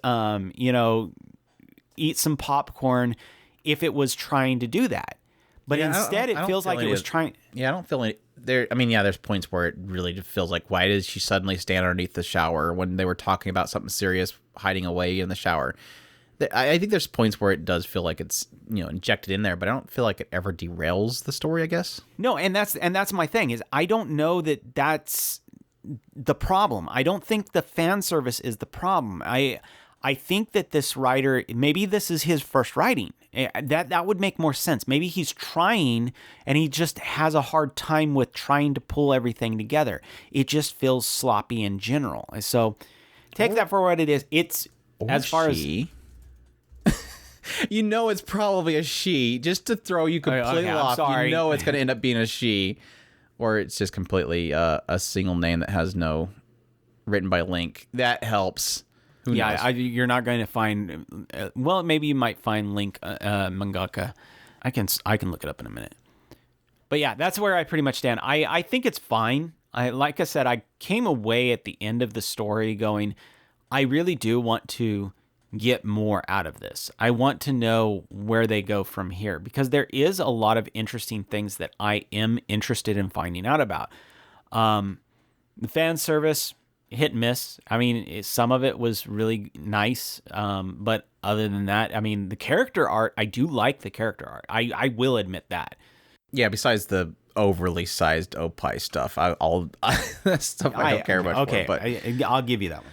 eat some popcorn, if it was trying to do that. But instead, it feels like it was trying. Yeah, I don't feel like there. I mean, yeah, there's points where it really just feels like, why did she suddenly stand underneath the shower when they were talking about something serious, hiding away in the shower? I think there's points where it does feel like it's, injected in there, but I don't feel like it ever derails the story, I guess. No, and that's my thing, is I don't know that that's the problem. I don't think the fan service is the problem. I think that this writer, maybe this is his first writing. That would make more sense. Maybe he's trying and he just has a hard time with trying to pull everything together. It just feels sloppy in general. So take that for what it is. It's as far as it's probably a she, just to throw you completely off. Sorry. It's going to end up being a she, or it's just completely a single name that has no written by Link. That helps. Who knows? You're not going to find. Well, maybe you might find Link mangaka. I can look it up in a minute. But yeah, that's where I pretty much stand. I think it's fine. Like I said, I came away at the end of the story going, I really do want to get more out of this. I want to know where they go from here, because there is a lot of interesting things that I am interested in finding out about. The fan service, hit and miss. I mean, some of it was really nice, but other than that, I mean, the character art, I do like the character art. I will admit that. Yeah, besides the overly sized Opie stuff, all stuff I don't care much for. But I'll give you that one.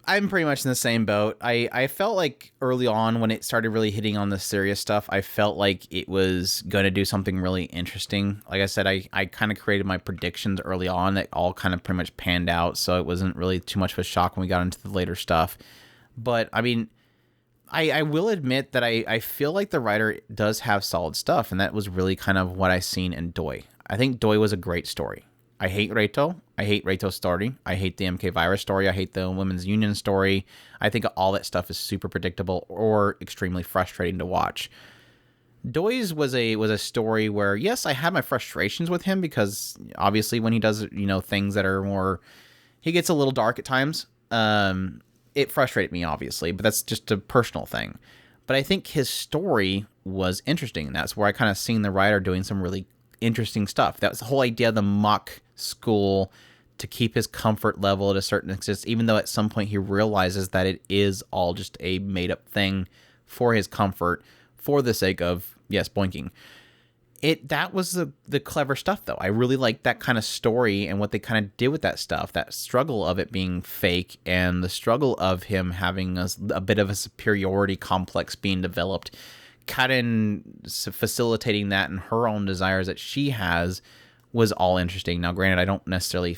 I'm pretty much in the same boat. I felt like early on when it started really hitting on the serious stuff, I felt like it was going to do something really interesting. Like I said, I kind of created my predictions early on that all kind of pretty much panned out, so it wasn't really too much of a shock when we got into the later stuff. But, I mean, I will admit that I feel like the writer does have solid stuff, and that was really kind of what I seen in Doi. I think Doi was a great story. I hate Reito. I hate Reito's story. I hate the MK Virus story. I hate the Women's Union story. I think all that stuff is super predictable or extremely frustrating to watch. Doi's was a story where, yes, I had my frustrations with him, because obviously when he does, things that are more, he gets a little dark at times. It frustrated me, obviously, but that's just a personal thing. But I think his story was interesting, and that's where I kind of seen the writer doing some really interesting stuff. That was the whole idea of the mock school to keep his comfort level at a certain extent, even though at some point he realizes that it is all just a made-up thing for his comfort, for the sake of, yes, boinking. That was the clever stuff, though. I really liked that kind of story and what they kind of did with that stuff, that struggle of it being fake and the struggle of him having a bit of a superiority complex being developed, kind of facilitating that and her own desires that she has was all interesting. Now, granted, I don't necessarily...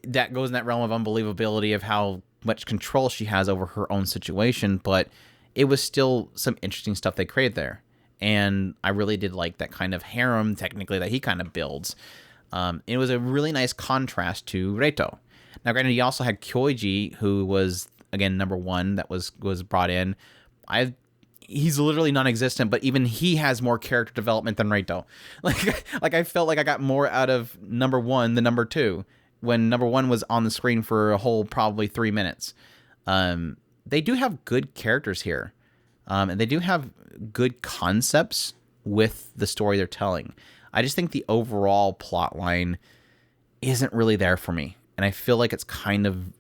that goes in that realm of unbelievability of how much control she has over her own situation, but it was still some interesting stuff they created there. And I really did like that kind of harem, technically, that he kind of builds. It was a really nice contrast to Reito. Now, granted, he also had Kyoji, who was, again, number one that was brought in. He's literally non-existent, but even he has more character development than Reito. Like I felt like I got more out of number one than number two, when number one was on the screen for a whole probably 3 minutes. They do have good characters here, and they do have good concepts with the story they're telling. I just think the overall plot line isn't really there for me. And I feel like it's kind of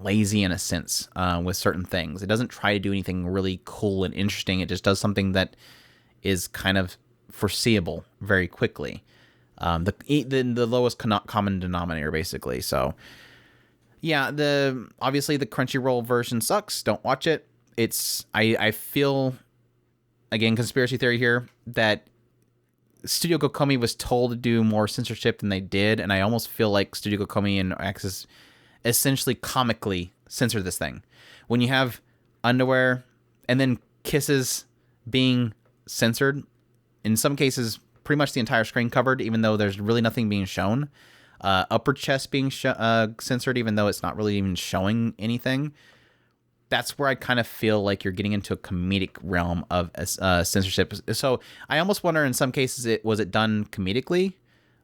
lazy in a sense with certain things. It doesn't try to do anything really cool and interesting. It just does something that is kind of foreseeable very quickly. The lowest common denominator, basically. So, yeah, obviously the Crunchyroll version sucks. Don't watch it. I feel, again, conspiracy theory here, that Studio Kokomi was told to do more censorship than they did, and I almost feel like Studio Kokomi and Axis essentially comically censor this thing. When you have underwear and then kisses being censored, in some cases pretty much the entire screen covered, even though there's really nothing being shown, upper chest being censored even though it's not really even showing anything, that's where I kind of feel like you're getting into a comedic realm of censorship. So I almost wonder, in some cases, was it done comedically?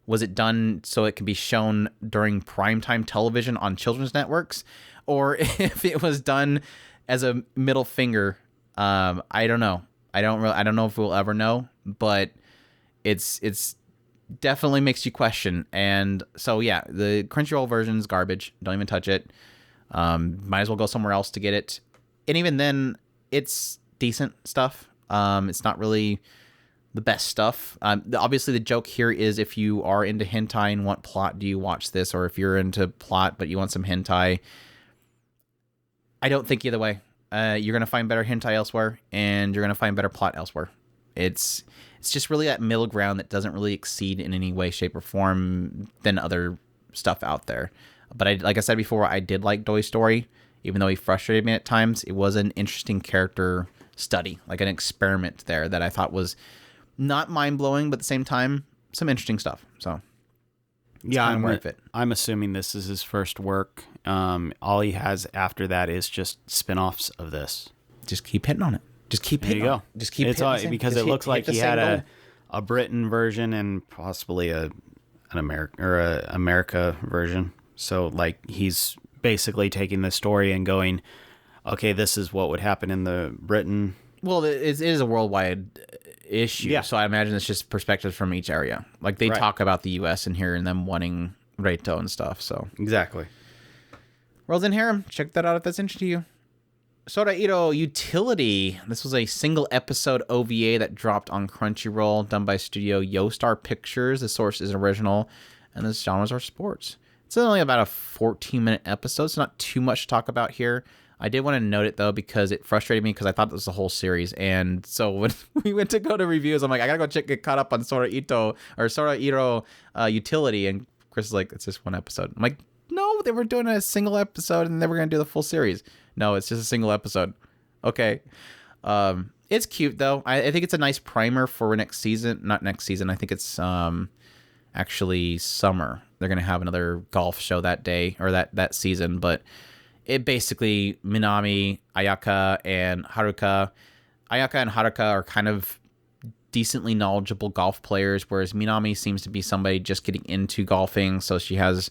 Was it done so it can be shown during primetime television on children's networks? Or if it was done as a middle finger, I don't know. I don't know if we'll ever know, but it's definitely makes you question. And so, yeah, the Crunchyroll version is garbage. Don't even touch it. Might as well go somewhere else to get it. And even then, it's decent stuff. It's not really the best stuff. Obviously, the joke here is, if you are into hentai and want plot, do you watch this? Or if you're into plot but you want some hentai, I don't think either way. You're going to find better hentai elsewhere, and you're going to find better plot elsewhere. It's just really that middle ground that doesn't really exceed in any way, shape, or form than other stuff out there. But like I said before, I did like Doi Story, even though he frustrated me at times. It was an interesting character study, like an experiment there that I thought was not mind-blowing, but at the same time, some interesting stuff. So, yeah, I'm assuming this is his first work. All he has after that is just spin-offs of this. Just keep hitting on it. Just keep hitting on it. Just keep hitting it. Because it looks like he had a Britain version and possibly an America version. So, like, he's basically taking the story and going, okay, this is what would happen in the Britain. Well, it is a worldwide issue. Yeah. So I imagine it's just perspectives from each area. Like, they talk about the U.S. in here and them wanting Reito and stuff. So exactly. End Harem. Check that out if that's interesting to you. Sorairo Utility. This was a single episode OVA that dropped on Crunchyroll, done by Studio Yostar Pictures. The source is original, and the genres are sports. It's only about a 14-minute episode, so not too much to talk about here. I did want to note it, though, because it frustrated me because I thought this was the whole series. And so when we went to go to reviews, I'm like, I got to go get caught up on Sorairo Utility. And Chris is like, it's just one episode. I'm like, no, they were doing a single episode and they were going to do the full series. No, it's just a single episode. Okay. It's cute, though. I think it's a nice primer for next season. Not next season. I think it's actually summer. They're going to have another golf show that day or that season. But it basically, Minami, Ayaka, and Haruka. Ayaka and Haruka are kind of decently knowledgeable golf players, whereas Minami seems to be somebody just getting into golfing. So she has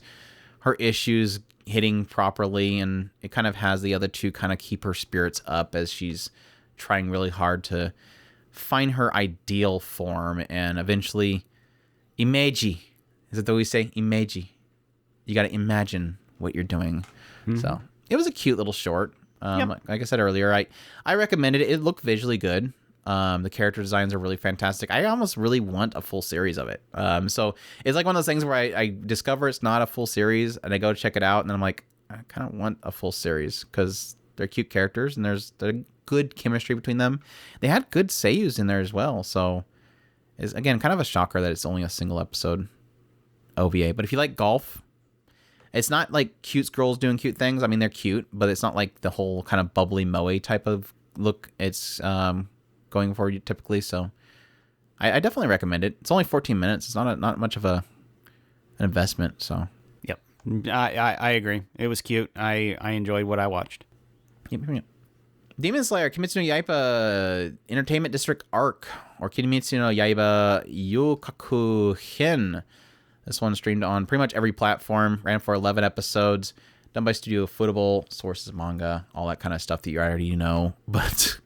her issues hitting properly, and it kind of has the other two kind of keep her spirits up as she's trying really hard to find her ideal form and eventually imeji. Is it the way we say imeji? You got to imagine what you're doing. Mm-hmm. So it was a cute little short. Like I said earlier, I recommended it. It looked visually good. The character designs are really fantastic. I almost really want a full series of it. So it's like one of those things where I discover it's not a full series and I go check it out and then I'm like, I kind of want a full series because they're cute characters and there's good chemistry between them. They had good seiyus in there as well. So it's, again, kind of a shocker that it's only a single episode OVA. But if you like golf, it's not like cute girls doing cute things. I mean, they're cute, but it's not like the whole kind of bubbly moe type of look it's going for you typically. So I definitely recommend it. It's only 14 minutes. It's not much of an investment. So yep, I agree. It was cute. I enjoyed what I watched. Yep. Demon Slayer Kimetsu no Yaiba Entertainment District Arc, or Kimetsu no Yaiba Yukaku Hen. This one streamed on pretty much every platform, ran for 11 episodes, done by Studio Footable, sources manga, all that kind of stuff that you already know. But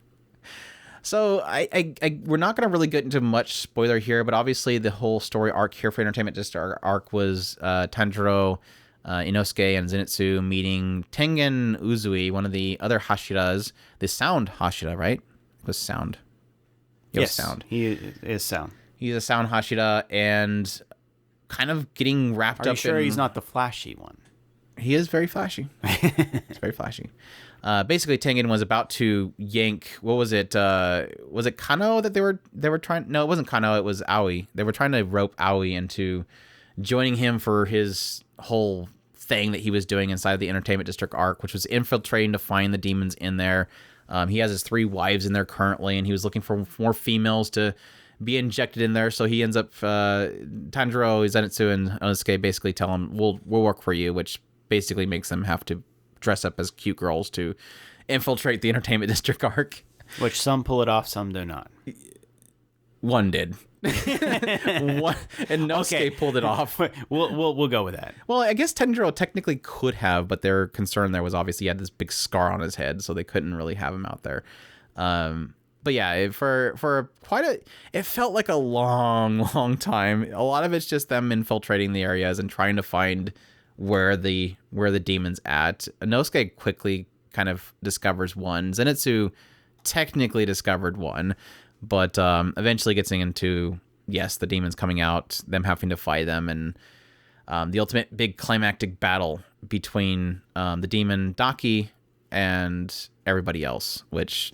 So we're not going to really get into much spoiler here, but obviously the whole story arc here for Entertainment District arc was Tanjiro, Inosuke, and Zenitsu meeting Tengen Uzui, one of the other Hashiras, the Sound Hashira, right? It was Sound. Yes, Sound. He is Sound. He's a Sound Hashira, and kind of getting wrapped Are up you sure in... he's not the flashy one? He is very flashy. It's very flashy. Basically, Tengen was about to yank. What was it? Was it Kano that they were trying? No, it wasn't Kano. It was Aoi. They were trying to rope Aoi into joining him for his whole thing that he was doing inside of the Entertainment District arc, which was infiltrating to find the demons in there. He has his 3 wives in there currently, and he was looking for more females to be injected in there. So he ends up Tanjiro, Zenitsu, and Inosuke basically tell him, "We'll work for you," which basically makes them have to dress up as cute girls to infiltrate the Entertainment District arc. Which some pull it off, some do not. One did. One, and Nosuke pulled it off. We'll go with that. Well, I guess Tanjiro technically could have, but their concern there was obviously he had this big scar on his head, so they couldn't really have him out there. But yeah, it felt like a long time. A lot of it's just them infiltrating the areas and trying to find where the demon's at. Inosuke quickly kind of discovers one. Zenitsu technically discovered one, but eventually gets into, yes, the demons coming out, them having to fight them, and the ultimate big climactic battle between the demon Daki and everybody else, which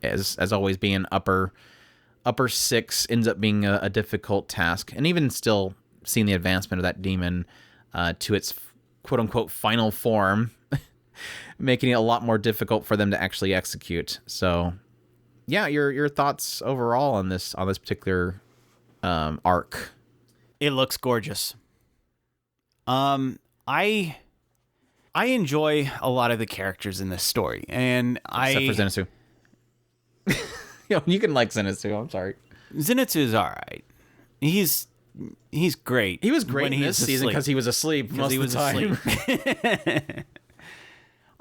as always being upper 6 ends up being a difficult task. And even still seeing the advancement of that demon to its quote-unquote final form, making it a lot more difficult for them to actually execute. So, yeah, your thoughts overall on this particular arc? It looks gorgeous. I enjoy a lot of the characters in this story, and except for Zenitsu. You can like Zenitsu. I'm sorry. Zenitsu is all right. He's great. He was great in this season because he was asleep most of the time.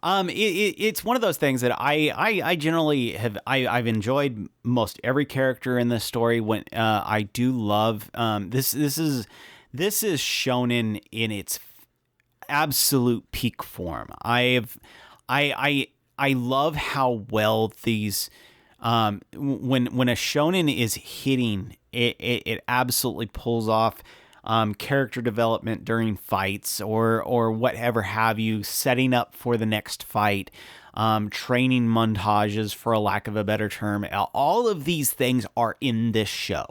It's one of those things that I generally have. I've enjoyed most every character in this story. When I do love this is shonen in its absolute peak form. I love how well these when a shonen is hitting, it absolutely pulls off character development during fights or whatever have you, setting up for the next fight, training montages, for a lack of a better term. All of these things are in this show.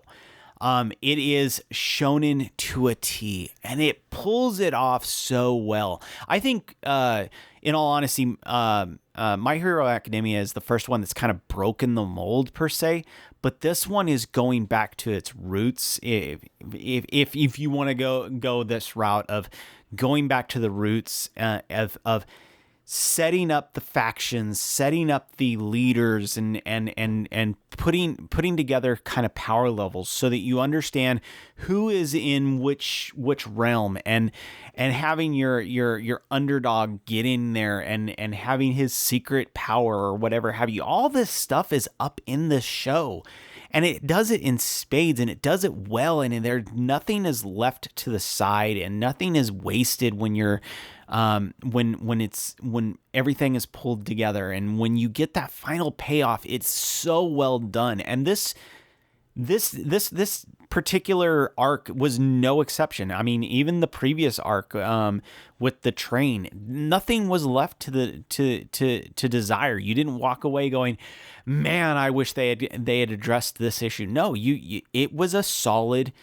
It is shonen to a T, and it pulls it off so well. I think, in all honesty, My Hero Academia is the first one that's kind of broken the mold per se, but this one is going back to its roots. If you want to go this route of going back to the roots of setting up the factions, setting up the leaders, and putting together kind of power levels so that you understand who is in which realm, and having your underdog get in there and having his secret power or whatever have you. All this stuff is up in this show, and it does it in spades, and it does it well, and nothing is left to the side, and nothing is wasted when you're when everything is pulled together, and when you get that final payoff, it's so well done. And this particular arc was no exception. I mean, even the previous arc with the train, nothing was left to desire. You didn't walk away going, "Man, I wish they had addressed this issue." No, it was a solid,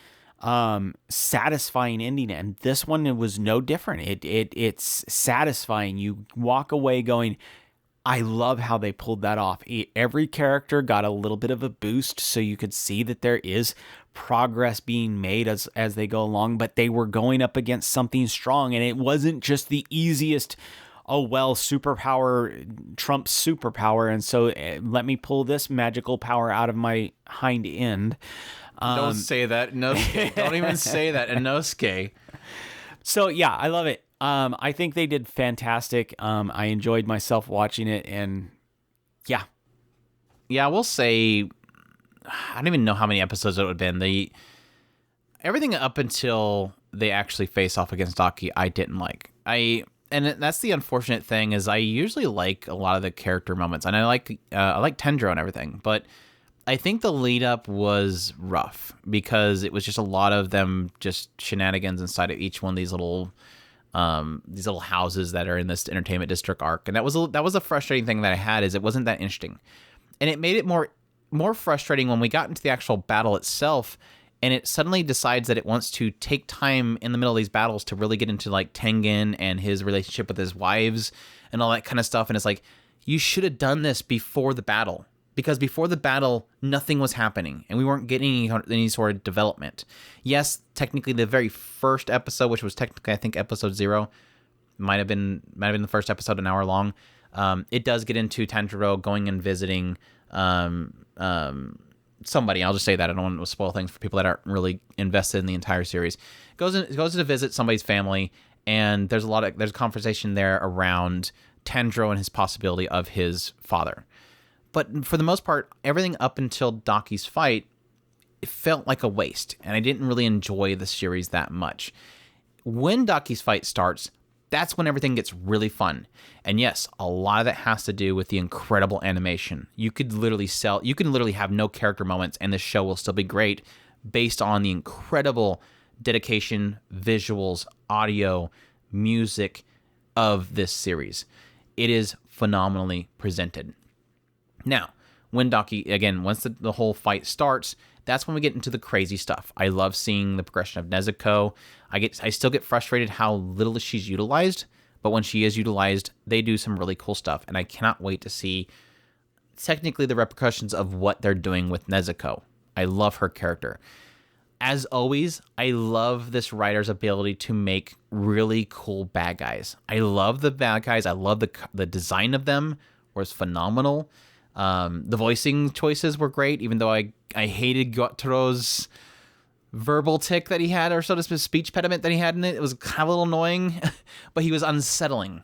satisfying ending, and this one, it was no different. It's satisfying. You walk away going, I love how they pulled that off. Every character got a little bit of a boost, so you could see that there is progress being made as they go along, but they were going up against something strong, and it wasn't just the easiest, oh, well, superpower trumps superpower, and so let me pull this magical power out of my hind end. Don't say that, Inosuke. Don't even say that, Inosuke. So, yeah, I love it. I think they did fantastic. I enjoyed myself watching it, and yeah, Yeah, we'll say I don't even know how many episodes it would have been. Everything up until they actually face off against Daki, I didn't like. And that's the unfortunate thing is I usually like a lot of the character moments, and I like Tendro and everything, but I think the lead up was rough because it was just a lot of them just shenanigans inside of each one of these little houses that are in this entertainment district arc, and that was a frustrating thing that I had is it wasn't that interesting, and it made it more frustrating when we got into the actual battle itself, and it suddenly decides that it wants to take time in the middle of these battles to really get into like Tengen and his relationship with his wives and all that kind of stuff, and it's like you should have done this before the battle. Because before the battle, nothing was happening, and we weren't getting any sort of development. Yes, technically, the very first episode, which was technically, I think, episode 0, might have been the first episode, an hour long. It does get into Tanjiro going and visiting somebody. I'll just say that I don't want to spoil things for people that aren't really invested in the entire series. Goes to visit somebody's family, and there's a conversation there around Tanjiro and his possibility of his father. But for the most part, everything up until Daki's fight, it felt like a waste, and I didn't really enjoy the series that much. When Daki's fight starts, that's when everything gets really fun. And yes, a lot of that has to do with the incredible animation. You can literally have no character moments, and the show will still be great based on the incredible dedication, visuals, audio, music of this series. It is phenomenally presented. Now, when Daki, again, once the whole fight starts, that's when we get into the crazy stuff. I love seeing the progression of Nezuko. I still get frustrated how little she's utilized, but when she is utilized, they do some really cool stuff, and I cannot wait to see technically the repercussions of what they're doing with Nezuko. I love her character. As always, I love this writer's ability to make really cool bad guys. I love the bad guys. I love the design of them was phenomenal. The voicing choices were great, even though I hated Gotaro's verbal tick that he had, or so to speak, speech pediment that he had in it. It was kind of a little annoying, but he was unsettling.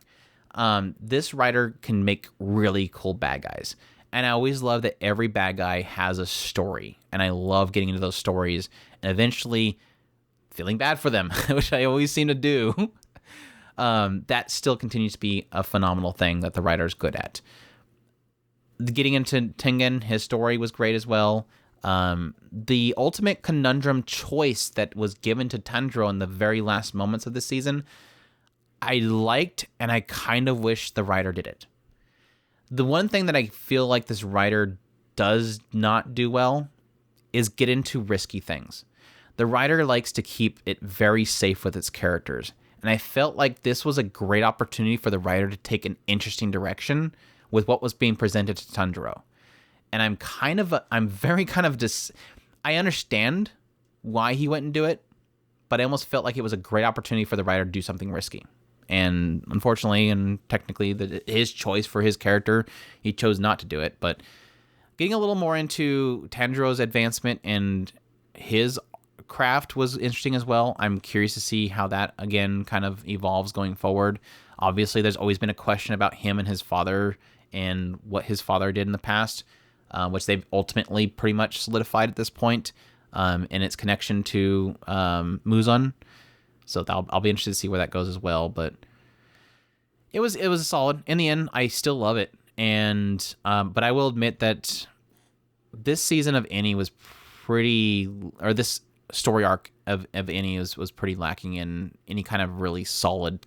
This writer can make really cool bad guys. And I always love that every bad guy has a story. And I love getting into those stories and eventually feeling bad for them, which I always seem to do. That still continues to be a phenomenal thing that the writer's good at. Getting into Tengen, his story was great as well. The ultimate conundrum choice that was given to Tanjiro in the very last moments of the season, I liked, and I kind of wish the writer did it. The one thing that I feel like this writer does not do well is get into risky things. The writer likes to keep it very safe with its characters, and I felt like this was a great opportunity for the writer to take an interesting direction with what was being presented to Tanjiro. And I understand why he went and do it, but I almost felt like it was a great opportunity for the writer to do something risky. And unfortunately, and technically, his choice for his character, he chose not to do it. But getting a little more into Tanjiro's advancement and his craft was interesting as well. I'm curious to see how that, again, kind of evolves going forward. Obviously, there's always been a question about him and his father and what his father did in the past, which they've ultimately pretty much solidified at this point, in its connection to Muzan. So I'll be interested to see where that goes as well. But it was solid. In the end, I still love it. And but I will admit that this season of Eni was this story arc of Eni was pretty lacking in any kind of really solid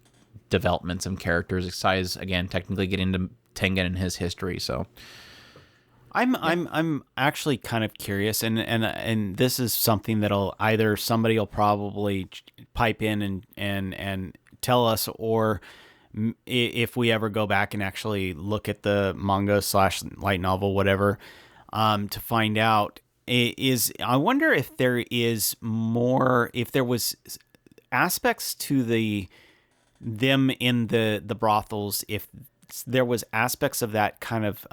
developments and characters, besides, again, technically getting into Tengen and his history. So I'm actually kind of curious, and this is something that'll either somebody will probably pipe in and tell us, or if we ever go back and actually look at the manga / light novel, whatever, to find out, is I wonder if there is more, if there was aspects to them in the brothels, if there was aspects of that kind of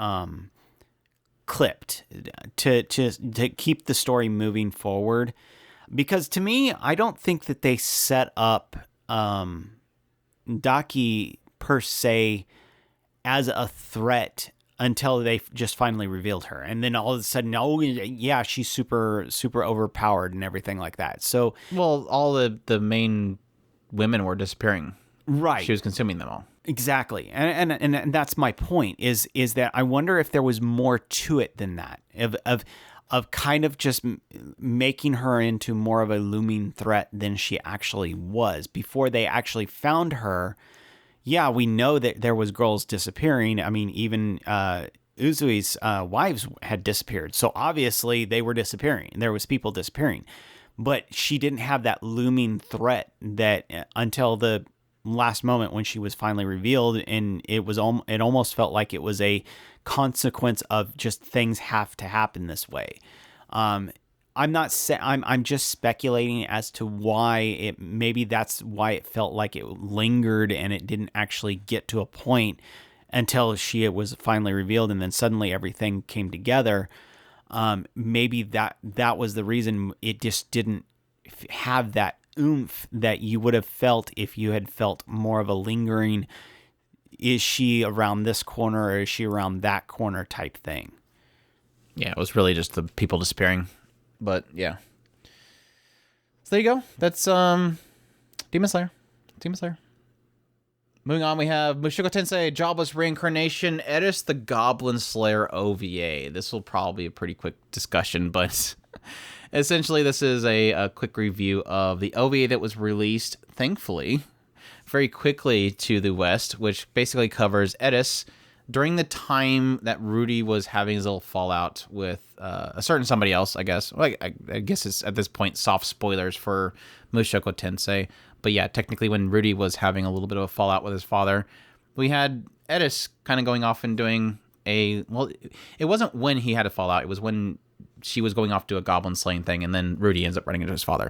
clipped to keep the story moving forward. Because to me, I don't think that they set up Daki per se as a threat until they just finally revealed her. And then all of a sudden, oh yeah, she's super, super overpowered and everything like that. So, Well, all the main women were disappearing. right. She was consuming them all. Exactly. And that's my point is that I wonder if there was more to it than that, of kind of just making her into more of a looming threat than she actually was before they actually found her. Yeah, we know that there was girls disappearing. I mean, even Uzui's wives had disappeared. So obviously they were disappearing. There was people disappearing. But she didn't have that looming threat that until the last moment when she was finally revealed, and it almost felt like it was a consequence of just things have to happen this way. I'm just speculating as to why maybe that's why it felt like it lingered and it didn't actually get to a point until she was finally revealed, and then suddenly everything came together. Maybe that was the reason it just didn't have that oomph that you would have felt if you had felt more of a lingering, is she around this corner or is she around that corner type thing. Yeah, it was really just the people disappearing. But yeah. So there you go. That's Demon Slayer. Moving on, we have Mushuko Tensei Jobless Reincarnation Eris the Goblin Slayer OVA. This will probably be a pretty quick discussion, but essentially this is a quick review of the OVA that was released, thankfully, very quickly to the West, which basically covers Eris during the time that Rudy was having his little fallout with a certain somebody else, I guess. Well, I guess it's at this point soft spoilers for Mushoku Tensei. But yeah, technically when Rudy was having a little bit of a fallout with his father, we had Eris kind of going off and doing well, it wasn't when he had a fallout. It was when she was going off to a goblin slaying thing, and then Rudy ends up running into his father.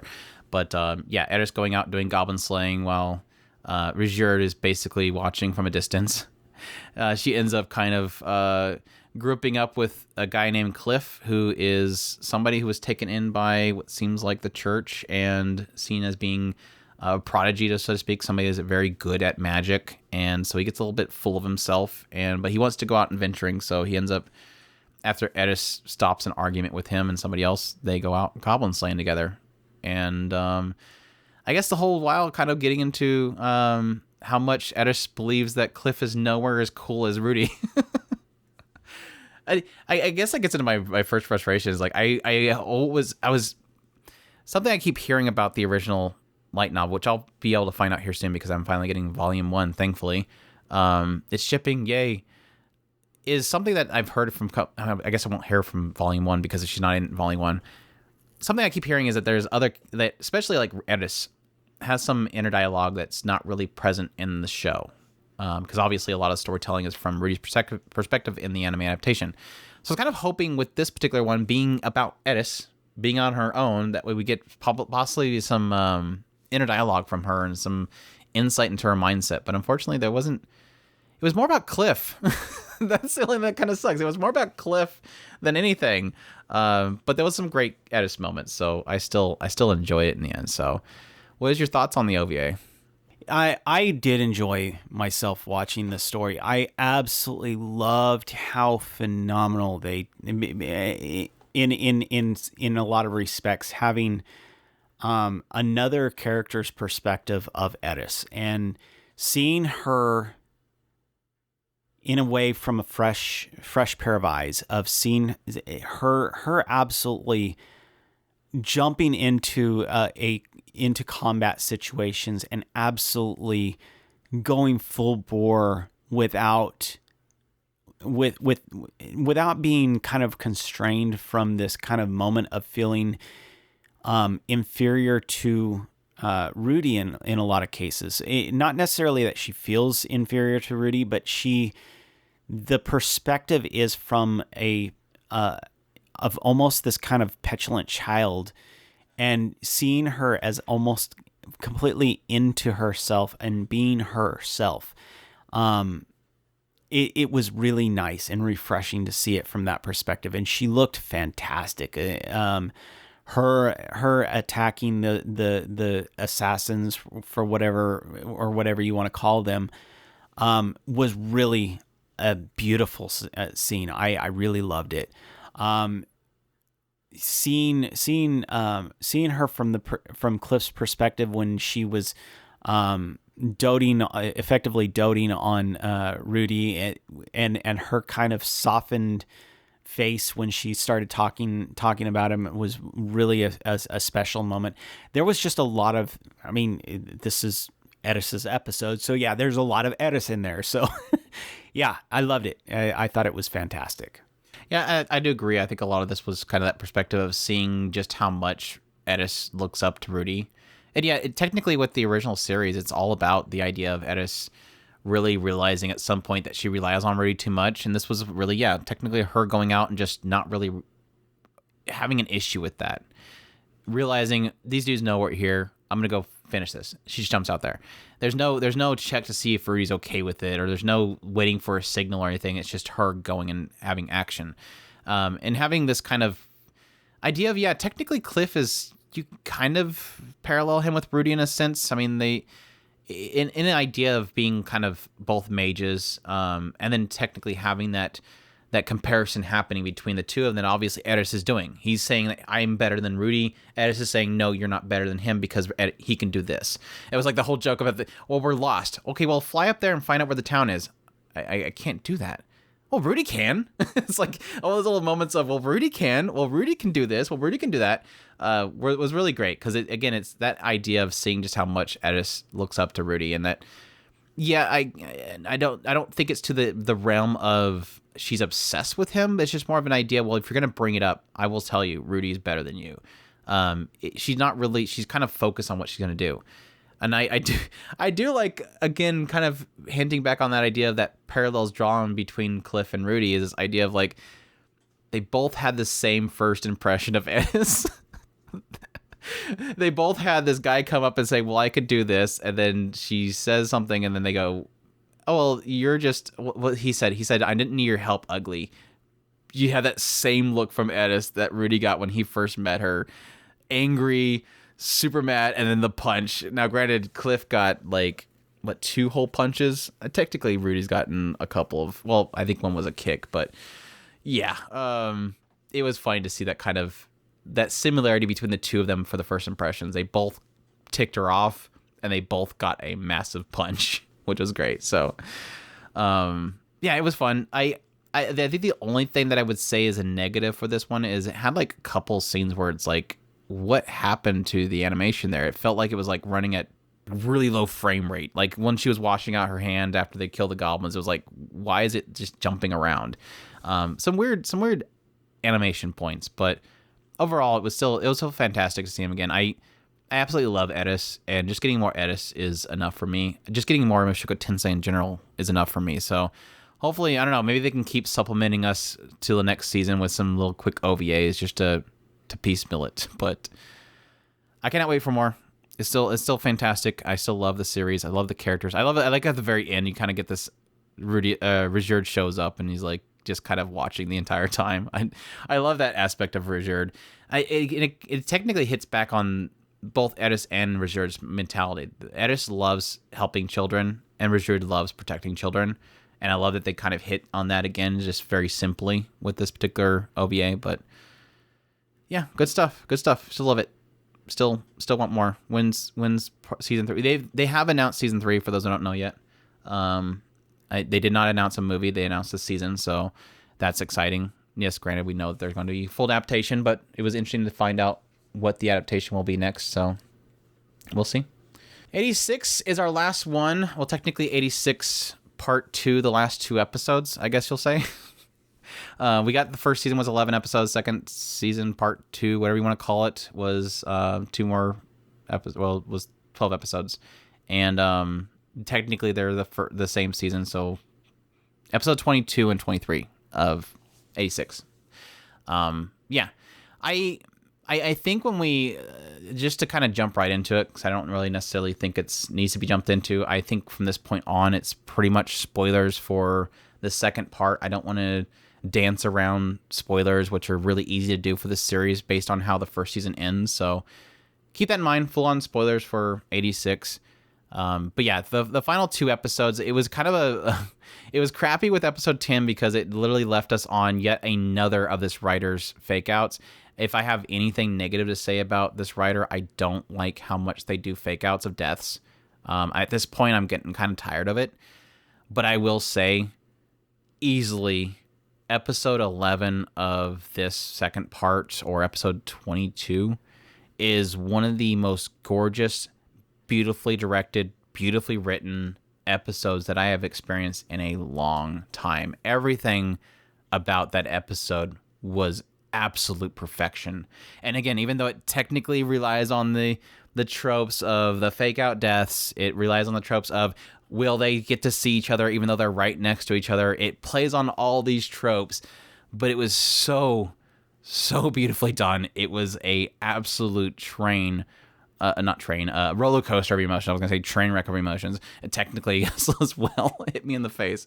But yeah, Eris going out doing goblin slaying while Rijerd is basically watching from a distance. She ends up kind of grouping up with a guy named Cliff, who is somebody who was taken in by what seems like the church and seen as being a prodigy, so to speak, somebody that's very good at magic. And so he gets a little bit full of himself, but he wants to go out and venturing. So he ends up, after Eris stops an argument with him and somebody else, they go out goblin slaying together. And I guess the whole while kind of getting into how much Eris believes that Cliff is nowhere as cool as Rudy. I guess that gets into my first frustration is like I was something I keep hearing about the original light novel, which I'll be able to find out here soon because I'm finally getting volume 1, thankfully. It's shipping, yay. Is something that I've heard from, I guess I won't hear from volume 1 because she's not in volume 1. Something I keep hearing is that there's that especially like Eris has some inner dialogue that's not really present in the show. Because obviously a lot of storytelling is from Rudy's perspective in the anime adaptation. So I was kind of hoping with this particular one being about Eris, being on her own, that way we get possibly some inner dialogue from her and some insight into her mindset. But unfortunately there wasn't. It was more about Cliff. That's the only thing that kind of sucks. It was more about Cliff than anything. But there was some great Eris moments, so I still enjoy it in the end. So what is your thoughts on the OVA? I did enjoy myself watching the story. I absolutely loved how phenomenal they, in a lot of respects, having another character's perspective of Eris and seeing her in a way from a fresh pair of eyes, of seeing her absolutely jumping into into combat situations and absolutely going full bore without being kind of constrained from this kind of moment of feeling inferior to Rudy in a lot of cases. Not necessarily that she feels inferior to Rudy, but the perspective is from of almost this kind of petulant child, and seeing her as almost completely into herself and being herself. It was really nice and refreshing to see it from that perspective. And she looked fantastic. Her attacking the assassins for whatever you want to call them, was really a beautiful scene. I really loved it. Seeing her from Cliff's perspective when she was effectively doting on Rudy, and her kind of softened face when she started talking about him was really a special moment. There was just a lot of, I mean, this is Eris's episode, so yeah, there's a lot of Eris in there. So yeah, I loved it. I thought it was fantastic. Yeah, I do agree. I think a lot of this was kind of that perspective of seeing just how much Eris looks up to Rudy. And yeah, technically with the original series, it's all about the idea of Eris really realizing at some point that she relies on Rudy too much. And this was really, yeah, technically her going out and just not really having an issue with that. Realizing these dudes know we're here. I'm going to go finish this. She just jumps out there. There's no check to see if Rudy's okay with it, or there's no waiting for a signal or anything. It's just her going and having action. And having this kind of idea of, yeah, technically Cliff is, you kind of parallel him with Rudy in a sense. I mean, they, in an idea of being kind of both mages, and then technically having that comparison happening between the two of them, obviously Eris is doing. He's saying that I'm better than Rudy. Eris is saying, no, you're not better than him because he can do this. It was like the whole joke about well, we're lost. Okay, well, fly up there and find out where the town is. I can't do that. Well, Rudy can. It's like all those little moments of, well, Rudy can. Well, Rudy can do this. Well, Rudy can do that. Was really great because, again, it's that idea of seeing just how much Eris looks up to Rudy, and that, yeah, I don't think it's to the realm of she's obsessed with him. It's just more of an idea. Well, if you're gonna bring it up, I will tell you, Rudy's better than you. She's not really. She's kind of focused on what she's gonna do, and I do like, again, kind of hinting back on that idea of that parallels drawn between Cliff and Rudy is this idea of like they both had the same first impression of Eris. They both had this guy come up and say, well, I could do this, and then she says something, and then they go, oh, well, you're just, what he said, I didn't need your help, ugly. You had that same look from Eris that Rudy got when he first met her. Angry, super mad, and then the punch. Now, granted, Cliff got, like, 2 whole punches? Technically, Rudy's gotten a couple of, well, I think one was a kick, but yeah. It was funny to see that kind of, that similarity between the two of them for the first impressions. They both ticked her off, and they both got a massive punch, which was great. So, yeah, it was fun. I think the only thing that I would say is a negative for this one is it had like a couple scenes where it's like, what happened to the animation there? It felt like it was like running at really low frame rate. Like when she was washing out her hand after they killed the goblins, it was like, why is it just jumping around? Some weird animation points, but overall, it was still fantastic to see him again. I absolutely love Eris, and just getting more Eris is enough for me. Just getting more Mushuko Tensei in general is enough for me. So hopefully, I don't know, maybe they can keep supplementing us to the next season with some little quick OVAs just to piecemeal it. But I cannot wait for more. It's still fantastic. I still love the series. I love the characters. I like at the very end, you kind of get this Rizard shows up, and he's like, just kind of watching the entire time. I love that aspect of Rizard. It technically hits back on both Eris and Rizard's mentality. Eris loves helping children, and Rizard loves protecting children. And I love that they kind of hit on that again, just very simply with this particular OVA. But yeah, good stuff. Good stuff. Still love it. Still want more. When's season 3? They have announced season 3 for those who don't know yet. They did not announce a movie. They announced a season, so that's exciting. Yes, granted, we know that there's going to be full adaptation, but it was interesting to find out what the adaptation will be next, so we'll see. 86 is our last one. Well, technically 86 part 2, the last 2 episodes, I guess you'll say. We got the first season was 11 episodes. Second season, part 2, whatever you want to call it, was 2 more episodes. Well, it was 12 episodes, and technically they're the same season, so episode 22 and 23 of 86. Yeah, I think when we just to kind of jump right into it, because I don't really necessarily think it needs to be jumped into. I think from this point on, it's pretty much spoilers for the second part. I don't want to dance around spoilers, which are really easy to do for this series based on how the first season ends. So keep that in mind. Full on spoilers for 86. But yeah, the final 2 episodes, it was kind of it was crappy with episode 10 because it literally left us on yet another of this writer's fake outs. If I have anything negative to say about this writer, I don't like how much they do fake outs of deaths. At this point, I'm getting kind of tired of it. But I will say, easily, episode 11 of this second part, or episode 22, is one of the most gorgeous, beautifully directed, beautifully written episodes that I have experienced in a long time. Everything about that episode was absolute perfection. And again, even though it technically relies on the tropes of the fake out deaths, it relies on the tropes of will they get to see each other even though they're right next to each other. It plays on all these tropes, but it was so beautifully done. It was a absolute roller coaster of emotions. I was gonna say train wreck of emotions. And technically as well, hit me in the face.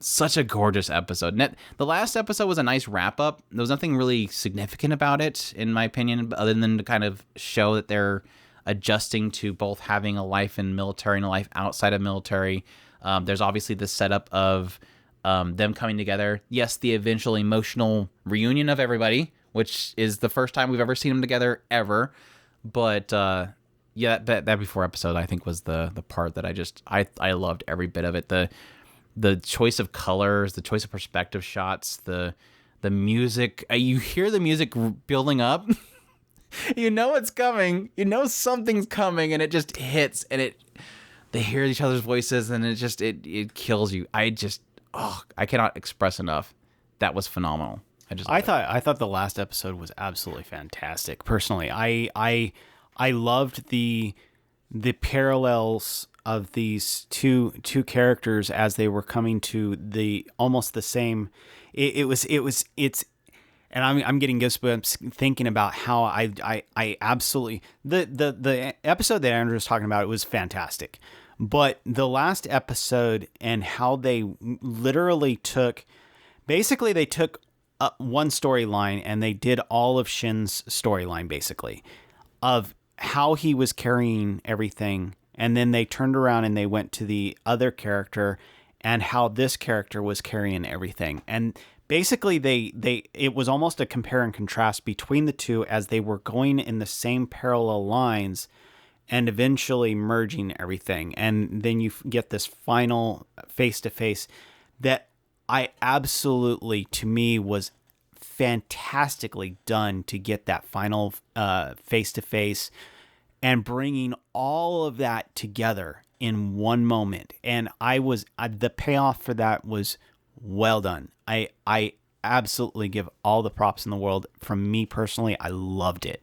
Such a gorgeous episode. The last episode was a nice wrap up. There was nothing really significant about it, in my opinion, other than to kind of show that they're adjusting to both having a life in military and a life outside of military. There's obviously the setup of them coming together. Yes, the eventual emotional reunion of everybody, which is the first time we've ever seen them together ever. But yeah, that before episode I think was the part that I loved every bit of it. The choice of colors, the choice of perspective shots, the music. You hear the music building up. You know it's coming. You know something's coming, and it just hits, and they hear each other's voices, and it kills you. I cannot express enough. That was phenomenal. I thought the last episode was absolutely fantastic. Personally, I loved the parallels of these two characters as they were coming to the almost the same. It's and I'm getting goosebumps thinking about how I absolutely the episode that Andrew was talking about, it was fantastic, but the last episode and how they literally took one storyline and they did all of Shin's storyline basically of how he was carrying everything, and then they turned around and they went to the other character and how this character was carrying everything. And basically it was almost a compare and contrast between the two as they were going in the same parallel lines and eventually merging everything. And then you get this final face-to-face that I absolutely, to me, was fantastically done to get that final face-to-face and bringing all of that together in one moment. And the payoff for that was well done. I absolutely give all the props in the world. From me personally, I loved it.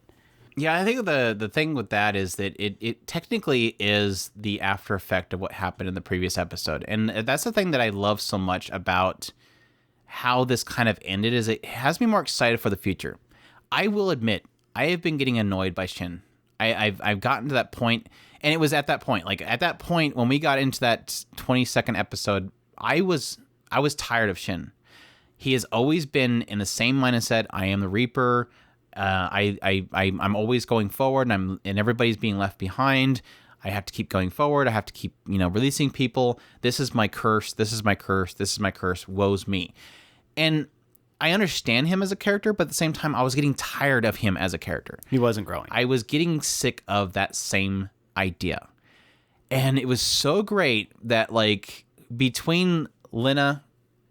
Yeah, I think the thing with that is that it technically is the after effect of what happened in the previous episode. And that's the thing that I love so much about how this kind of ended, is it has me more excited for the future. I will admit, I have been getting annoyed by Shin. I've gotten to that point, and it was at that point, when we got into that 22nd episode, I was tired of Shin. He has always been in the same mindset. I am the Reaper. I'm always going forward, and everybody's being left behind. I have to keep going forward. I have to keep, releasing people. This is my curse. This is my curse. This is my curse. Woe's me. And I understand him as a character, but at the same time, I was getting tired of him as a character. He wasn't growing. I was getting sick of that same idea. And it was so great that, between Lena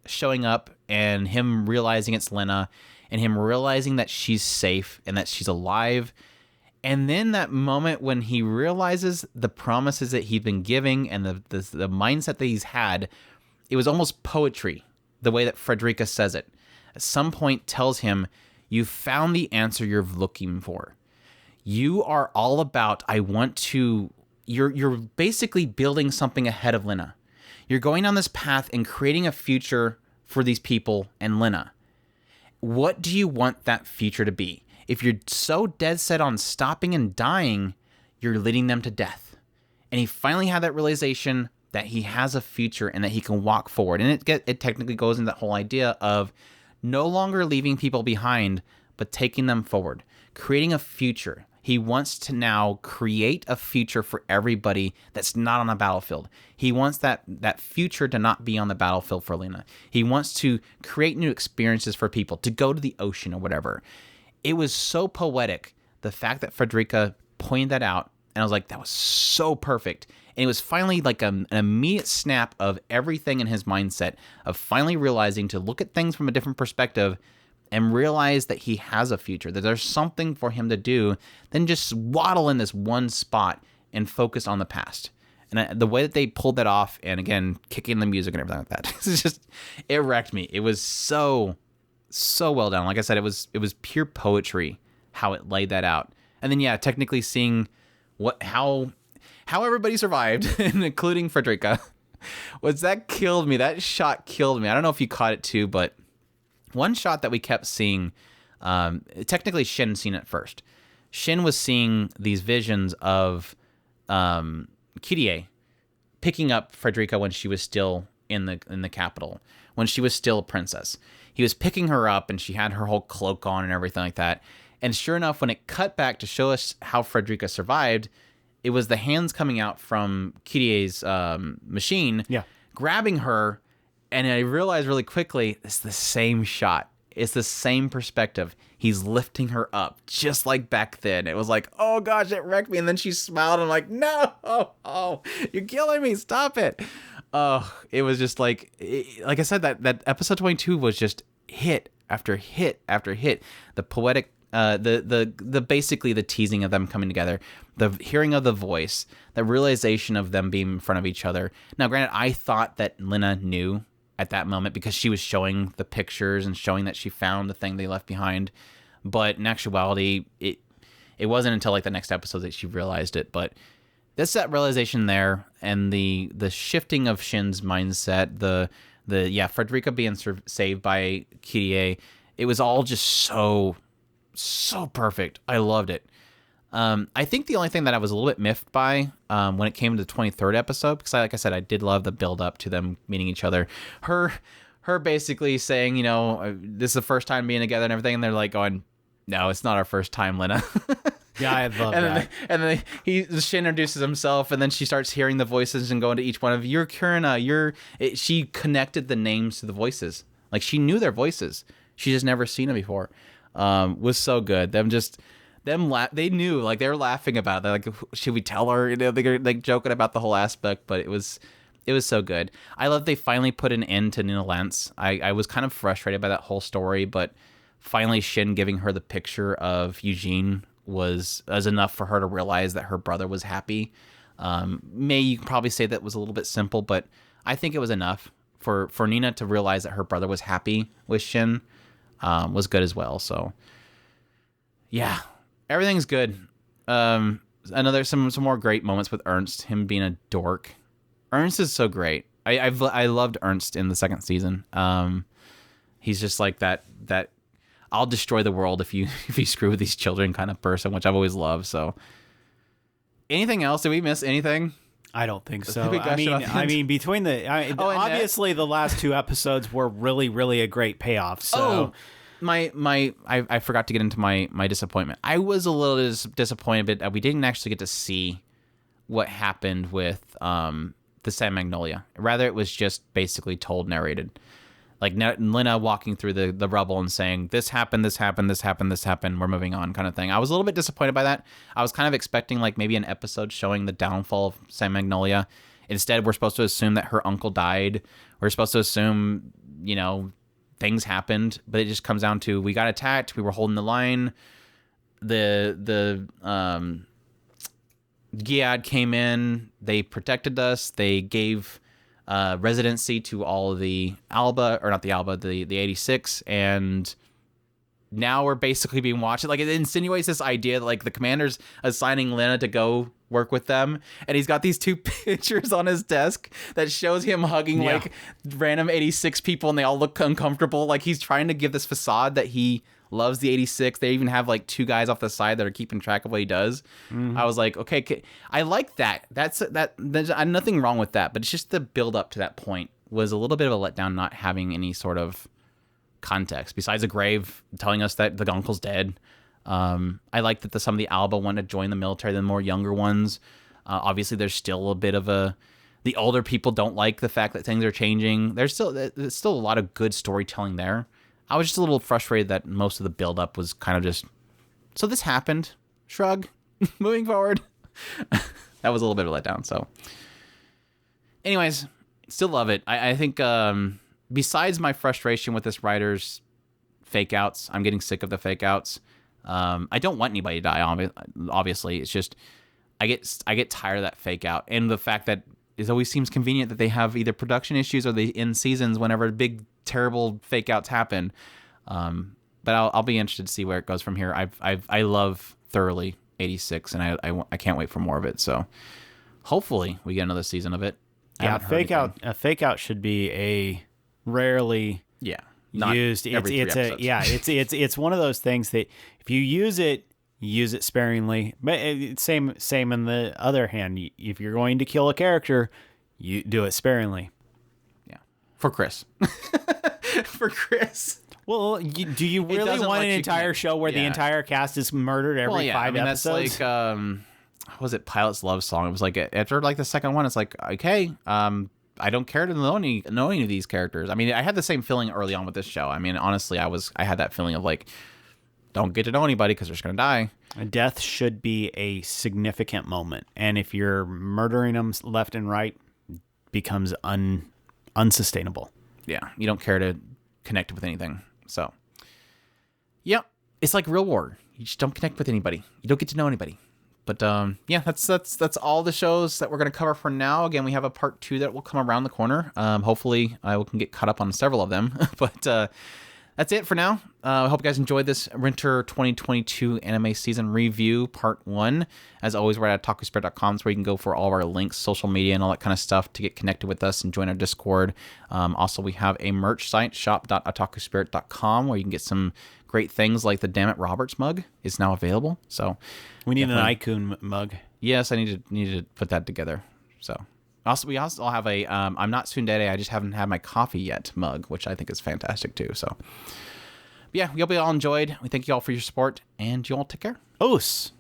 showing up and him realizing it's Lena, and him realizing that she's safe and that she's alive, and then that moment when he realizes the promises that he'd been giving and the mindset that he's had, it was almost poetry, the way that Frederica says it. At some point tells him, you found the answer you're looking for. You are all about, you're basically building something ahead of Lena. You're going down this path and creating a future for these people and Lena. What do you want that future to be? If you're so dead set on stopping and dying, you're leading them to death. And he finally had that realization that he has a future and that he can walk forward. And it technically goes into that whole idea of no longer leaving people behind, but taking them forward, creating a future. He wants to now create a future for everybody that's not on a battlefield. He wants that future to not be on the battlefield for Lena. He wants to create new experiences for people, to go to the ocean or whatever. It was so poetic, the fact that Frederica pointed that out, and I was like, that was so perfect. And it was finally like an immediate snap of everything in his mindset, of finally realizing to look at things from a different perspective and realize that he has a future, that there's something for him to do than just waddle in this one spot and focus on the past. And the way that they pulled that off, and again, kicking the music and everything like that, it's just, it wrecked me. It was so well done. Like I said, it was pure poetry how it laid that out. And then, yeah, technically seeing how everybody survived, including Frederica, that killed me. That shot killed me. I don't know if you caught it too, but one shot that we kept seeing, technically Shin seen it first. Shin was seeing these visions of Kirie picking up Frederica when she was still in the capital, when she was still a princess. He was picking her up, and she had her whole cloak on and everything like that. And sure enough, when it cut back to show us how Frederica survived, it was the hands coming out from Kirie's machine, grabbing her. And I realized really quickly, it's the same shot. It's the same perspective. He's lifting her up, just like back then. It was like, oh gosh, it wrecked me. And then she smiled. And I'm like, no, oh, you're killing me. Stop it. Oh, it was just like I said, that episode 22 was just hit after hit after hit. The poetic, the basically the teasing of them coming together, the hearing of the voice, the realization of them being in front of each other. Now, granted, I thought that Lena knew at that moment because she was showing the pictures and showing that she found the thing they left behind. But in actuality, it wasn't until like the next episode that she realized it. But that's that realization there, and the shifting of Shin's mindset, the Frederica being saved by Kirie. It was all just so perfect. I loved it. I think the only thing that I was a little bit miffed by when it came to the 23rd episode, because like I said, I did love the build up to them meeting each other. Her basically saying, this is the first time being together and everything, and they're like going, no, it's not our first time, Lena. Yeah, I love that. And then Shin introduces himself, and then she starts hearing the voices and going to each one of, you're Kurina, she connected the names to the voices. Like, she knew their voices. She just never seen them before. Was so good. They knew, like, they were laughing about it. Like, should we tell her? They're like joking about the whole aspect, but it was so good. I love they finally put an end to Nina Lance. I was kind of frustrated by that whole story, but finally Shin giving her the picture of Eugene was enough for her to realize that her brother was happy. You can probably say that was a little bit simple, but I think it was enough for Nina to realize that her brother was happy with Shin. Was good as well. So yeah, everything's good. Another some more great moments with Ernst, him being a dork. Ernst is so great. I loved Ernst in the second season. He's just like that I'll destroy the world if you screw with these children kind of person, which I've always loved. So anything else? Did we miss anything? I don't think so. I mean, between obviously the last two episodes were really, really a great payoff. So I forgot to get into my disappointment. I was a little disappointed that we didn't actually get to see what happened with the San Magnolia. Rather, it was just basically narrated. Like Lena walking through the rubble and saying, this happened, this happened, this happened, this happened, we're moving on kind of thing. I was a little bit disappointed by that. I was kind of expecting like maybe an episode showing the downfall of San Magnolia. Instead, we're supposed to assume that her uncle died. We're supposed to assume, things happened. But it just comes down to, we got attacked, we were holding the line. The Giad came in, they protected us, they gave residency to all of the Alba, or not the Alba, the 86, and now we're basically being watched. Like, it insinuates this idea that like the commander's assigning Lena to go work with them, and he's got these two pictures on his desk that shows him hugging like random 86 people, and they all look uncomfortable. Like, he's trying to give this facade that he loves the 86. They even have like two guys off the side that are keeping track of what he does. I was like, okay, I like that. There's nothing wrong with that, but it's just the build up to that point was a little bit of a letdown, not having any sort of context besides a grave telling us that the uncle's dead. I like that some of the Alba want to join the military, the more younger ones. Obviously, there's still a bit of the older people don't like the fact that things are changing. There's still a lot of good storytelling there. I was just a little frustrated that most of the build-up was kind of just, so this happened, shrug, moving forward. That was a little bit of a letdown, so. Anyways, still love it. I think besides my frustration with this writer's fake outs, I'm getting sick of the fake outs. I don't want anybody to die, obviously. It's just, I get tired of that fake out. And the fact that it always seems convenient that they have either production issues or they end seasons whenever big, terrible fake outs happen. But I'll be interested to see where it goes from here. I love thoroughly 86, and I can't wait for more of it. So hopefully we get another season of it. Yeah, a fake out should be a rarely used. It's one of those things that if you use it sparingly. But same in the other hand. If you're going to kill a character, you do it sparingly. Yeah, for Chris. For Chris. Well, do you really want an entire show where the entire cast is murdered every 5 episodes? That's like, what was it, Pilot's Love Song? It was like, after like the second one, it's like, okay, I don't care to know any of these characters. I mean, I had the same feeling early on with this show. I mean, honestly, I had that feeling of like, don't get to know anybody because they're just going to die. A death should be a significant moment. And if you're murdering them left and right, it becomes unsustainable. Yeah, you don't care to connect with anything. So, yeah, it's like real war. You just don't connect with anybody. You don't get to know anybody. But yeah, that's all the shows that we're going to cover for now. Again, we have a part 2 that will come around the corner. Hopefully, I can get caught up on several of them. But that's it for now. I hope you guys enjoyed this Winter 2022 anime season review, part 1. As always, we're at otakuspirit.com, where you can go for all of our links, social media, and all that kind of stuff to get connected with us and join our Discord. Also, we have a merch site, shop.otakuspirit.com, where you can get some great things like the Damn It Roberts mug is now available. So we need an Icon mug. Yes, I need to put that together. So we also have a I'm not tsundere, I just haven't had my coffee yet mug, which I think is fantastic too. So yeah, we hope you all enjoyed. We thank you all for your support, and you all take care. Os.